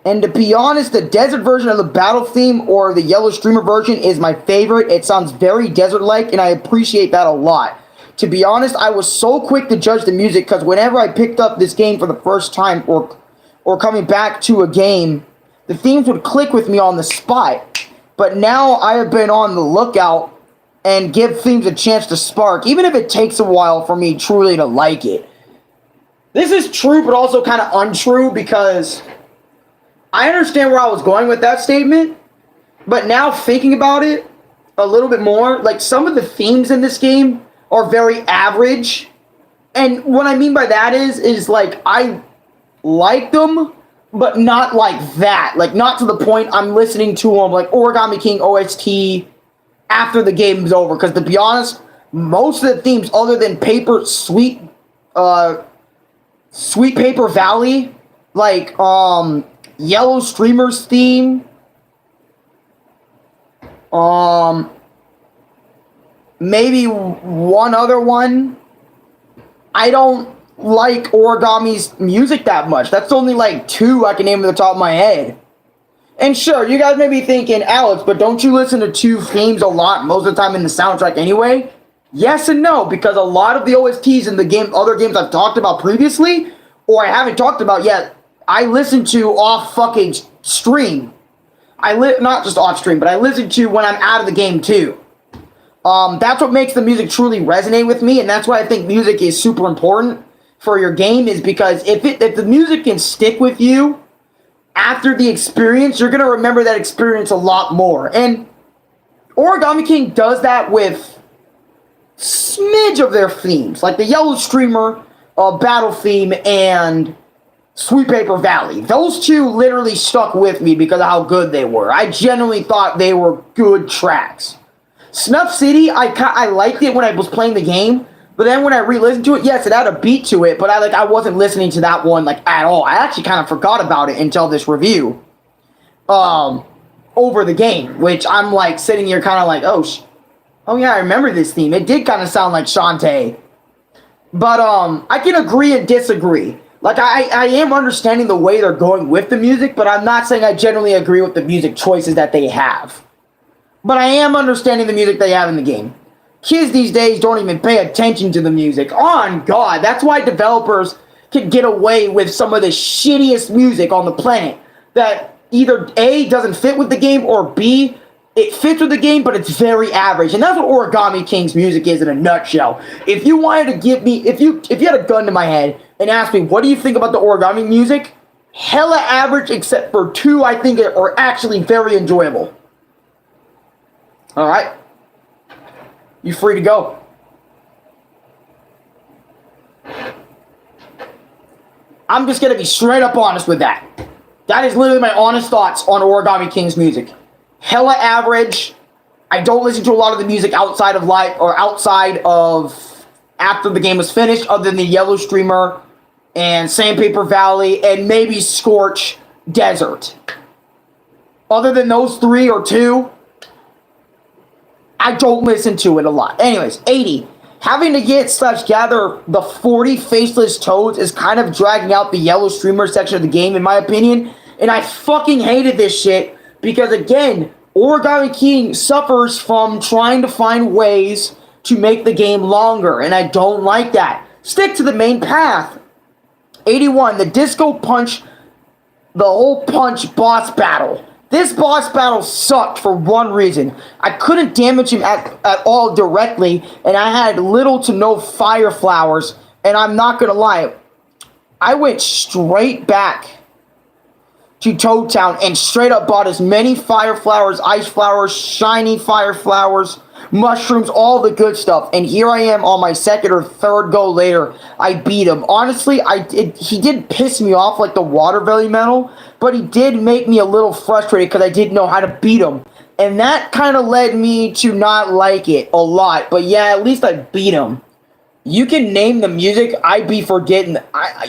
And to be honest, the desert version of the battle theme or the yellow streamer version is my favorite. It sounds very desert-like, and I appreciate that a lot. To be honest, I was so quick to judge the music because whenever I picked up this game for the first time or coming back to a game, the themes would click with me on the spot. But now I have been on the lookout and give themes a chance to spark, even if it takes a while for me truly to like it. This is true, but also kind of untrue, because I understand where I was going with that statement, but now thinking about it a little bit more, like some of the themes in this game are very average. And what I mean by that is like I like them, but not like that. Like, not to the point I'm listening to them like Origami King OST after the game is over. Because to be honest, most of the themes, other than Sweet Paper Valley, like Yellow Streamer's theme, maybe one other one, I don't like Origami's music that much. That's only like 2 I can name at the top of my head. And sure, you guys may be thinking, Alex, but don't you listen to 2 themes a lot most of the time in the soundtrack anyway? Yes and no, because a lot of the OSTs in the game, other games I've talked about previously, or I haven't talked about yet, I listen to off fucking stream. Not just off stream, but I listen to when I'm out of the game too. That's what makes the music truly resonate with me, and that's why I think music is super important for your game, is because if the music can stick with you after the experience, you're going to remember that experience a lot more. And Origami King does that with smidge of their themes, like the Yellow Streamer battle theme and Sweet Paper Valley. Those 2 literally stuck with me because of how good they were. I genuinely thought they were good tracks. Snuff City, I liked it when I was playing the game, but then when I re-listened to it, yes, it had a beat to it, but I wasn't listening to that one like at all. I actually kind of forgot about it until this review over the game, which I'm like sitting here kind of like, oh yeah, I remember this theme. It did kind of sound like Shantae. But I can agree and disagree. Like, I am understanding the way they're going with the music, but I'm not saying I generally agree with the music choices that they have. But I am understanding the music they have in the game. Kids these days don't even pay attention to the music. On God, that's why developers can get away with some of the shittiest music on the planet. That either A, doesn't fit with the game, or B, it fits with the game, but it's very average. And that's what Origami King's music is in a nutshell. If you wanted to give me, if you had a gun to my head and asked me, what do you think about the Origami music? Hella average, except for 2 I think are actually very enjoyable. Alright. You free to go. I'm just going to be straight up honest with that. That is literally my honest thoughts on Origami King's music. Hella average. I don't listen to a lot of the music outside of after the game was finished, other than the Yellow Streamer and Sandpaper Valley and maybe Scorch Desert. Other than those 3 or 2, I don't listen to it a lot. Anyways, 80. Having to gather the 40 faceless toads is kind of dragging out the Yellow Streamer section of the game, in my opinion. And I fucking hated this shit because, again, Origami King suffers from trying to find ways to make the game longer, and I don't like that. Stick to the main path. 81. The Disco Punch the whole punch boss battle. This boss battle sucked for one reason. I couldn't damage him at all directly, and I had little to no fire flowers, and I'm not gonna lie, I went straight back to Toad Town and straight up bought as many fire flowers, ice flowers, shiny fire flowers, mushrooms, all the good stuff. And here I am on my second or third go later. I beat him. Honestly, he did piss me off like the water elemental, but he did make me a little frustrated because I didn't know how to beat him. And that kind of led me to not like it a lot. But yeah, at least I beat him. You can name the music, I be forgetting.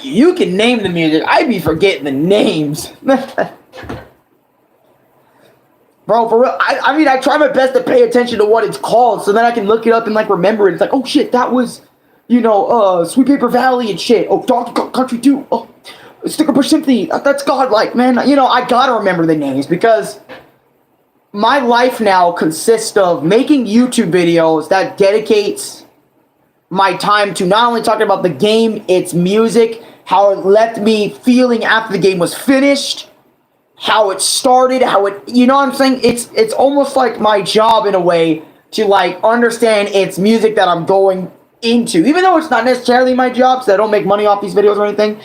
You can name the music, I be forgetting the names. Bro, for real, I mean, I try my best to pay attention to what it's called, so then I can look it up and, like, remember it. It's like, oh, shit, that was, you know, Sweet Paper Valley and shit. Oh, Donkey Kong Country 2. Oh, Sticker Push Symphony. That's godlike, man. You know, I gotta remember the names, because my life now consists of making YouTube videos that dedicates my time to not only talking about the game, its music, how it left me feeling after the game was finished, how it started, how it, you know what I'm saying? It's almost like my job in a way to, like, understand its music that I'm going into, even though it's not necessarily my job, so I don't make money off these videos or anything.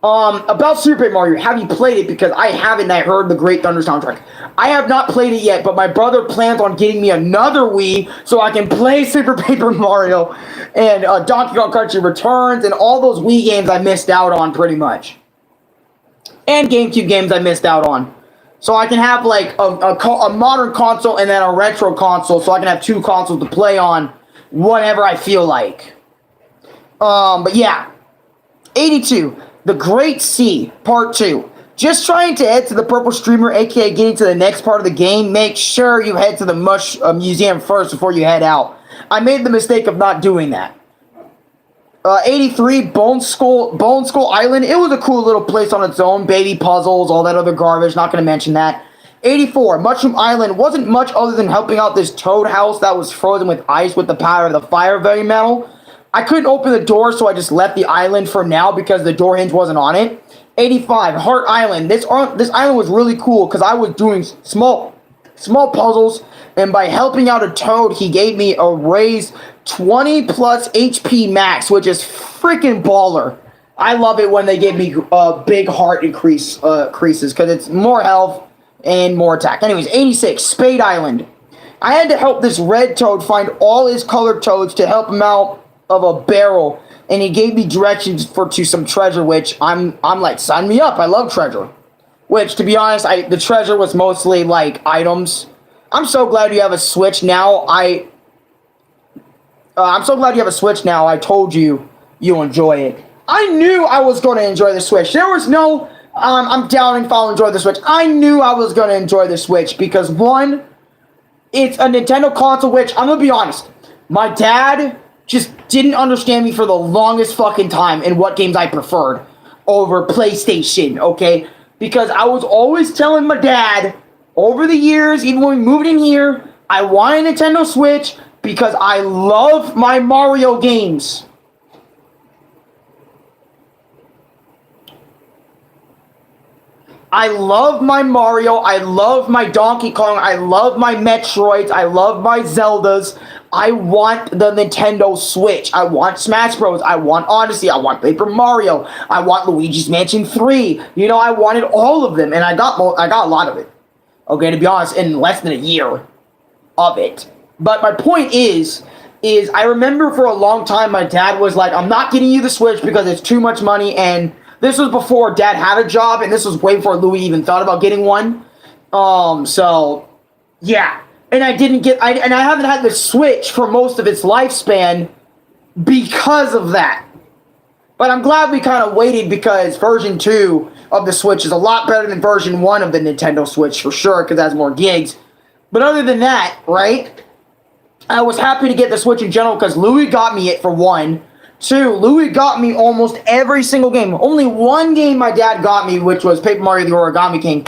About Super Paper Mario, have you played it? Because I haven't, and I heard the Great Thunder soundtrack. I have not played it yet, but my brother plans on getting me another Wii so I can play Super Paper Mario and Donkey Kong Country Returns and all those Wii games I missed out on, pretty much. And GameCube games I missed out on. So I can have, like, a modern console and then a retro console, so I can have two consoles to play on whenever I feel like. But yeah. 82. The Great Sea, Part 2. Just trying to head to the Purple Streamer, aka getting to the next part of the game. Make sure you head to the Mush Museum first before you head out. I made the mistake of not doing that. 83, Bone Skull Island. It was a cool little place on its own. Baby puzzles, all that other garbage. Not going to mention that. 84, Mushroom Island. Wasn't much other than helping out this toad house that was frozen with ice with the power of the fire very metal. I couldn't open the door, so I just left the island for now because the door hinge wasn't on it. 85, Heart Island. This island was really cool because I was doing small puzzles, and by helping out a toad, he gave me a raised 20 plus HP max, which is freaking baller. I love it when they give me big heart increases because it's more health and more attack. Anyways, 86, Spade Island. I had to help this red toad find all his colored toads to help him out of a barrel, and he gave me directions to some treasure, which I'm like, sign me up. I love treasure. Which, to be honest, the treasure was mostly like items. I'm so glad you have a Switch now. I'm so glad you have a Switch now. I told you enjoy it. I knew I was going to enjoy the Switch. There was no I'm doubting if I'll enjoy the Switch. I knew I was going to enjoy the Switch because, one, it's a Nintendo console, which, I'm going to be honest, my dad just didn't understand me for the longest fucking time in what games I preferred over PlayStation, okay? Because I was always telling my dad, over the years, even when we moved in here, I want a Nintendo Switch because I love my Mario games. I love my Mario, I love my Donkey Kong, I love my Metroids, I love my Zeldas. I want the Nintendo Switch. I want Smash Bros. I want Odyssey. I want Paper Mario. I want Luigi's Mansion 3. You know, I wanted all of them, and I got a lot of it. Okay, to be honest, in less than a year of it. But my point is I remember for a long time my dad was like, I'm not getting you the Switch because it's too much money, and this was before Dad had a job, and this was way before Louis even thought about getting one. So, yeah. And I haven't had the Switch for most of its lifespan because of that. But I'm glad we kind of waited because version 2 of the Switch is a lot better than version 1 of the Nintendo Switch for sure because it has more gigs. But other than that, right, I was happy to get the Switch in general because Louis got me it for 1. 2, Louis got me almost every single game. Only one game my dad got me, which was Paper Mario the Origami King.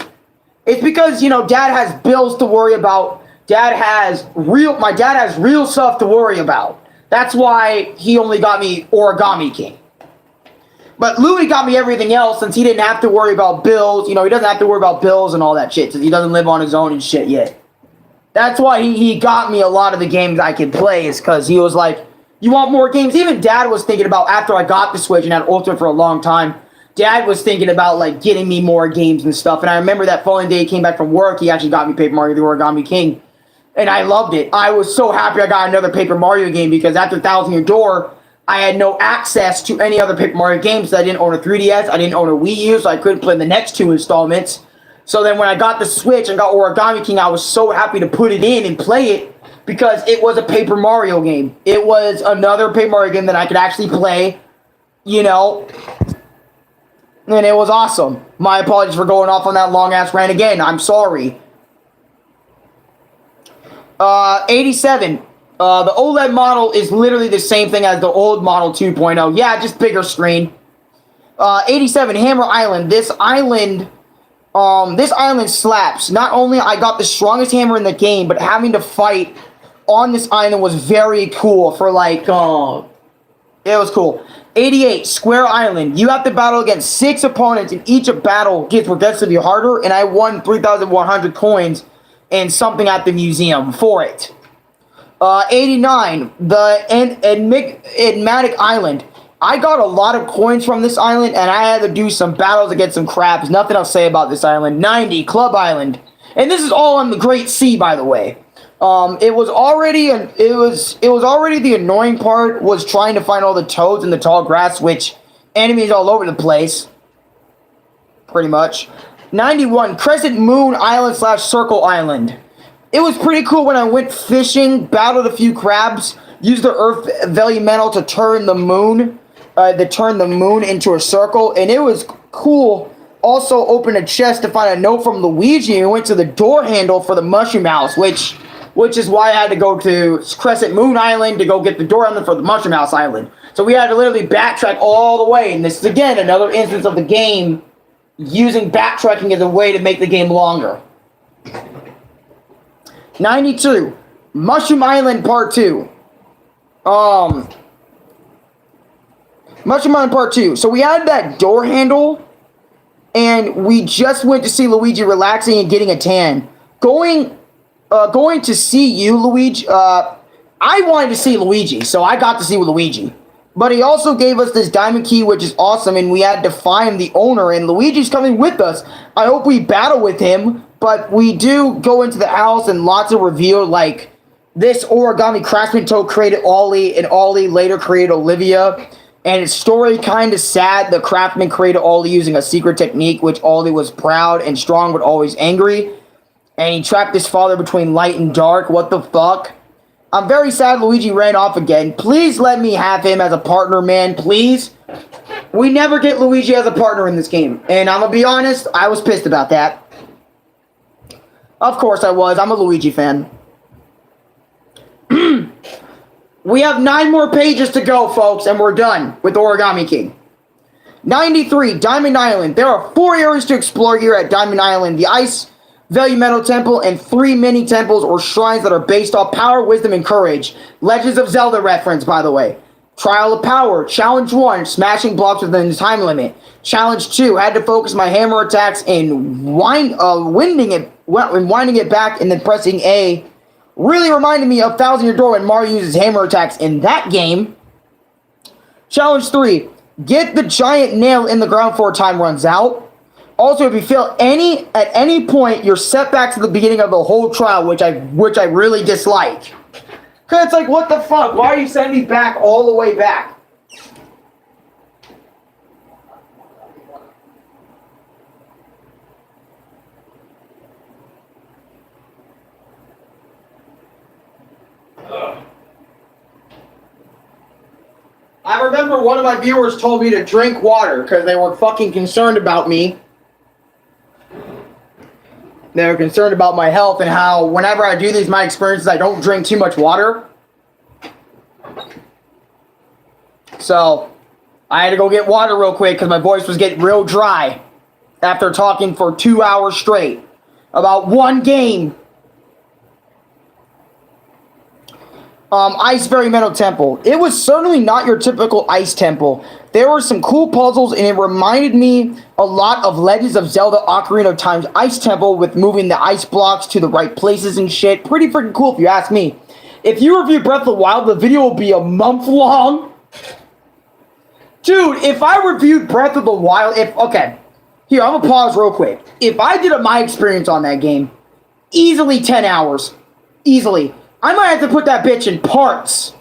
It's because, you know, Dad has bills to worry about. My dad has real stuff to worry about. That's why he only got me Origami King. But Louis got me everything else since he didn't have to worry about bills. You know, he doesn't have to worry about bills and all that shit since he doesn't live on his own and shit yet. That's why he got me a lot of the games I could play, is because he was like, you want more games? Even Dad was thinking about, after I got the Switch and had Ultimate for a long time, Dad was thinking about, like, getting me more games and stuff. And I remember that following day he came back from work, he actually got me Paper Mario the Origami King. And I loved it. I was so happy I got another Paper Mario game, because after Thousand Year Door, I had no access to any other Paper Mario games. I didn't own a 3DS, I didn't own a Wii U, so I couldn't play the next 2 installments. So then when I got the Switch and got Origami King, I was so happy to put it in and play it, because it was a Paper Mario game. It was another Paper Mario game that I could actually play, you know, and it was awesome. My apologies for going off on that long-ass rant again. I'm sorry. 87. The OLED model is literally the same thing as the old model 2.0. Yeah, just bigger screen. 87, Hammer Island. This island slaps. Not only I got the strongest hammer in the game, but having to fight on this island was very cool for, like, it was cool. 88, Square Island. You have to battle against 6 opponents, and each battle gets progressively harder, and I won 3,100 coins and something at the museum for it. 89, the Enigmatic Island. I got a lot of coins from this island, and I had to do some battles against some crabs. Nothing else to say about this island. 90, Club Island. And this is all on the Great Sea, by the way. It was already the annoying part, was trying to find all the toads in the tall grass, which enemies all over the place. Pretty much. 91, Crescent Moon Island / Circle Island. It was pretty cool when I went fishing, battled a few crabs, used the Earth Elemental to turn the moon into a circle, and it was cool. Also opened a chest to find a note from Luigi and went to the door handle for the Mushroom House, which is why I had to go to Crescent Moon Island to go get the door handle for the Mushroom House Island. So we had to literally backtrack all the way, and this is again another instance of the game using backtracking as a way to make the game longer. 92, Mushroom Island Part 2. Mushroom Island Part 2. So we had that door handle, and we just went to see Luigi relaxing and getting a tan. Going to see you, Luigi. I wanted to see Luigi, so I got to see Luigi. But he also gave us this diamond key, which is awesome, and we had to find the owner, and Luigi's coming with us. I hope we battle with him, but we do go into the house, and lots of reveal, like, this origami craftsman toad created Ollie, and Ollie later created Olivia, and its story kind of sad. The craftsman created Ollie using a secret technique, which Ollie was proud and strong, but always angry, and he trapped his father between light and dark. What the fuck? I'm very sad Luigi ran off again. Please let me have him as a partner, man. Please. We never get Luigi as a partner in this game. And I'm going to be honest, I was pissed about that. Of course I was. I'm a Luigi fan. We have 9 more pages to go, folks, and we're done with Origami King. 93, Diamond Island. There are 4 areas to explore here at Diamond Island. The Ice Value Metal Temple, and 3 mini temples or shrines that are based off power, wisdom, and courage. Legends of Zelda reference, by the way. Trial of Power. Challenge 1, smashing blocks within the time limit. Challenge 2, had to focus my hammer attacks and winding it back and then pressing A. Really reminded me of Thousand Year Door when Mario uses hammer attacks in that game. Challenge 3, get the giant nail in the ground before time runs out. Also, if you feel at any point, you're set back to the beginning of the whole trial, which I really dislike. Cause it's like, what the fuck? Why are you sending me back all the way back? I remember one of my viewers told me to drink water because they were fucking concerned about me. They were concerned about my health and how whenever I do these my experiences, I don't drink too much water. So I had to go get water real quick because my voice was getting real dry after talking for 2 hours straight about one game. Ice Fairy Meadow Temple. It was certainly not your typical ice temple. There were some cool puzzles, and it reminded me a lot of Legends of Zelda Ocarina of Time's Ice Temple with moving the ice blocks to the right places and shit. Pretty freaking cool if you ask me. If you review Breath of the Wild, the video will be a month long. Dude, if I reviewed Breath of the Wild, okay. Here, I'm gonna pause real quick. If I did my experience on that game, easily 10 hours. Easily. I might have to put that bitch in parts.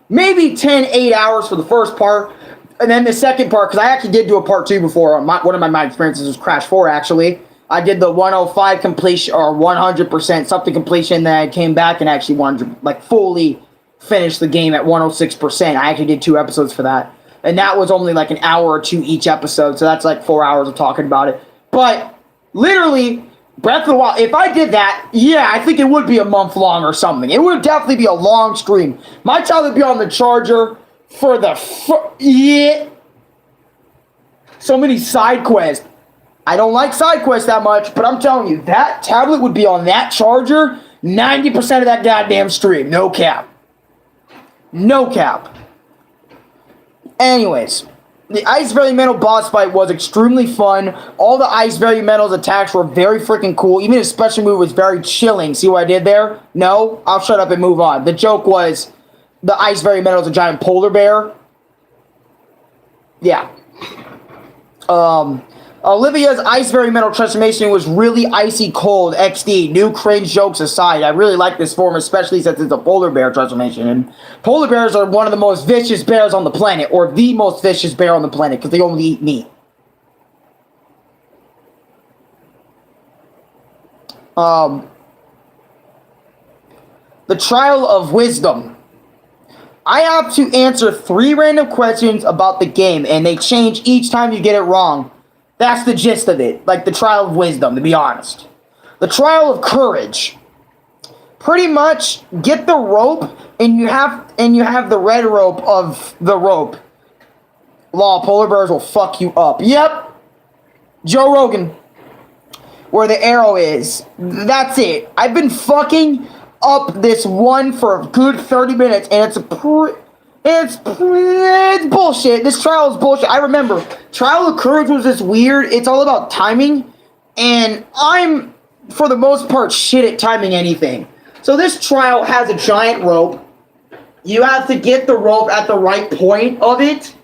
Maybe 10, 8 hours for the first part. And then the second part, because I actually did do a part 2 before. One of my experiences was Crash 4, actually. I did the 105 completion, or 100% something completion, then I came back and actually wanted to, fully finish the game at 106%. I actually did 2 episodes for that. And that was only an hour or 2 each episode, so that's 4 hours of talking about it. But, literally, Breath of the Wild, if I did that, yeah, I think it would be a month long or something. It would definitely be a long stream. My child would be on the charger for yeah. So many side quests. I don't like side quests that much, but I'm telling you, that tablet would be on that charger 90% of that goddamn stream. No cap. No cap. Anyways, the Ice Fairy Meadow boss fight was extremely fun. All the Ice Fairy Meadow's attacks were very freaking cool. Even his special move was very chilling. See what I did there? No? I'll shut up and move on. The joke was the Ice Fairy Meadow's a giant polar bear. Yeah. Olivia's Ice Fairy Meadow transformation was really icy cold. XD. New cringe jokes aside, I really like this form, especially since it's a polar bear transformation. And polar bears are one of the most vicious bears on the planet, or the most vicious bear on the planet, because they only eat meat. The Trial of Wisdom. I have to answer 3 random questions about the game, and they change each time you get it wrong. That's the gist of it, the Trial of Wisdom, to be honest. The Trial of Courage. Pretty much, get the rope, and you have the red rope of the rope. Law, polar bears will fuck you up. Yep. Joe Rogan. Where the arrow is. That's it. I've been fucking up this one for a good 30 minutes, and it's bullshit. This trial is bullshit. I remember, Trial of Courage was this weird, it's all about timing, and I'm, for the most part, shit at timing anything. So this trial has a giant rope. You have to get the rope at the right point of it,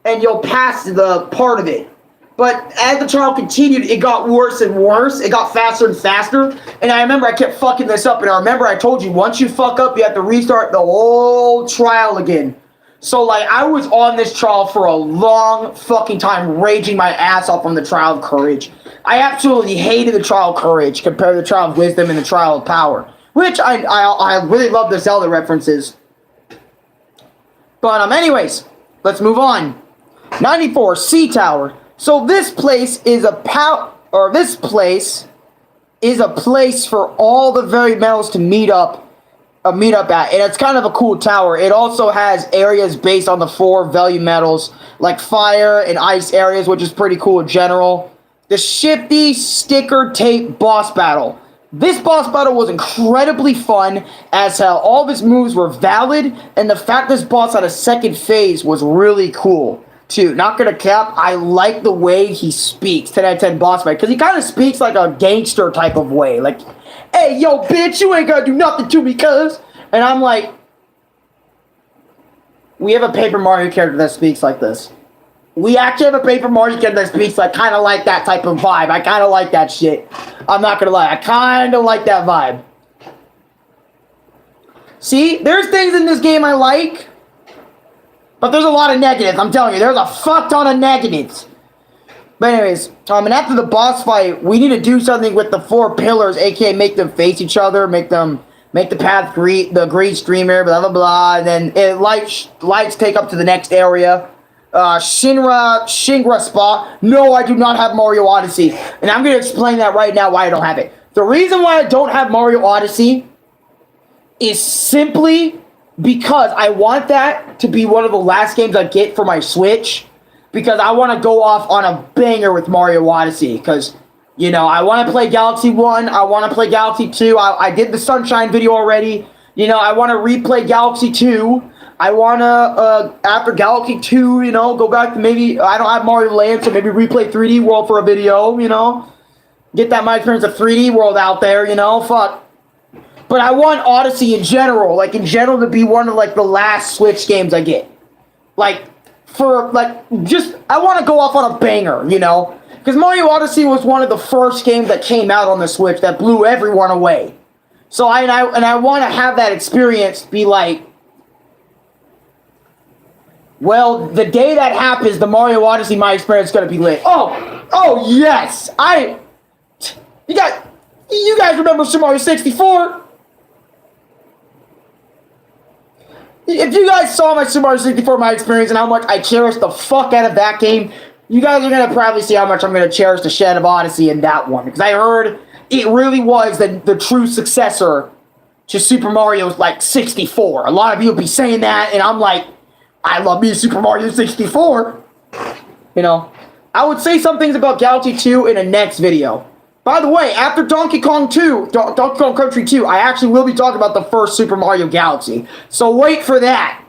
and you'll pass the part of it. But as the trial continued, it got worse and worse. It got faster and faster. And I remember I kept fucking this up. And I remember I told you, once you fuck up, you have to restart the whole trial again. So, I was on this trial for a long fucking time, raging my ass off on the Trial of Courage. I absolutely hated the Trial of Courage compared to the Trial of Wisdom and the Trial of Power. Which, I really love the Zelda references. But, anyways, let's move on. 94, Sea Tower. So this place is a place for all the varied metals to meet up at, and it's kind of a cool tower. It also has areas based on the 4 value metals, like fire and ice areas, which is pretty cool in general. The Shifty Sticker Tape boss battle. This boss battle was incredibly fun as hell. All of his moves were valid, and the fact this boss had a second phase was really cool. Too. Not gonna cap, I like the way he speaks, 10 out of 10 boss fight, because he kind of speaks like a gangster type of way, hey, yo, bitch, you ain't gonna do nothing to me, cuz, and I'm like, we have a Paper Mario character that speaks like this. We actually have a Paper Mario character that speaks kind of like that type of vibe. I kind of like that shit. I'm not gonna lie, I kind of like that vibe. See, there's things in this game I like, but there's a lot of negatives, I'm telling you. There's a fuck ton of negatives. But anyways, and after the boss fight, we need to do something with the 4 pillars, aka make them face each other, make the path the green streamer, blah, blah, blah. And then lights take up to the next area. Shinra Spa. No, I do not have Mario Odyssey. And I'm going to explain that right now why I don't have it. The reason why I don't have Mario Odyssey is simply because I want that to be one of the last games I get for my Switch, because I want to go off on a banger with Mario Odyssey, because, I want to play Galaxy 1, I want to play Galaxy 2, I did the Sunshine video already, You know, I want to replay Galaxy 2. I want to, after Galaxy 2, you know, go back to maybe, I don't have Mario Land, so maybe replay 3D World for a video, you know. Get that my experience of 3D World out there, you know, fuck. But I want Odyssey in general, like, in general, to be one of, like, the last Switch games I get. Like, for, like, just, I want to go off on a banger, you know. Because Mario Odyssey was one of the first games that came out on the Switch that blew everyone away. So, I want to have that experience be like, well, the day that happens, the Mario Odyssey, my experience is going to be lit. Oh, yes! You guys remember Super Mario 64? If you guys saw my Super Mario 64, my experience, and how much I cherish the fuck out of that game, you guys are going to probably see how much I'm going to cherish the Shed of Odyssey in that one. Because I heard it really was the true successor to Super Mario's, like, 64. A lot of you will be saying that, and I'm like, I love me Super Mario 64. You know, I would say some things about Galaxy 2 in a next video. By the way, after Donkey Kong Country 2, I actually will be talking about the first Super Mario Galaxy. So wait for that.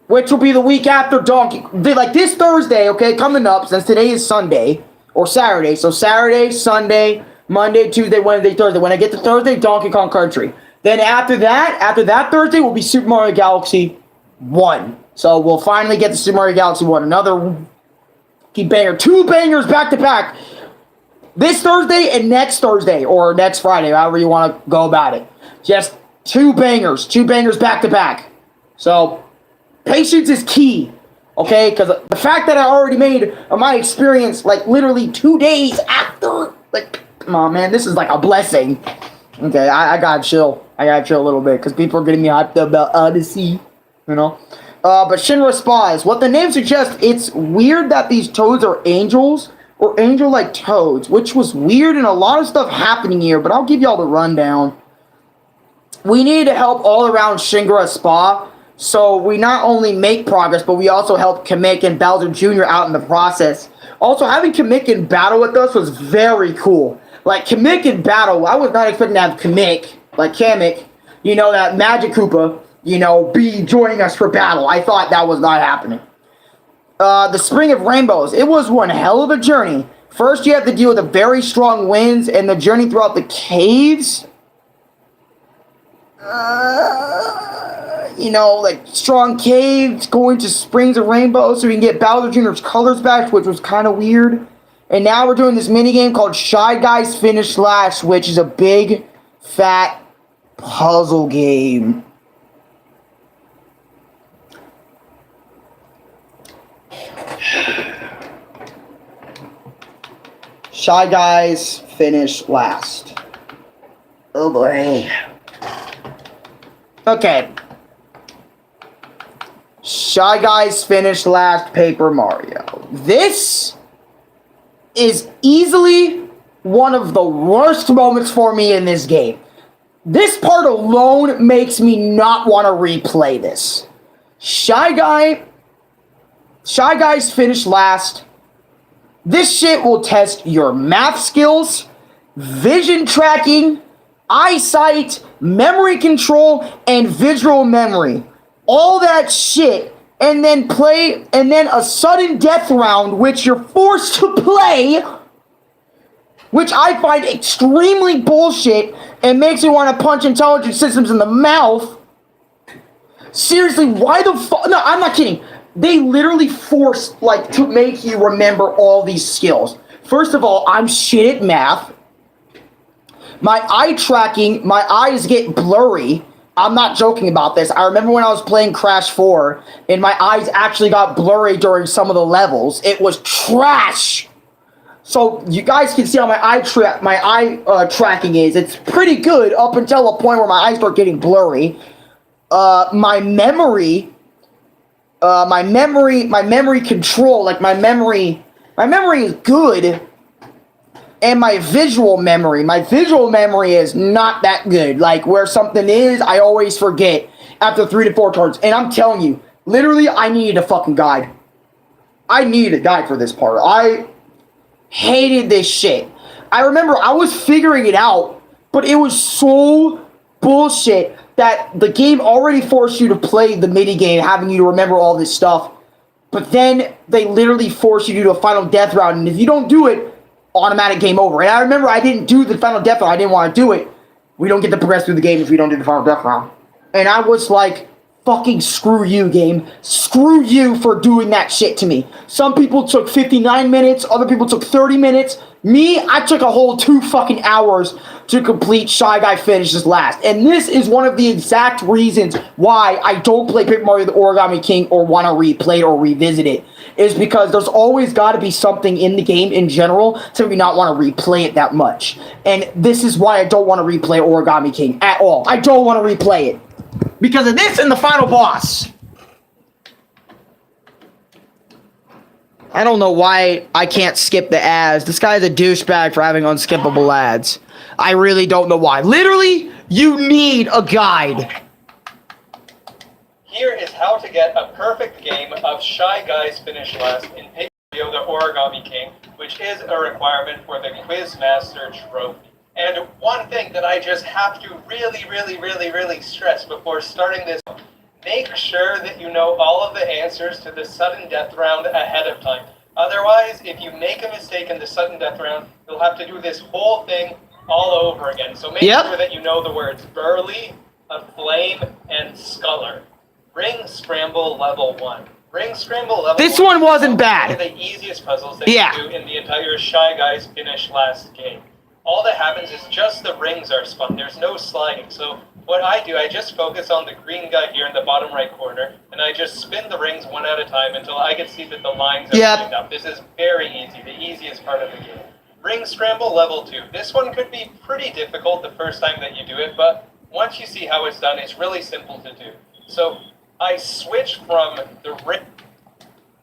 Which will be the week after like this Thursday, okay, coming up, since today is Sunday, or Saturday. So Saturday, Sunday, Monday, Tuesday, Wednesday, Thursday. When I get to Thursday, Donkey Kong Country. Then after that Thursday will be Super Mario Galaxy 1. So we'll finally get to Super Mario Galaxy 1. Another banger. 2 bangers back to back. This Thursday and next Thursday, or next Friday, however you want to go about it. Just 2 bangers. 2 bangers back to back. So, patience is key. Okay? Because the fact that I already made my experience, like, literally 2 days after, like, come on, man, this is like a blessing. Okay, I gotta chill. I gotta chill a little bit, because people are getting me hyped up about Odyssey. You know? But Shinra Spies, what the name suggests, it's weird that these toads are angels, or angel-like toads, which was weird and a lot of stuff happening here, but I'll give y'all the rundown. We need to help all around Shinra Spa, so we not only make progress, but we also help Kamek and Bowser Jr. out in the process. Also, having Kamek in battle with us was very cool. Like, Kamek in battle, I was not expecting to have Kamek, like Kamek, you know, that Magic Koopa, you know, be joining us for battle. I thought that was not happening. The Spring of Rainbows. It was one hell of a journey. First, you have to deal with the very strong winds and the journey throughout the caves. You know, like, strong caves, going to Springs of Rainbows so we can get Bowser Jr.'s colors back, which was kind of weird. And now we're doing this minigame called Shy Guys Finish Last, which is a big, fat puzzle game. Shy Guys Finish Last. Oh boy. Okay. Shy Guys Finish Last Paper Mario. This is easily one of the worst moments for me in this game. This part alone makes me not want to replay this. Shy Guys Finish Last. This shit will test your math skills, vision tracking, eyesight, memory control, and visual memory. All that shit, and then a sudden death round, which you're forced to play, which I find extremely bullshit and makes me want to punch intelligent systems in the mouth. Seriously, why the fuck? No, I'm not kidding. They literally forced, like, to make you remember all these skills. First of all, I'm shit at math. My eye tracking, my eyes get blurry. I'm not joking about this. I remember when I was playing Crash 4, and my eyes actually got blurry during some of the levels. It was trash. So you guys can see how my eye tracking is. It's pretty good up until a point where my eyes start getting blurry. My memory control, like my memory is good, and my visual memory is not that good. Like, where something is, I always forget after 3 to 4 turns. And I'm telling you, literally, I needed a fucking guide. I needed a guide for this part. I hated this shit. I remember I was figuring it out, but it was so bullshit that the game already forced you to play the minigame, having you to remember all this stuff. But then they literally force you to do a final death round, and if you don't do it, automatic game over. And I remember I didn't do the final death round. I didn't want to do it. We don't get to progress through the game if we don't do the final death round. And I was like, fucking screw you, game. Screw you for doing that shit to me. Some people took 59 minutes. Other people took 30 minutes. Me, I took a whole 2 fucking hours to complete Shy Guy Finishes Last. And this is one of the exact reasons why I don't play Paper Mario the Origami King or want to replay it or revisit it. Is because there's always got to be something in the game in general to make me not want to replay it that much. And this is why I don't want to replay Origami King at all. I don't want to replay it. Because of this and the final boss. I don't know why I can't skip the ads. This guy's a douchebag for having unskippable ads. I really don't know why. Literally, you need a guide. Here is how to get a perfect game of Shy Guys Finish Last in Paper Mario the Origami King, which is a requirement for the Quizmaster trophy. And one thing that I just have to really stress before starting this, make sure that you know all of the answers to the sudden death round ahead of time. Otherwise, if you make a mistake in the sudden death round, you'll have to do this whole thing all over again. So make sure that you know the words Burly, a Flame, and Sculler. Ring Scramble Level 1. Ring Scramble Level 1. This one wasn't bad. One of the easiest puzzles that you do in the entire Shy Guys Finish Last game. All that happens is just the rings are spun. There's no sliding. So what I do, I just focus on the green guy here in the bottom right corner, and I just spin the rings one at a time until I can see that the lines are lined up. This is very easy, the easiest part of the game. Ring Scramble Level 2. This one could be pretty difficult the first time that you do it, but once you see how it's done, it's really simple to do. So I switch from the ring.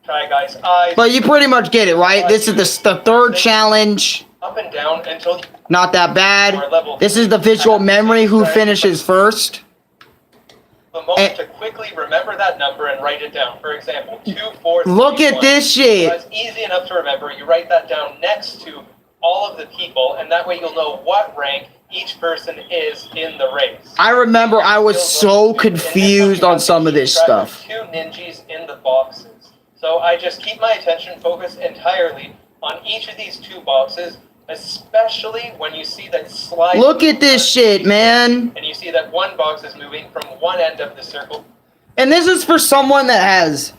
Try guys' eyes. But you pretty much get it, right? This is the third challenge. Up and down until not that bad. This is the visual memory who finishes first. The moment to quickly remember that number and write it down. For example, 2, 4, 3, look at this shit. So it's easy enough to remember. You write that down next to all of the people, and that way you'll know what rank each person is in the race. I remember I was so confused on some of this stuff. 2 ninjas in the boxes. So I just keep my attention focused entirely on each of these 2 boxes, especially when you see that slide. Look at this shit, man. And you see that one box is moving from one end of the circle. And this is for someone that has,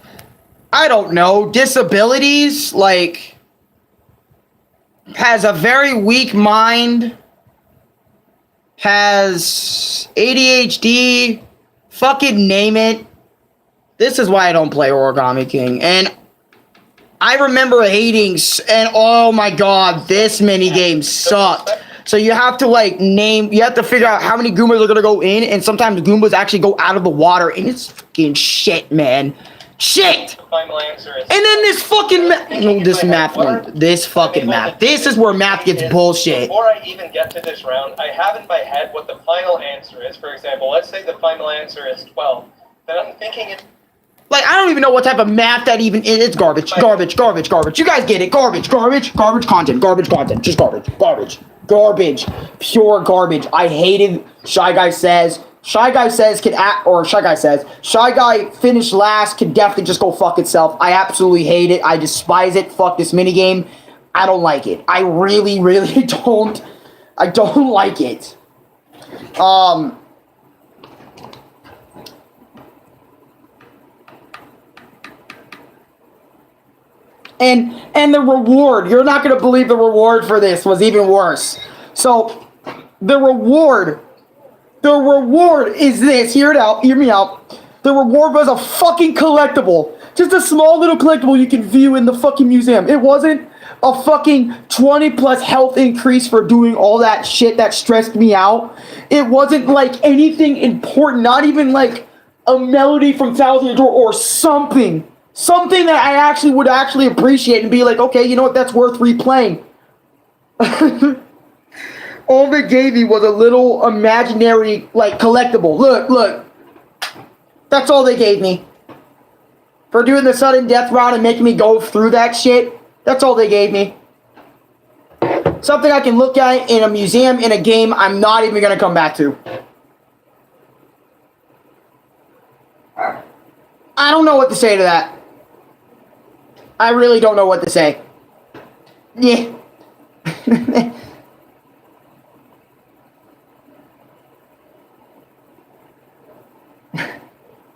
I don't know, disabilities, like, has a very weak mind, has ADHD, fucking name it. This is why I don't play Origami King. And I remember hating, and oh my god, this minigame sucked. So you have to like you have to figure out how many Goombas are gonna go in, and sometimes Goombas actually go out of the water, and it's fucking shit, man. Shit! The final answer is... And then this fucking this fucking math. This is where math gets bullshit. Before I even get to this round, I have in my head what the final answer is. For example, let's say the final answer is 12. Then I'm thinking it... Like, I don't even know what type of math that even is. It's garbage. Garbage. You guys get it. Garbage content. Just garbage. Garbage. Pure garbage. I hated Shy Guy Says. Shy Guy Says Shy Guy Finish Last can definitely just go fuck itself. I absolutely hate it. I despise it. Fuck this minigame. I don't like it. I really don't. I don't like it. And the reward, you're not going to believe the reward for this was even worse. So, the reward is this. Hear me out. The reward was a fucking collectible. Just a small little collectible you can view in the fucking museum. It wasn't a fucking 20 plus health increase for doing all that shit that stressed me out. It wasn't like anything important, not even like a melody from Thousand Year Door or something. Something that I would actually appreciate and be like, okay, you know what, that's worth replaying. All they gave me was a little imaginary, like, collectible. Look. That's all they gave me. For doing the sudden death round and making me go through that shit, that's all they gave me. Something I can look at in a museum, in a game I'm not even going to come back to. I don't know what to say to that. I really don't know what to say. Yeah.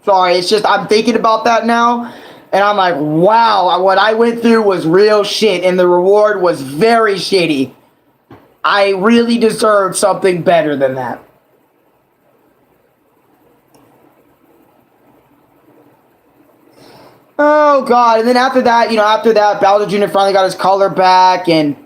Sorry, it's just I'm thinking about that now, and I'm like, wow, what I went through was real shit, and the reward was very shitty. I really deserved something better than that. Oh god, and then after that, Bowser Jr. finally got his color back, and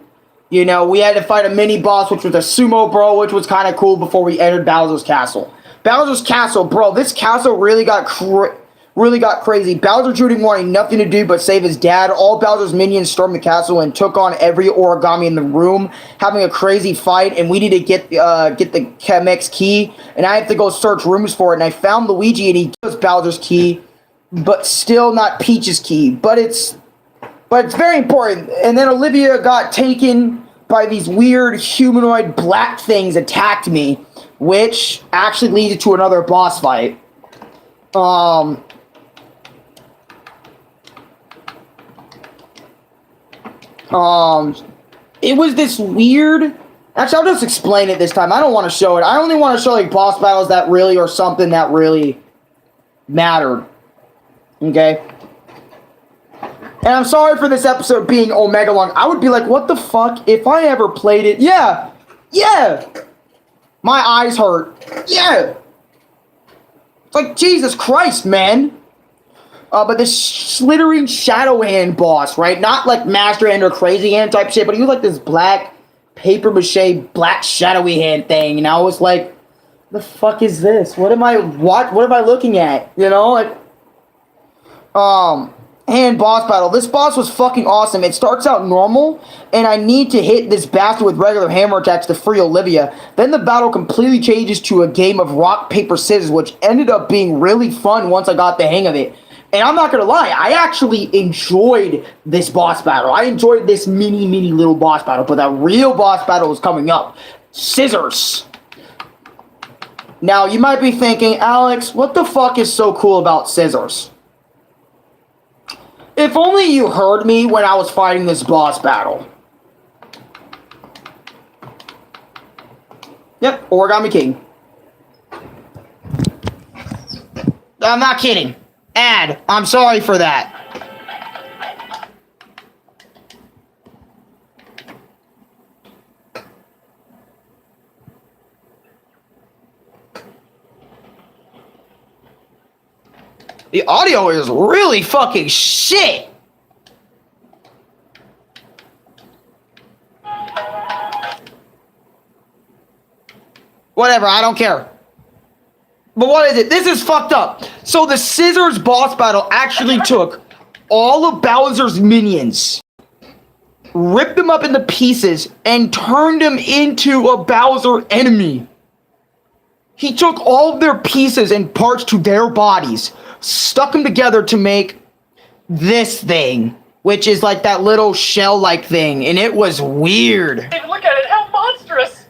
we had to fight a mini boss, which was a sumo bro, which was kind of cool before we entered Bowser's castle. Bowser's castle, bro, this castle really got crazy. Bowser Jr. wanting nothing to do but save his dad. All Bowser's minions stormed the castle and took on every origami in the room, having a crazy fight, and we need to get the Chemix key, and I have to go search rooms for it, and I found Luigi, and he gives Bowser's key, but still not Peach's key, but it's very important. And then Olivia got taken by these weird humanoid black things, attacked me, which actually leads to another boss fight. It was this weird... Actually, I'll just explain it this time. I don't want to show it. I only want to show, like, boss battles that really are something that really mattered. Okay? And I'm sorry for this episode being omega long. I would be like, what the fuck if I ever played it? Yeah! Yeah! My eyes hurt. Yeah! It's like, Jesus Christ, man! But this slithering Shadow Hand boss, right? Not like Master Hand or Crazy Hand type shit, but he was like this black paper mache, black shadowy hand thing, and I was like, the fuck is this? What am I looking at? Hand boss battle. This boss was fucking awesome. It starts out normal, and I need to hit this bastard with regular hammer attacks to free Olivia. Then the battle completely changes to a game of rock, paper, scissors, which ended up being really fun once I got the hang of it. And I'm not gonna lie, I actually enjoyed this boss battle. I enjoyed this mini little boss battle, but that real boss battle is coming up. Scissors. Now, you might be thinking, Alex, what the fuck is so cool about scissors? If only you heard me when I was fighting this boss battle. Yep, Origami King. I'm not kidding. I'm sorry for that. The audio is really fucking shit. Whatever, I don't care. But what is it? This is fucked up. So the scissors boss battle actually took all of Bowser's minions, ripped them up into pieces, and turned them into a Bowser enemy. He took all of their pieces and parts to their bodies, stuck them together to make this thing, which is like that little shell-like thing, and it was weird. Hey, look at it, how monstrous!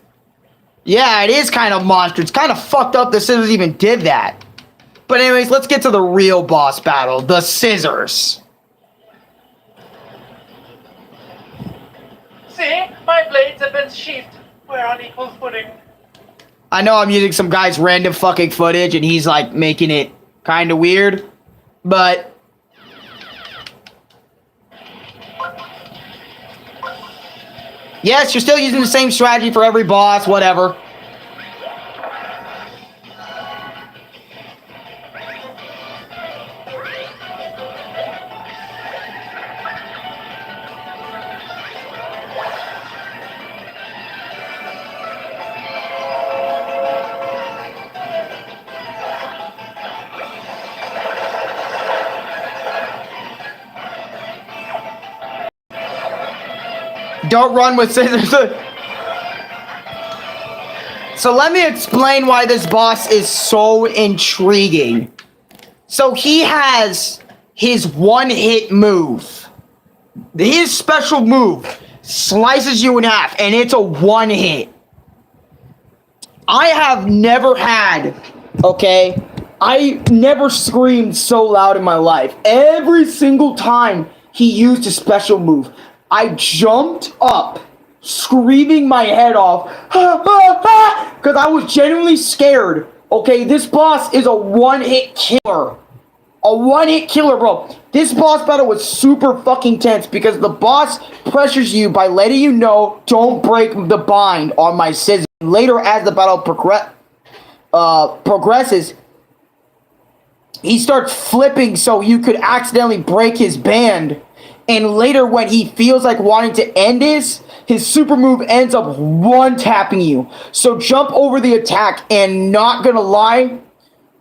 Yeah, it is kind of monstrous. It's kind of fucked up the scissors even did that. But anyways, let's get to the real boss battle, the scissors. See, my blades have been sheathed. We're on equal footing. I know I'm using some guy's random fucking footage, and he's like making it kind of weird, but... Yes, you're still using the same strategy for every boss, whatever. Don't run with scissors. So let me explain why this boss is so intriguing. So he has his one-hit move. His special move slices you in half, and it's a one-hit. I have never had, okay, I never screamed so loud in my life. Every single time he used a special move, I jumped up, screaming my head off, because I was genuinely scared. Okay, this boss is a one-hit killer. A one-hit killer, bro. This boss battle was super fucking tense because the boss pressures you by letting you know, don't break the bind on my scissors. Later, as the battle progresses, he starts flipping so you could accidentally break his band. And later, when he feels like wanting to end this, his super move ends up one-tapping you. So jump over the attack, and not gonna lie,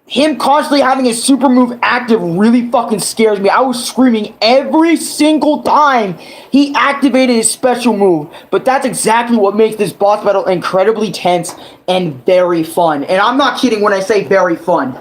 him constantly having his super move active really fucking scares me. I was screaming every single time he activated his special move. But that's exactly what makes this boss battle incredibly tense and very fun. And I'm not kidding when I say very fun.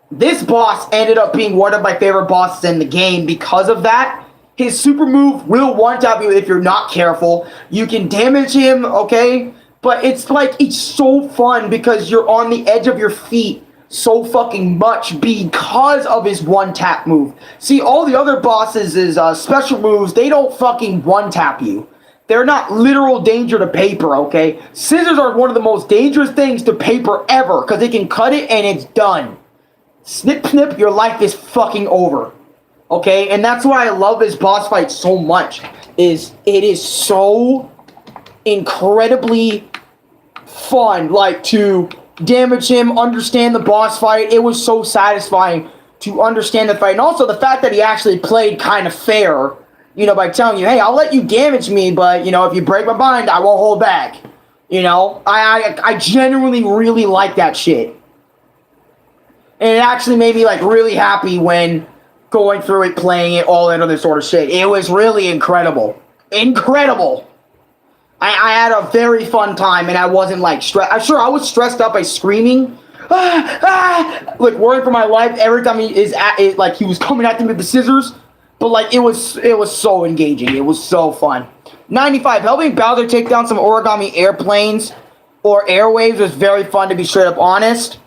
This boss ended up being one of my favorite bosses in the game because of that. His super move will one-tap you if you're not careful. You can damage him, okay? But it's like, it's so fun because you're on the edge of your feet so fucking much because of his one-tap move. See, all the other bosses is special moves, they don't fucking one-tap you. They're not literal danger to paper, okay? Scissors are one of the most dangerous things to paper ever because they can cut it and it's done. Snip, snip, your life is fucking over. Okay, and that's why I love this boss fight so much. It is so incredibly fun, like, to damage him, understand the boss fight. It was so satisfying to understand the fight. And also the fact that he actually played kind of fair, you know, by telling you, hey, I'll let you damage me, but, you know, if you break my bind, I won't hold back. You know, I genuinely really like that shit. And it actually made me, like, really happy when going through it, playing it, all that other sort of shit. It was really incredible. Incredible. I had a very fun time, and I wasn't, like, stressed. I'm sure I was stressed up by screaming, like, worrying for my life every time he was coming at me with the scissors. But, like, it was so engaging. It was so fun. 95, helping Bowser take down some origami airplanes or airwaves was very fun, to be straight up honest.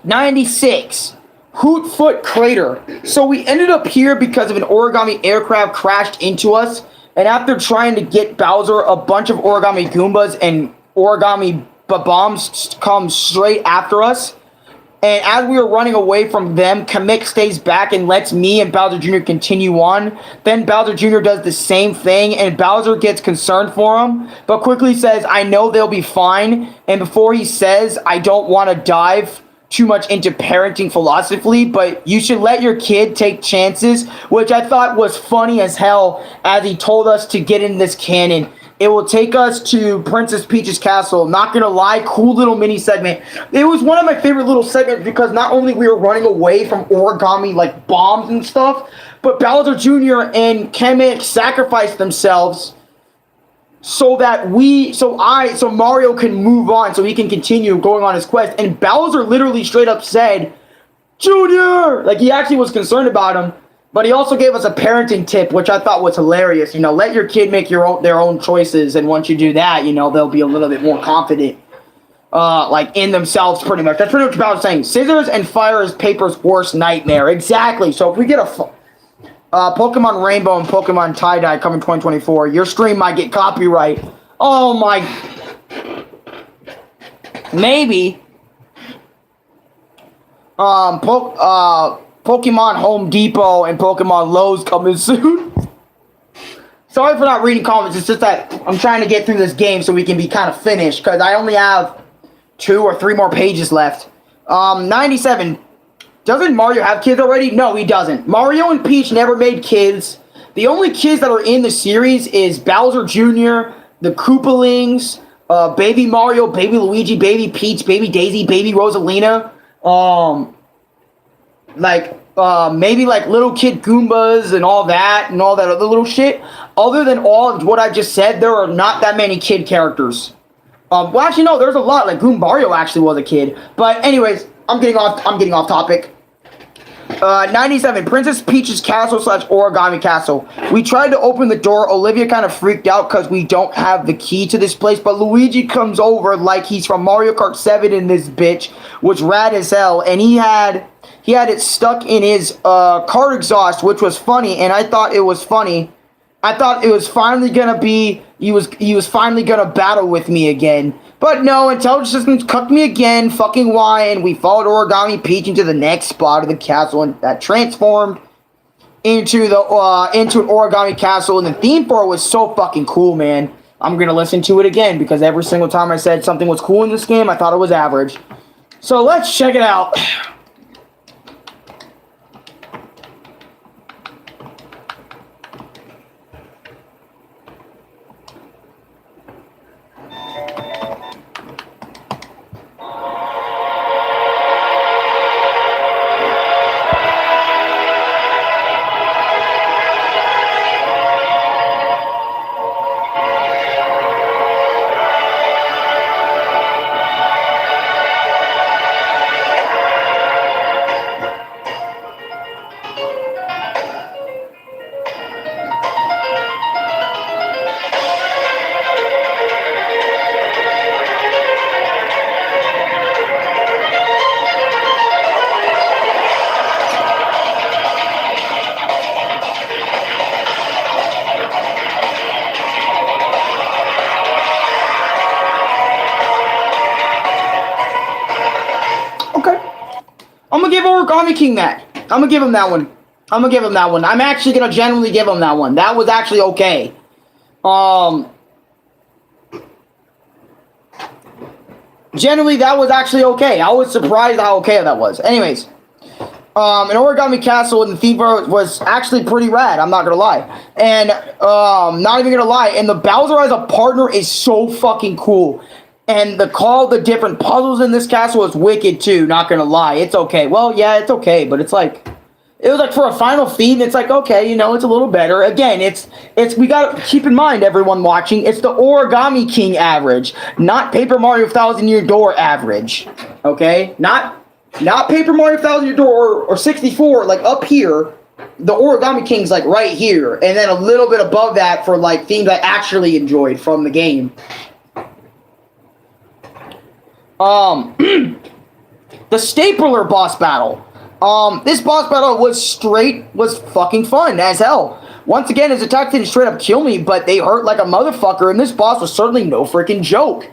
96, Hootfoot Crater. So we ended up here because of an origami aircraft crashed into us, and after trying to get Bowser, a bunch of origami Goombas and origami bombs come straight after us. And as we were running away from them, Kamek stays back and lets me and Bowser Jr. continue on. Then Bowser Jr. does the same thing, and Bowser gets concerned for him, but quickly says, I know they'll be fine. And before he says, I don't want to dive too much into parenting philosophy, but you should let your kid take chances, which I thought was funny as hell as he told us to get in this cannon. It will take us to Princess Peach's castle. Not gonna lie, cool little mini segment. It was one of my favorite little segments because not only we were running away from origami like bombs and stuff, but Bowser Jr. and Kamek sacrificed themselves so that Mario can move on, so he can continue going on his quest. And Bowser literally straight up said, Junior! Like, he actually was concerned about him, but he also gave us a parenting tip, which I thought was hilarious. You know, let your kid make their own choices, and once you do that, you know, they'll be a little bit more confident, like, in themselves, pretty much. That's pretty much what I was saying. Scissors and fire is paper's worst nightmare. Exactly. So if we get a Pokemon Rainbow and Pokemon Tie-Dye coming 2024. Your stream might get copyright. Oh my... Maybe. Pokemon Home Depot and Pokemon Lowe's coming soon. Sorry for not reading comments. It's just that I'm trying to get through this game so we can be kind of finished, because I only have 2 or 3 more pages left. 97. Doesn't Mario have kids already? No, he doesn't. Mario and Peach never made kids. The only kids that are in the series is Bowser Jr., the Koopalings, Baby Mario, Baby Luigi, Baby Peach, Baby Daisy, Baby Rosalina. Maybe like little kid Goombas and all that other little shit. Other than all of what I just said, there are not that many kid characters. Well, actually, no, there's a lot. Like Goombario actually was a kid. But anyways, I'm getting off topic. 97, Princess Peach's castle / origami castle. We tried to open the door. Olivia kind of freaked out because we don't have the key to this place, but Luigi comes over like he's from Mario Kart 7 in this bitch, which rad as hell, and he had it stuck in his cart exhaust, which was funny, and I thought it was funny. I thought it was finally gonna be, he was finally gonna battle with me again. But no, Intelligent Systems cucked me again, fucking why, and we followed Origami Peach into the next spot of the castle, and that transformed into an Origami castle, and the theme for it was so fucking cool, man. I'm gonna listen to it again, because every single time I said something was cool in this game, I thought it was average. So let's check it out. I'm gonna give Origami King that. I'm gonna give him that one. I'm actually gonna genuinely give him that one. That was actually okay. Generally, that was actually okay. I was surprised how okay that was. Anyways, an Origami Castle in the theme was actually pretty rad. I'm not gonna lie. And not even gonna lie. And the Bowser as a partner is so fucking cool. And the different puzzles in this castle is wicked too, not gonna lie. It's okay. Well, yeah, it's okay, but it was like for a final theme, it's like, okay, you know, it's a little better. Again, we gotta keep in mind, everyone watching, it's the Origami King average, not Paper Mario 1000 Year Door average. Okay? Not Paper Mario 1000 Year Door or 64, like up here. The Origami King's like right here, and then a little bit above that for like themes I actually enjoyed from the game. The Stapler boss battle. This boss battle was fucking fun as hell. Once again, his attack didn't straight up kill me, but they hurt like a motherfucker, and this boss was certainly no freaking joke.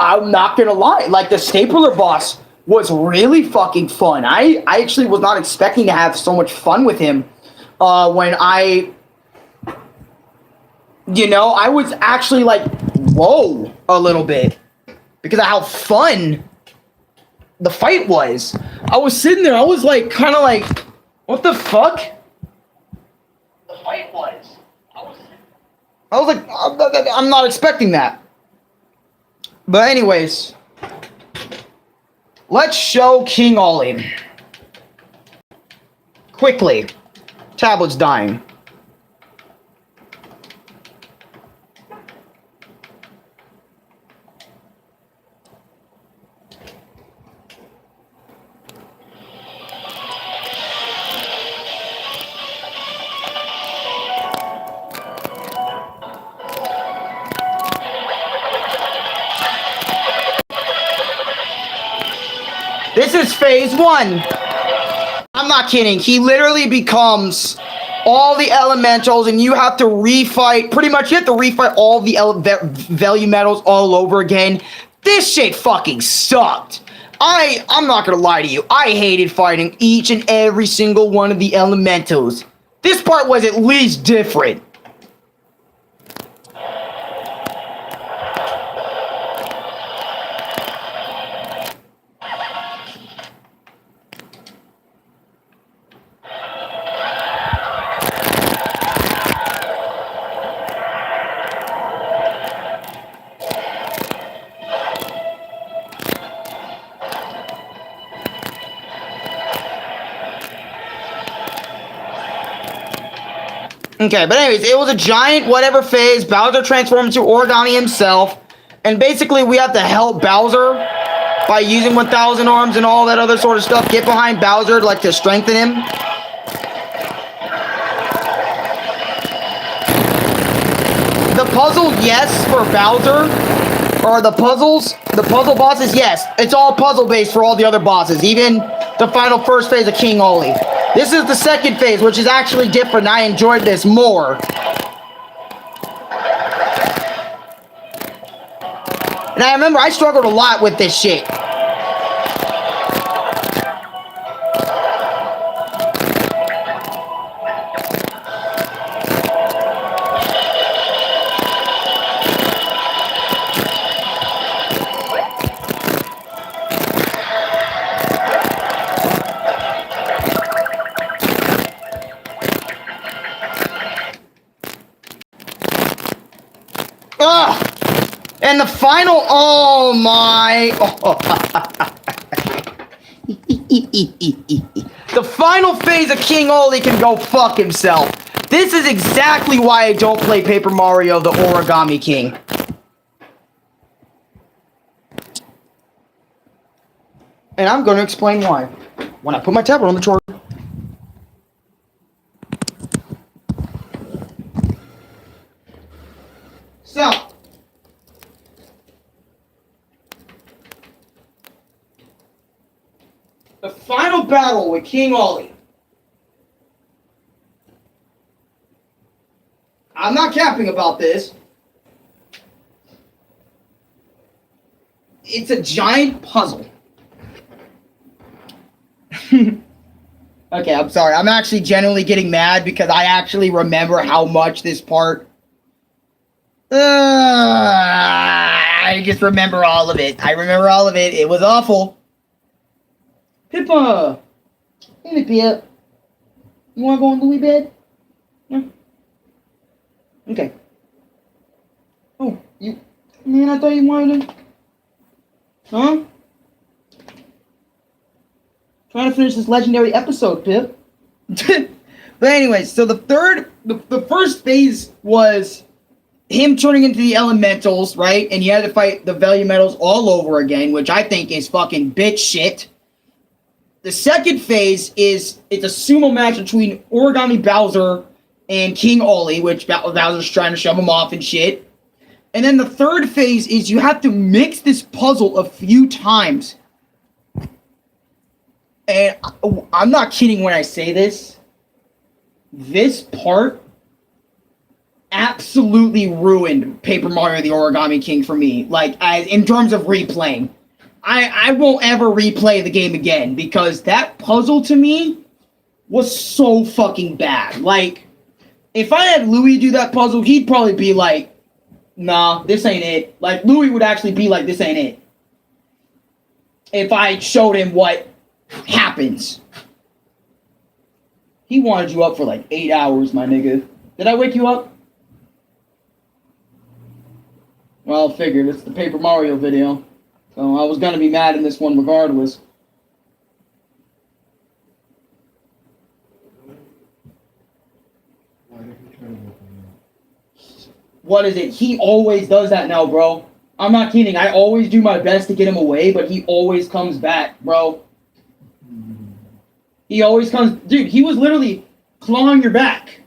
I'm not gonna lie, like the Stapler boss was really fucking fun. I actually was not expecting to have so much fun with him, when I was actually like, whoa, a little bit. Because of how fun the fight was. I was sitting there, I was like, kind of like, what the fuck? The fight was. I was like, I'm not expecting that. But anyways, let's show King Ollie. Quickly. Tablet's dying. This is phase 1. I'm not kidding. He literally becomes all the elementals, and you have to refight. Pretty much, you have to refight all the value metals all over again. This shit fucking sucked. I'm not gonna lie to you. I hated fighting each and every single one of the elementals. This part was at least different. Okay, but anyways, it was a giant whatever phase. Bowser transformed into Origami himself. And basically, we have to help Bowser by using 1,000 arms and all that other sort of stuff. Get behind Bowser, like, to strengthen him. The puzzle, yes, for Bowser, or the puzzle bosses, yes. It's all puzzle-based for all the other bosses, even the final first phase of King Oli. This is the second phase, which is actually different. I enjoyed this more. And I remember I struggled a lot with this shit. Ugh! And the final, oh my, the final phase of King Oli can go fuck himself. This is exactly why I don't play Paper Mario the Origami King. And I'm going to explain why when I put my tablet on the charger. So, the final battle with King Oli. I'm not capping about this. It's a giant puzzle. Okay, I'm sorry. I'm actually genuinely getting mad because I actually remember how much this part... I just remember all of it. I remember all of it. It was awful. Pippa! Hey, Pippa. You want to go in Louie bed? Yeah. Okay. Oh, you... Man, I thought you wanted to... Huh? Trying to finish this legendary episode, Pip. But anyways, so the first phase was him turning into the elementals, right? And you had to fight the Velumentals all over again, which I think is fucking bitch shit. The second phase is, it's a sumo match between Origami Bowser and King Oli, which Bowser's trying to shove him off and shit. And then the third phase is you have to mix this puzzle a few times. And I'm not kidding when I say this. This part absolutely ruined Paper Mario the Origami King for me. Like, in terms of replaying. I won't ever replay the game again because that puzzle to me was so fucking bad. Like, if I had Louie do that puzzle, he'd probably be like, nah, this ain't it. Like, Louie would actually be like, this ain't it. If I showed him what happens. He wanted you up for like 8 hours, my nigga. Did I wake you up? Well, I figured it's the Paper Mario video. So I was gonna be mad in this one regardless. What is it? He always does that now, bro. I'm not kidding. I always do my best to get him away, but he always comes back, bro. He always comes... Dude, he was literally clawing your back.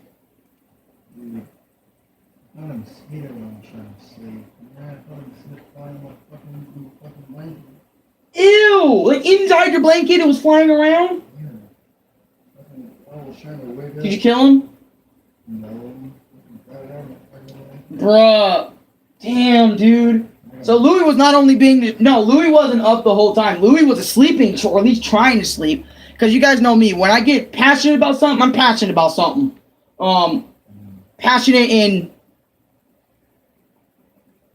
Ew! Like, inside your blanket, it was flying around? Did you kill him? No. Bruh. Damn, dude. So Louie was not only being... No, Louie wasn't up the whole time. Louie was sleeping, or at least trying to sleep. Because you guys know me. When I get passionate about something, I'm passionate about something. Passionate in...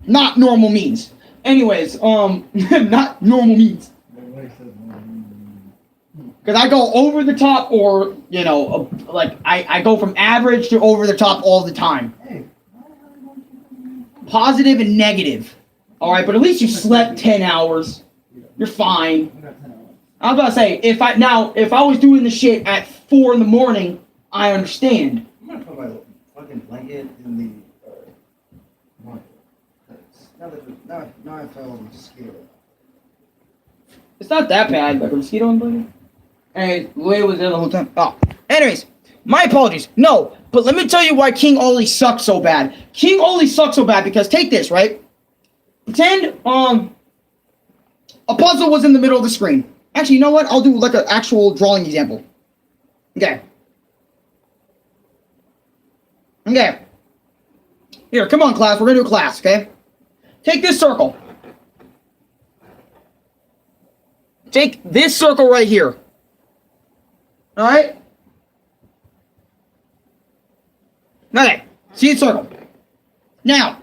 not normal means. Anyways, not normal means. Because I go over the top or, you know, like, I go from average to over the top all the time. Positive and negative. Alright, but at least you slept 10 hours. You're fine. I was about to say, if I was doing the shit at 4 in the morning, I understand. I'm gonna put my fucking blanket in the monitor. Now I feel scared. It's not that bad, like a mosquito invasion. And Leia was there the whole time. Oh. Anyways, my apologies. No, but let me tell you why King Oli sucks so bad. King Oli sucks so bad because take this, right? Pretend a puzzle was in the middle of the screen. Actually, you know what? I'll do like an actual drawing example. Okay. Okay. Here, come on, class. We're gonna do a class, okay? Take this circle. Take this circle right here. Alright? Okay. See the circle. Now,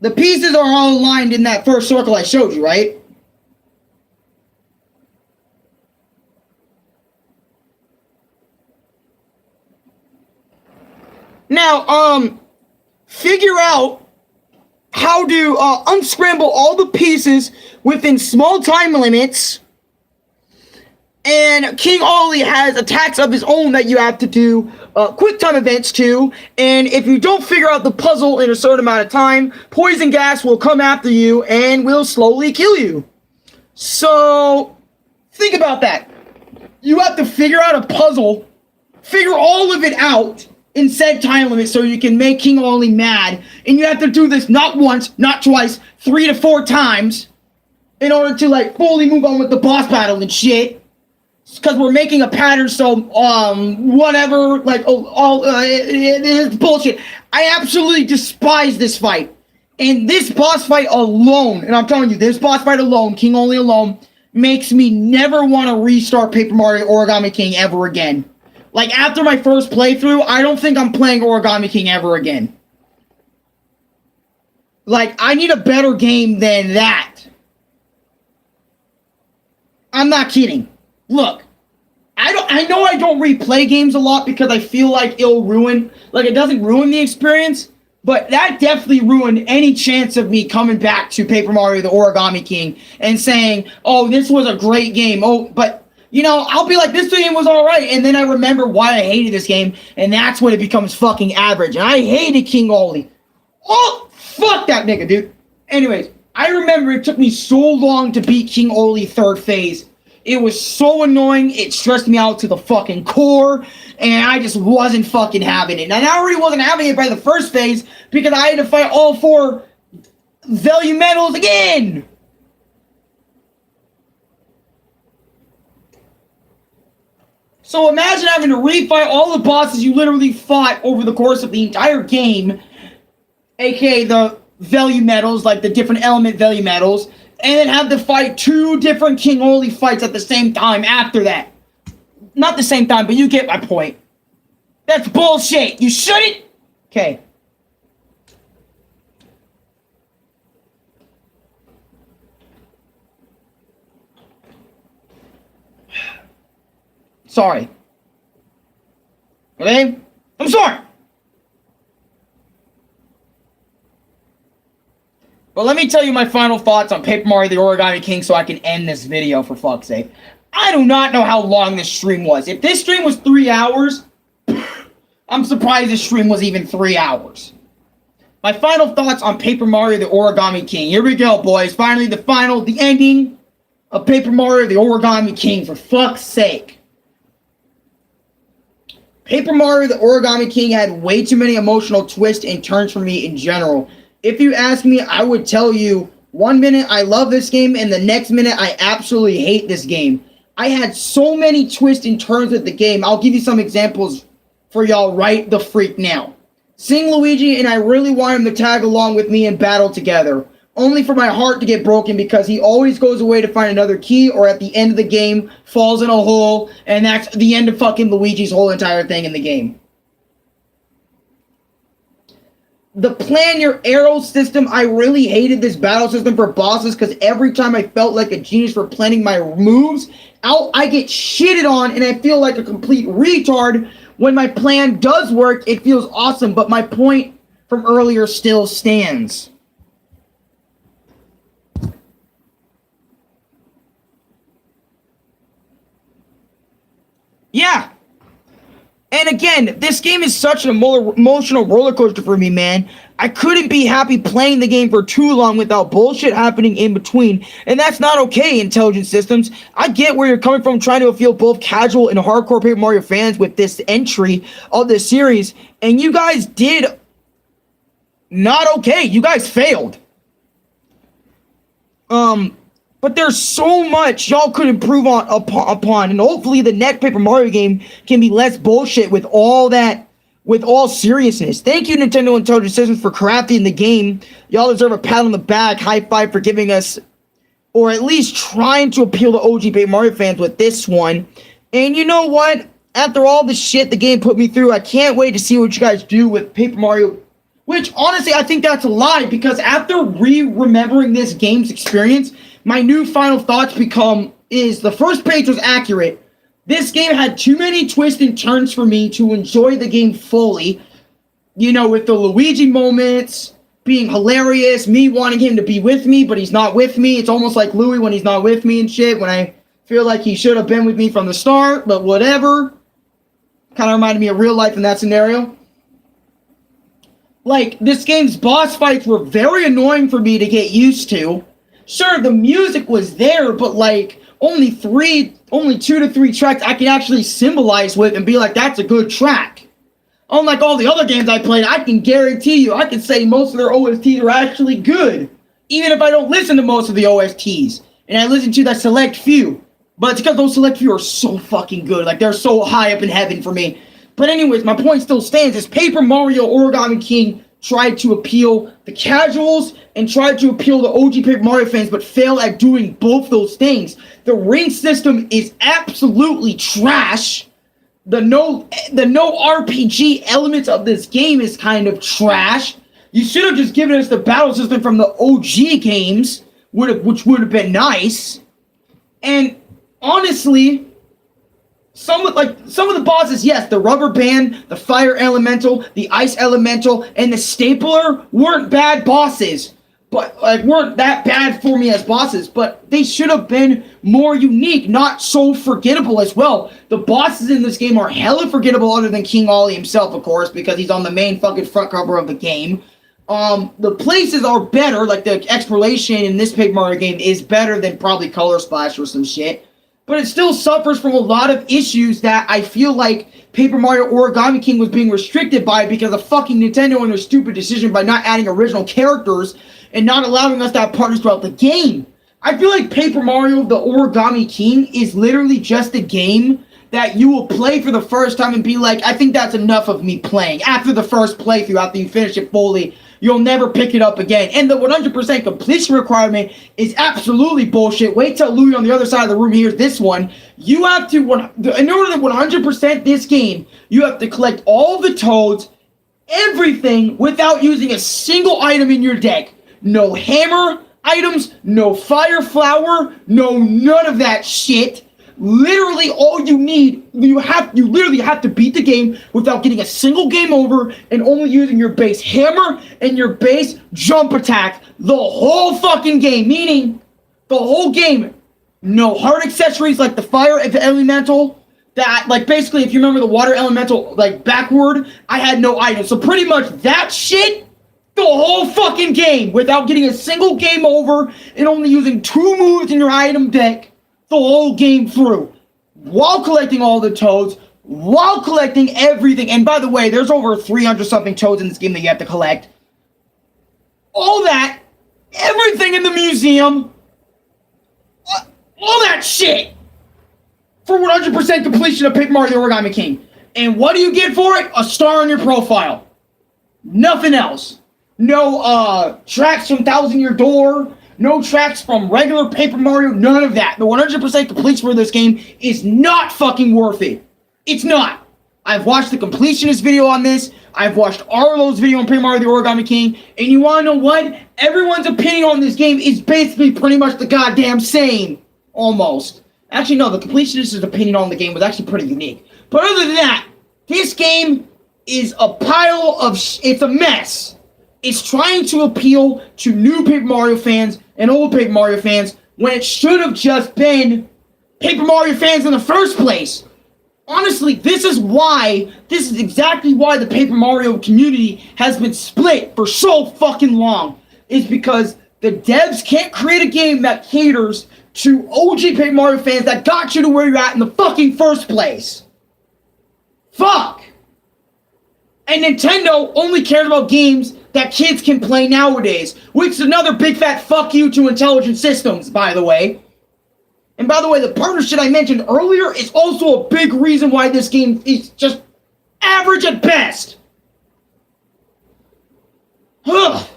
the pieces are all aligned in that first circle I showed you, right? Now, figure out how to unscramble all the pieces within small time limits. And King Oli has attacks of his own that you have to do quick time events to. And if you don't figure out the puzzle in a certain amount of time, poison gas will come after you and will slowly kill you. So, think about that. You have to figure out a puzzle, figure all of it out in said time limit so you can make King Oli mad. And you have to do this not once, not twice, 3 to 4 times in order to, like, fully move on with the boss battle and shit. Because we're making a pattern, so, whatever, like, it is bullshit. I absolutely despise this fight. And this boss fight alone, and I'm telling you, this boss fight alone, King Oli alone, makes me never want to restart Paper Mario Origami King ever again. Like, after my first playthrough, I don't think I'm playing Origami King ever again. Like, I need a better game than that. I'm not kidding. Look, I know I don't replay games a lot because I feel like it'll ruin, like, it doesn't ruin the experience, but that definitely ruined any chance of me coming back to Paper Mario the Origami King and saying, oh, this was a great game. Oh, but... You know, I'll be like, this game was alright, and then I remember why I hated this game, and that's when it becomes fucking average. And I hated King Oli. Oh, fuck that nigga, dude. Anyways, I remember it took me so long to beat King Oli 3rd phase. It was so annoying, it stressed me out to the fucking core, and I just wasn't fucking having it. And I already wasn't having it by the 1st phase, because I had to fight all 4 value medals again! So imagine having to refight all the bosses you literally fought over the course of the entire game, aka the value medals, like the different element value medals, and then have to fight 2 different King Oli fights at the same time after that. Not the same time, but you get my point. That's bullshit. You shouldn't... Okay. Sorry. Okay? I'm sorry! But let me tell you my final thoughts on Paper Mario the Origami King so I can end this video, for fuck's sake. I do not know how long this stream was. If this stream was 3 hours, I'm surprised this stream was even 3 hours. My final thoughts on Paper Mario the Origami King. Here we go, boys. Finally, the ending of Paper Mario the Origami King, for fuck's sake. Paper Mario the Origami King had way too many emotional twists and turns for me in general. If you ask me, I would tell you, 1 minute I love this game, and the next minute I absolutely hate this game. I had so many twists and turns with the game. I'll give you some examples for y'all right the freak now. Sing Luigi, and I really want him to tag along with me and battle together. Only for my heart to get broken because he always goes away to find another key, or at the end of the game falls in a hole, and that's the end of fucking Luigi's whole entire thing in the game. The plan your arrow system, I really hated this battle system for bosses because every time I felt like a genius for planning my moves out, I get shitted on and I feel like a complete retard. When my plan does work, it feels awesome, but my point from earlier still stands. Yeah. And again, this game is such an emotional roller coaster for me, man. I couldn't be happy playing the game for too long without bullshit happening in between. And that's not okay, Intelligent Systems. I get where you're coming from, trying to appeal both casual and hardcore Paper Mario fans with this entry of this series. And you guys did not okay. You guys failed. But there's so much y'all could improve upon, and hopefully the next Paper Mario game can be less bullshit with all seriousness. Thank you, Nintendo Intelligent Systems, for crafting the game. Y'all deserve a pat on the back, high five for giving us, or at least trying to appeal to OG Paper Mario fans with this one. And you know what? After all the shit the game put me through, I can't wait to see what you guys do with Paper Mario. Which, honestly, I think that's a lie, because after remembering this game's experience, my new final thoughts is the first page was accurate. This game had too many twists and turns for me to enjoy the game fully. You know, with the Luigi moments being hilarious, me wanting him to be with me, but he's not with me. It's almost like Louie when he's not with me and shit, when I feel like he should have been with me from the start, but whatever. Kind of reminded me of real life in that scenario. Like, this game's boss fights were very annoying for me to get used to. Sure, the music was there, but like, only 2 to 3 tracks I can actually symbolize with and be like, that's a good track. Unlike all the other games I played, I can guarantee you, I can say most of their OSTs are actually good. Even if I don't listen to most of the OSTs. And I listen to that select few. But it's because those select few are so fucking good. Like, they're so high up in heaven for me. But anyways, my point still stands, is Paper Mario Origami King tried to appeal the casuals and tried to appeal the OG Paper Mario fans, but failed at doing both those things. The ring system is absolutely trash. The no RPG elements of this game is kind of trash. You should have just given us the battle system from the OG games, which would have been nice. And honestly, some of the bosses, yes, the rubber band, the fire elemental, the ice elemental, and the stapler weren't bad bosses. But weren't that bad for me as bosses, but they should have been more unique, not so forgettable as well. The bosses in this game are hella forgettable, other than King Ollie himself, of course, because he's on the main fucking front cover of the game. The places are better, like the exploration in this Paper Mario game is better than probably Color Splash or some shit. But it still suffers from a lot of issues that I feel like Paper Mario Origami King was being restricted by because of fucking Nintendo and their stupid decision by not adding original characters and not allowing us to have partners throughout the game. I feel like Paper Mario the Origami King is literally just a game that you will play for the first time and be like, I think that's enough of me playing. After the first playthrough, after you finish it fully, you'll never pick it up again. And the 100% completion requirement is absolutely bullshit. Wait till Louie on the other side of the room hears this one. You have to, in order to 100% this game, you have to collect all the toads, everything, without using a single item in your deck. No hammer items, no fire flower, no none of that shit. Literally all you need, you literally have to beat the game without getting a single game over and only using your base hammer and your base jump attack the whole fucking game. Meaning, the whole game, no hard accessories like the fire elemental, that, like, basically, if you remember the water elemental, like, backward, I had no items. So pretty much that shit, the whole fucking game, without getting a single game over and only using 2 moves in your item deck the whole game through, while collecting all the toads, while collecting everything. And by the way, there's over 300 something toads in this game that you have to collect. All that, everything in the museum, all that shit, for 100% completion of Paper Mario Origami King. And what do you get for it? A star on your profile. Nothing else. No tracks from Thousand Year Door. No tracks from regular Paper Mario. None of that. The 100% completion for this game is not fucking worth it. It's not. I've watched the completionist video on this. I've watched Arlo's video on Paper Mario the Origami King. And you want to know what? Everyone's opinion on this game is basically pretty much the goddamn same. Almost. Actually, no. The completionist's opinion on the game was actually pretty unique. But other than that, this game is a pile of it's a mess. It's trying to appeal to new Paper Mario fans and old Paper Mario fans when it should have just been Paper Mario fans in the first place. Honestly, this is exactly why the Paper Mario community has been split for so fucking long. Is because the devs can't create a game that caters to OG Paper Mario fans that got you to where you're at in the fucking first place. Fuck! And Nintendo only cares about games that kids can play nowadays, which is another big fat fuck you to Intelligent Systems, by the way. And by the way, the partnership I mentioned earlier is also a big reason why this game is just average at best. Ugh.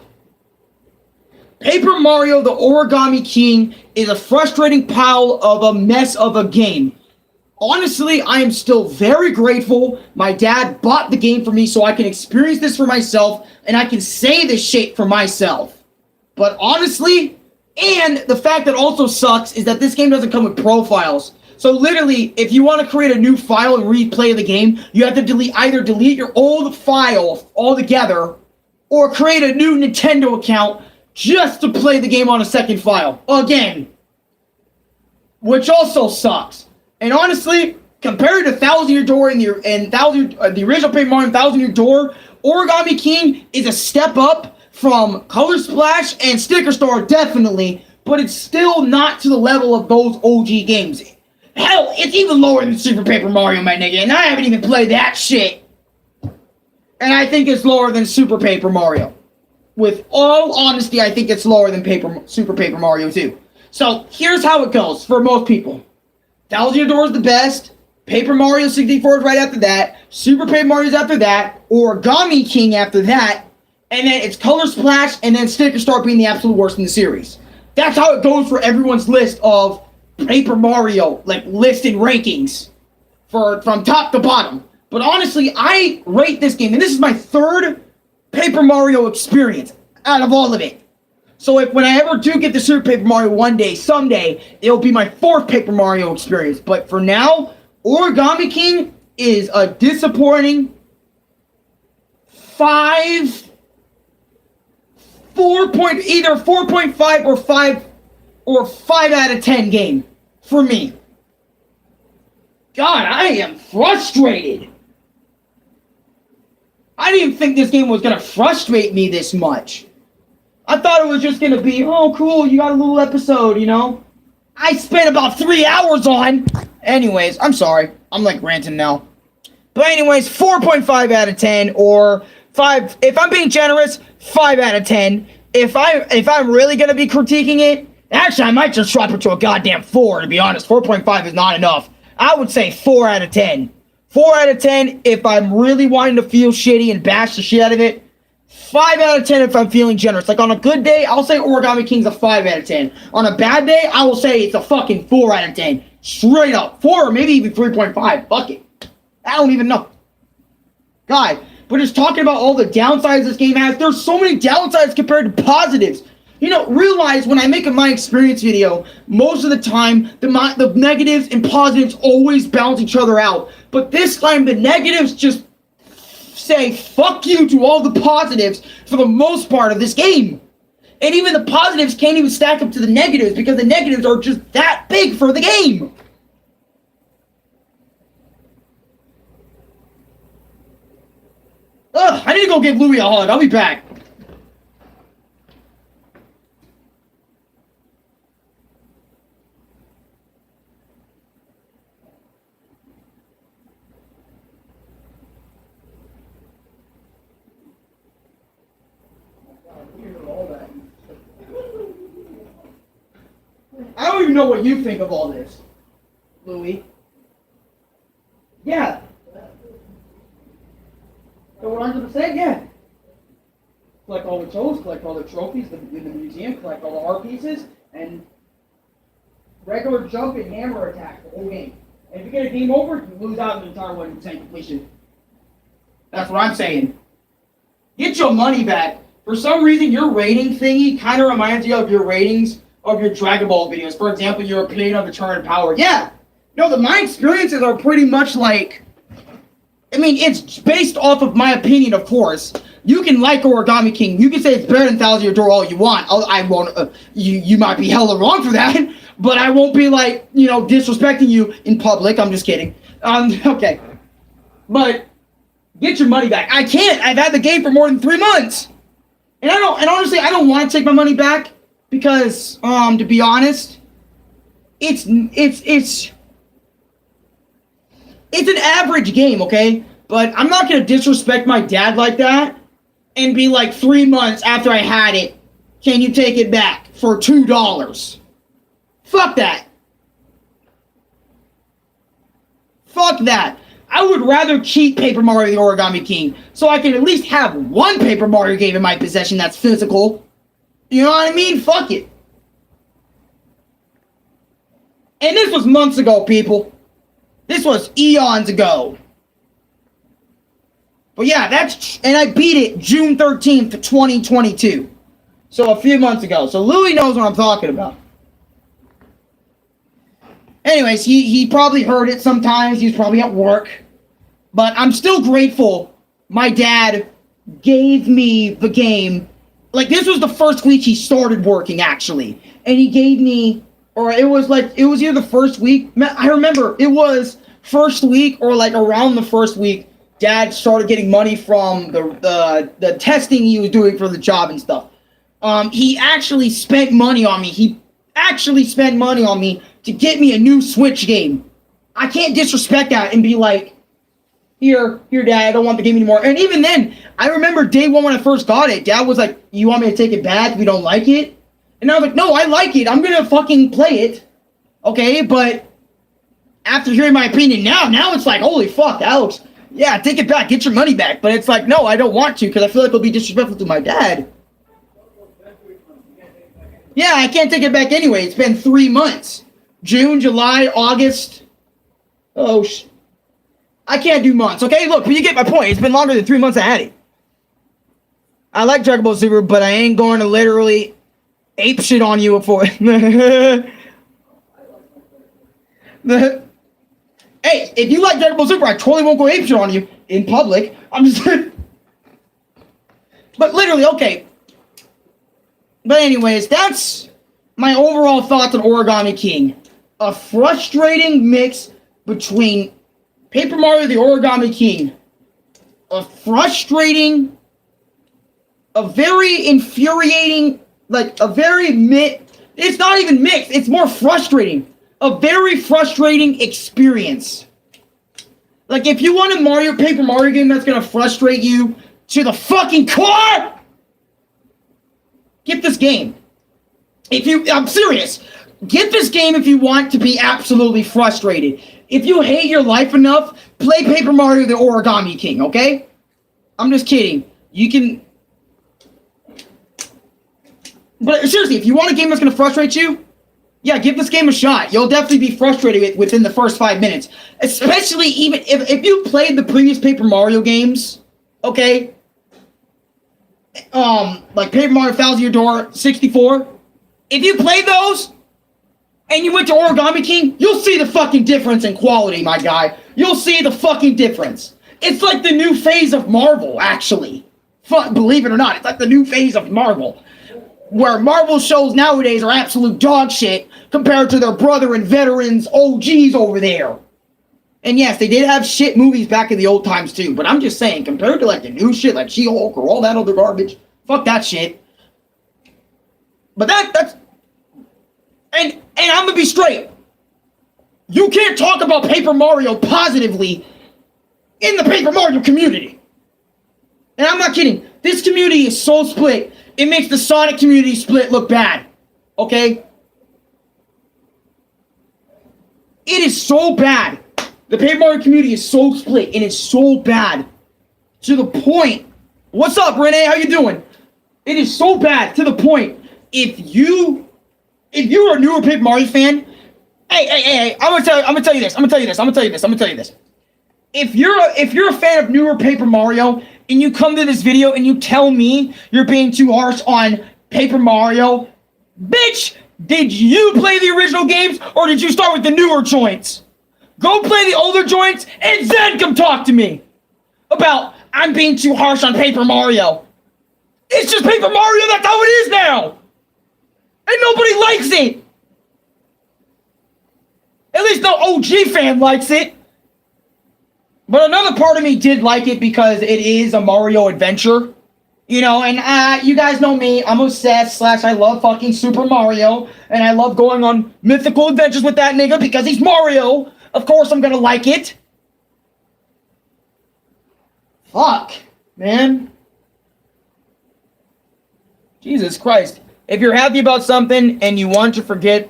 Paper Mario the Origami King is a frustrating pile of a mess of a game. Honestly, I am still very grateful my dad bought the game for me so I can experience this for myself and I can say this shit for myself. But honestly, and the fact that also sucks is that this game doesn't come with profiles. So literally, if you want to create a new file and replay the game, you have to either delete your old file altogether or create a new Nintendo account just to play the game on a second file. Again. Which also sucks. And honestly, compared to Thousand Year Door and the original Paper Mario and Thousand Year Door, Origami King is a step up from Color Splash and Sticker Star, definitely, but it's still not to the level of those OG games. Hell, it's even lower than Super Paper Mario, my nigga, and I haven't even played that shit. And I think it's lower than Super Paper Mario. With all honesty, I think it's lower than Super Paper Mario 2. So, here's how it goes for most people. Thousand Year Door is the best. Paper Mario 64 is right after that. Super Paper Mario is after that. Origami King after that. And then it's Color Splash, and then Sticker Star being the absolute worst in the series. That's how it goes for everyone's list of Paper Mario, like, list and rankings from top to bottom. But honestly, I rate this game, and this is my third Paper Mario experience out of all of it. So when I ever do get the Super Paper Mario someday, it'll be my fourth Paper Mario experience. But for now, Origami King is a disappointing 4.5 or 5 out of 10 game for me. God, I am frustrated. I didn't even think this game was going to frustrate me this much. I thought it was just going to be, oh, cool, you got a little episode, you know? I spent about 3 hours on. Anyways, I'm sorry. I'm like ranting now. But anyways, 4.5 out of 10 or 5. If I'm being generous, 5 out of 10. If I'm really going to be critiquing it, actually, I might just drop it to a goddamn 4, to be honest. 4.5 is not enough. I would say 4 out of 10. 4 out of 10 if I'm really wanting to feel shitty and bash the shit out of it. 5 out of 10 if I'm feeling generous. Like on a good day, I'll say Origami King's a 5 out of 10. On a bad day, I will say it's a fucking 4 out of 10. Straight up. 4 or maybe even 3.5. Fuck it. I don't even know. God, but just talking about all the downsides this game has, there's so many downsides compared to positives. You know, realize when I make a My Experience video, most of the time, the negatives and positives always balance each other out. But this time, the negatives just say fuck you to all the positives for the most part of this game. And even the positives can't even stack up to the negatives because the negatives are just that big for the game. Ugh, I need to go give Louie a hug. I'll be back. I don't even know what you think of all this, Louie. Yeah. 100%, yeah. Collect all the toes, collect all the trophies in the museum, collect all the art pieces, and regular jump and hammer attack the whole game. And if you get a game over, you lose out on the entire 100% completion. That's what I'm saying. Get your money back. For some reason, your rating thingy kind of reminds you of your ratings of your Dragon Ball videos. For example, your opinion of the Turn and Power. Yeah. No, my experiences are pretty much like... I mean, it's based off of my opinion, of course. You can like Origami King. You can say it's better than Thousand Year Door all you want. I won't. You might be hella wrong for that, but I won't be like, you know, disrespecting you in public. I'm just kidding. Okay. But get your money back. I can't. I've had the game for more than 3 months. And honestly, I don't want to take my money back because, to be honest, it's an average game, okay? But I'm not going to disrespect my dad like that and be like 3 months after I had it, can you take it back for $2? Fuck that. Fuck that. I would rather keep Paper Mario the Origami King so I can at least have one Paper Mario game in my possession that's physical. You know what I mean? Fuck it. And this was months ago, people. This was eons ago. But yeah, and I beat it June 13th, 2022. So a few months ago. So Louis knows what I'm talking about. Anyways, he probably heard it sometimes. He was probably at work. But I'm still grateful my dad gave me the game. Like, this was the first week he started working, actually. And he gave me, or it was either the first week. I remember it was first week or like around the first week, Dad started getting money from the testing he was doing for the job and stuff. He actually spent money on me. He actually spent money on me to get me a new Switch game. I can't disrespect that and be like, here, Dad, I don't want the game anymore. And even then, I remember day one when I first got it, Dad was like, you want me to take it back if you don't like it? And I was like, no, I like it. I'm going to fucking play it. Okay, but after hearing my opinion now it's like, holy fuck, Alex. Yeah, take it back, get your money back. But it's like, no, I don't want to because I feel like it'll be disrespectful to my dad. Yeah, I can't take it back anyway. It's been 3 months. June, July, August. Oh, I can't do months. Okay, look, but you get my point. It's been longer than 3 months I had it. I like Dragon Ball Super, but I ain't going to literally ape shit on you for it. Hey, if you like Dragon Ball Super, I totally won't go ape shit on you in public. I'm just... But literally, okay. But anyways, that's my overall thoughts on Origami King. A frustrating mix between Paper Mario the Origami King. A frustrating, a very infuriating, like a very it's not even mixed, it's more frustrating. A very frustrating experience. Like, if you want a Paper Mario game that's gonna frustrate you to the fucking core, get this game. I'm serious. Get this game if you want to be absolutely frustrated. If you hate your life enough, play Paper Mario the Origami King, okay? I'm just kidding. You can... But seriously, if you want a game that's going to frustrate you, yeah, give this game a shot. You'll definitely be frustrated within the first 5 minutes. Especially even if you played the previous Paper Mario games, okay? Like Paper Mario Thousand Year Door 64. If you played those, and you went to Origami King, you'll see the fucking difference in quality, my guy. You'll see the fucking difference. It's like the new phase of Marvel, actually. Believe it or not, it's like the new phase of Marvel. Where Marvel shows nowadays are absolute dog shit compared to their brother and veterans OGs over there. And yes, they did have shit movies back in the old times too, but I'm just saying, compared to like the new shit like She-Hulk or all that other garbage, fuck that shit. But that's... And I'm gonna be straight. You can't talk about Paper Mario positively in the Paper Mario community. And I'm not kidding. This community is so split. It makes the Sonic community split look bad. Okay? It is so bad. The Paper Mario community is so split and it's so bad. To the point. What's up, Renee? How you doing? It is so bad to the point. If you're a newer Paper Mario fan, hey, I'm gonna tell you this. If you're a fan of newer Paper Mario and you come to this video and you tell me you're being too harsh on Paper Mario, bitch, did you play the original games or did you start with the newer joints? Go play the older joints and then come talk to me about I'm being too harsh on Paper Mario. It's just Paper Mario, that's how it is now. And nobody likes it. At least no OG fan likes it. But another part of me did like it because it is a Mario adventure. You know, and you guys know me. I'm obsessed / I love fucking Super Mario. And I love going on mythical adventures with that nigga because he's Mario. Of course I'm gonna like it. Fuck, man. Jesus Christ. If you're happy about something and you want to forget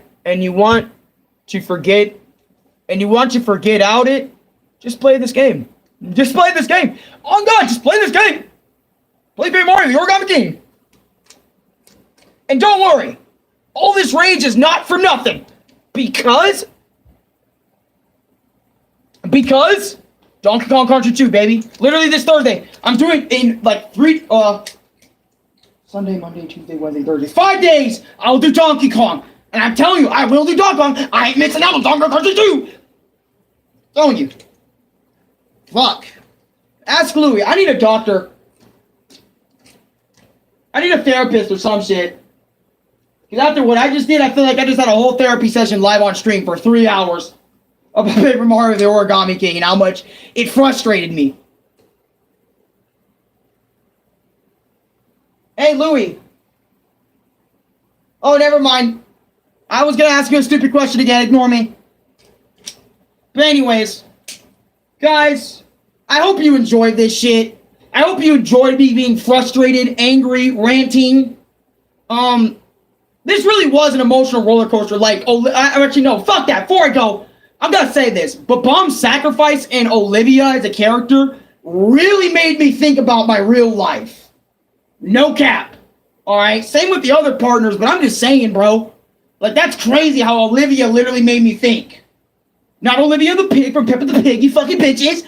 out it, just play this game. Just play this game. Oh God, just play this game. Play Paper Mario, the Origami King. And don't worry, all this rage is not for nothing. Because Donkey Kong Country 2, baby. Literally this Thursday. I'm doing in like Sunday, Monday, Tuesday, Wednesday, Thursday. 5 days, I'll do Donkey Kong. And I'm telling you, I will do Donkey Kong. I ain't missing out on Donkey Kong Country 2. Telling you. Fuck. Ask Louie. I need a doctor. I need a therapist or some shit. Because after what I just did, I feel like I just had a whole therapy session live on stream for 3 hours about Paper Mario the Origami King and how much it frustrated me. Hey, Louie. Oh, never mind. I was going to ask you a stupid question again. Ignore me. But anyways, guys, I hope you enjoyed this shit. I hope you enjoyed me being frustrated, angry, ranting. This really was an emotional roller coaster. Like, actually, no, fuck that. Before I go, I'm gonna say this. But Bomb's sacrifice and Olivia as a character really made me think about my real life. No cap. Alright? Same with the other partners, but I'm just saying, bro. Like, that's crazy how Olivia literally made me think. Not Olivia the pig from Peppa the Pig, you fucking bitches.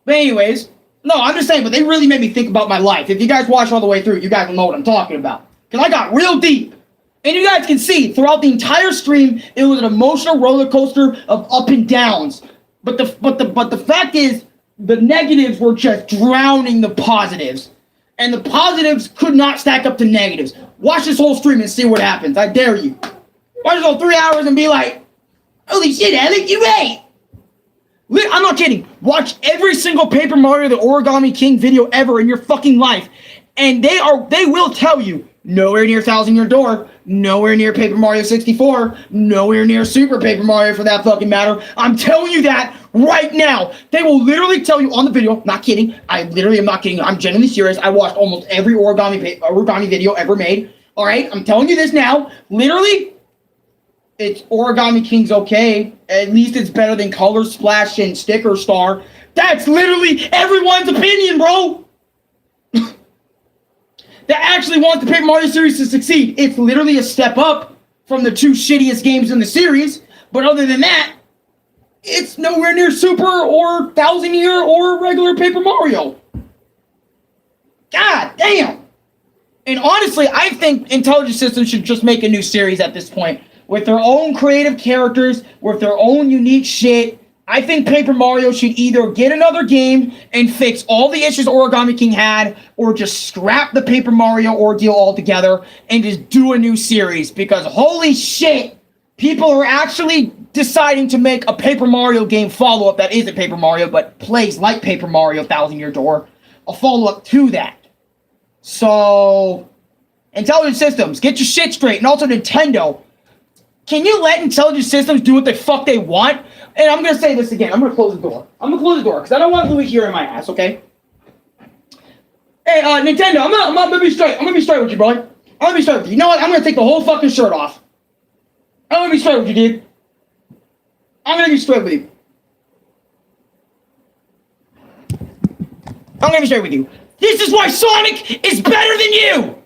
But anyways, no, I'm just saying, but they really made me think about my life. If you guys watch all the way through, you guys will know what I'm talking about. Because I got real deep. And you guys can see, throughout the entire stream, it was an emotional roller coaster of up and downs. But the fact is, the negatives were just drowning the positives. And the positives could not stack up to negatives. Watch this whole stream and see what happens. I dare you. Watch this whole 3 hours and be like, holy shit, Alec, you right. I'm not kidding. Watch every single Paper Mario the Origami King video ever in your fucking life. And they will tell you, nowhere near 1,000 Year Door, nowhere near Paper Mario 64, nowhere near Super Paper Mario for that fucking matter. I'm telling you that right now. They will literally tell you on the video, not kidding. I literally am not kidding. I'm genuinely serious. I watched almost every origami video ever made. All right, I'm telling you this now. Literally, it's Origami King's okay. At least it's better than Color Splash and Sticker Star. That's literally everyone's opinion, bro. That actually wants the Paper Mario series to succeed. It's literally a step up from the 2 shittiest games in the series. But other than that, it's nowhere near Super or 1,000 Year or regular Paper Mario. God damn. And honestly, I think Intelligent Systems should just make a new series at this point. With their own creative characters, with their own unique shit. I think Paper Mario should either get another game and fix all the issues Origami King had, or just scrap the Paper Mario ordeal altogether and just do a new series. Because holy shit, people are actually deciding to make a Paper Mario game follow-up that isn't Paper Mario, but plays like Paper Mario 1,000 Year Door. A follow-up to that. So, Intelligent Systems, get your shit straight. And also Nintendo, can you let Intelligent Systems do what the fuck they want? And I'm going to say this again. I'm going to close the door. I'm going to close the door because I don't want Louis hearing my ass, okay? Hey, Nintendo, I'm going to be straight. I'm going to be straight with you, bro. I'm going to be straight with you. You know what? I'm going to take the whole fucking shirt off. I'm going to be straight with you, dude. I'm going to be straight with you. I'm going to be straight with you. This is why Sonic is better than you!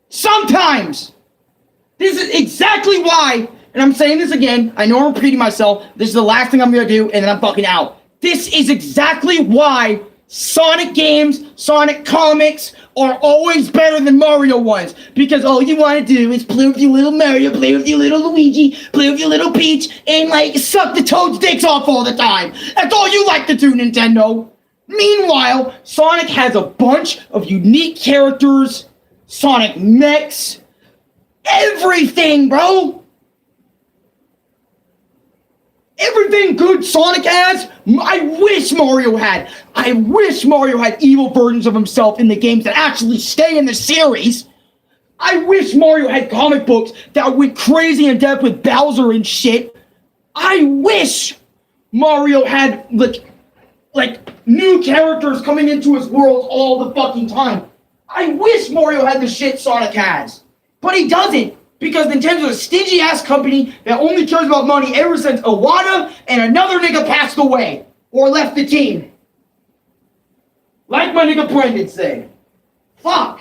Sometimes! This is exactly why, and I'm saying this again, I know I'm repeating myself, this is the last thing I'm going to do, and then I'm fucking out. This is exactly why Sonic games, Sonic comics are always better than Mario ones. Because all you want to do is play with your little Mario, play with your little Luigi, play with your little Peach, and like suck the Toad's dicks off all the time. That's all you like to do, Nintendo. Meanwhile, Sonic has a bunch of unique characters, Sonic mechs, everything, bro. Everything good Sonic has? I wish Mario had evil versions of himself in the games that actually stay in the series. I wish Mario had comic books that went crazy in depth with Bowser and shit. I wish Mario had, like new characters coming into his world all the fucking time. I wish Mario had the shit Sonic has. But he doesn't. Because Nintendo's a stingy-ass company that only cares about money ever since Iwata and another nigga passed away. Or left the team. Like my nigga Brendan said. Fuck.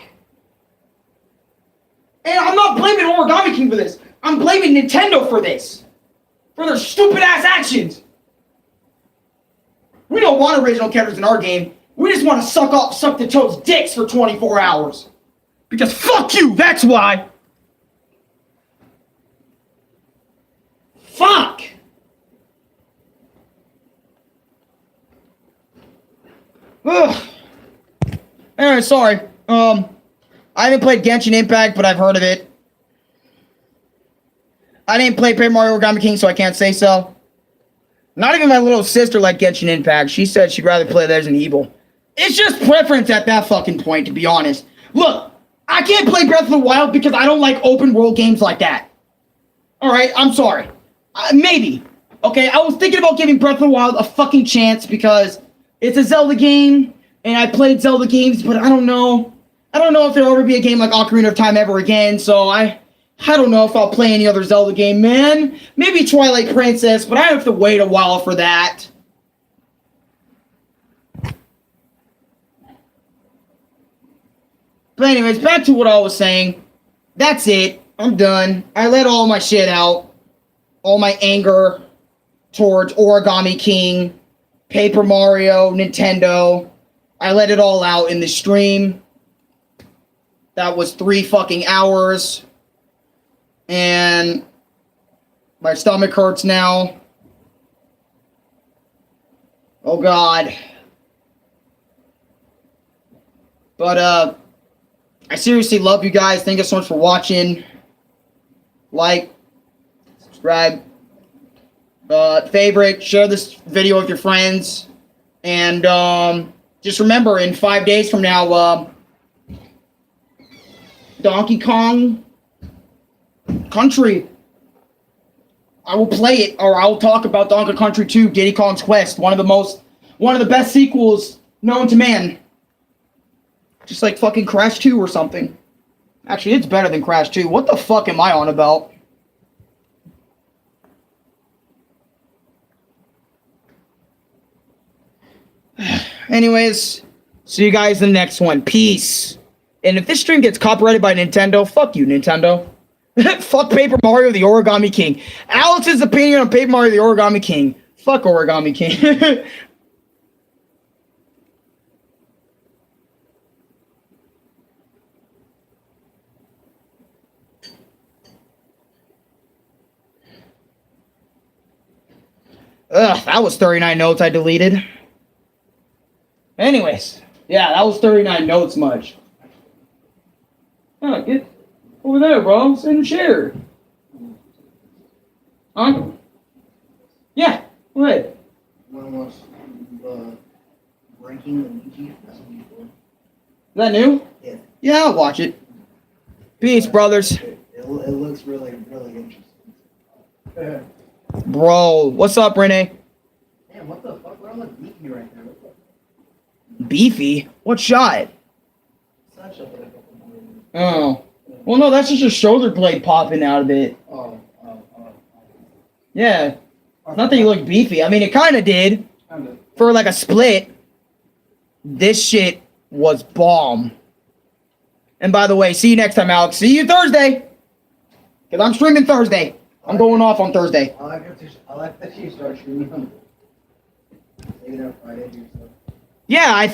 And I'm not blaming Origami King for this. I'm blaming Nintendo for this. For their stupid-ass actions. We don't want original characters in our game. We just want to suck the Toad's dicks for 24 hours. Because fuck you, that's why. Fuck! Ugh. Anyway, sorry. I haven't played Genshin Impact, but I've heard of it. I didn't play Paper Mario Origami King, so I can't say so. Not even my little sister liked Genshin Impact. She said she'd rather play Resident Evil. It's just preference at that fucking point, to be honest. Look, I can't play Breath of the Wild because I don't like open world games like that. Alright, I'm sorry. Maybe. Okay, I was thinking about giving Breath of the Wild a fucking chance because it's a Zelda game, and I played Zelda games, but I don't know. I don't know if there'll ever be a game like Ocarina of Time ever again, so I don't know if I'll play any other Zelda game, man. Maybe Twilight Princess, but I have to wait a while for that. But anyways, back to what I was saying. That's it. I'm done. I let all my shit out. All my anger towards Origami King, Paper Mario, Nintendo. I let it all out in the stream. That was 3 fucking hours. And my stomach hurts now. Oh God. But I seriously love you guys. Thank you so much for watching. Like, subscribe, favorite, share this video with your friends, and just remember, in 5 days from now, Donkey Kong Country, I will play it, or I will talk about Donkey Kong Country 2, Diddy Kong's Quest, one of the best sequels known to man, just like fucking Crash 2 or something. Actually, it's better than Crash 2. What the fuck am I on about? Anyways, see you guys in the next one. Peace. And if this stream gets copyrighted by Nintendo, fuck you, Nintendo. Fuck Paper Mario the Origami King. Alex's opinion on Paper Mario the Origami King. Fuck Origami King. Ugh, that was 39 notes I deleted. Anyways, yeah, that was 39 notes much. Oh, get over there, bro. Sit in the chair. Huh? Yeah, go ahead. Want to watch Breaking Luigi? That's what you for. Is that new? Yeah. Yeah, I'll watch it. Peace, brothers. It looks really, really interesting. Bro, what's up, Renee? Damn, what the fuck? We're on the beefy right now. Beefy? What shot? Such a big. Oh. Well, no, that's just a shoulder blade popping out of it. Oh. Yeah. Not that you look beefy. I mean, it kind of did. Kinda. For like a split. This shit was bomb. And by the way, see you next time, Alex. See you Thursday. Because I'm streaming Thursday. I'm going off on Thursday. I like that you start streaming on Friday. Yeah, I thought.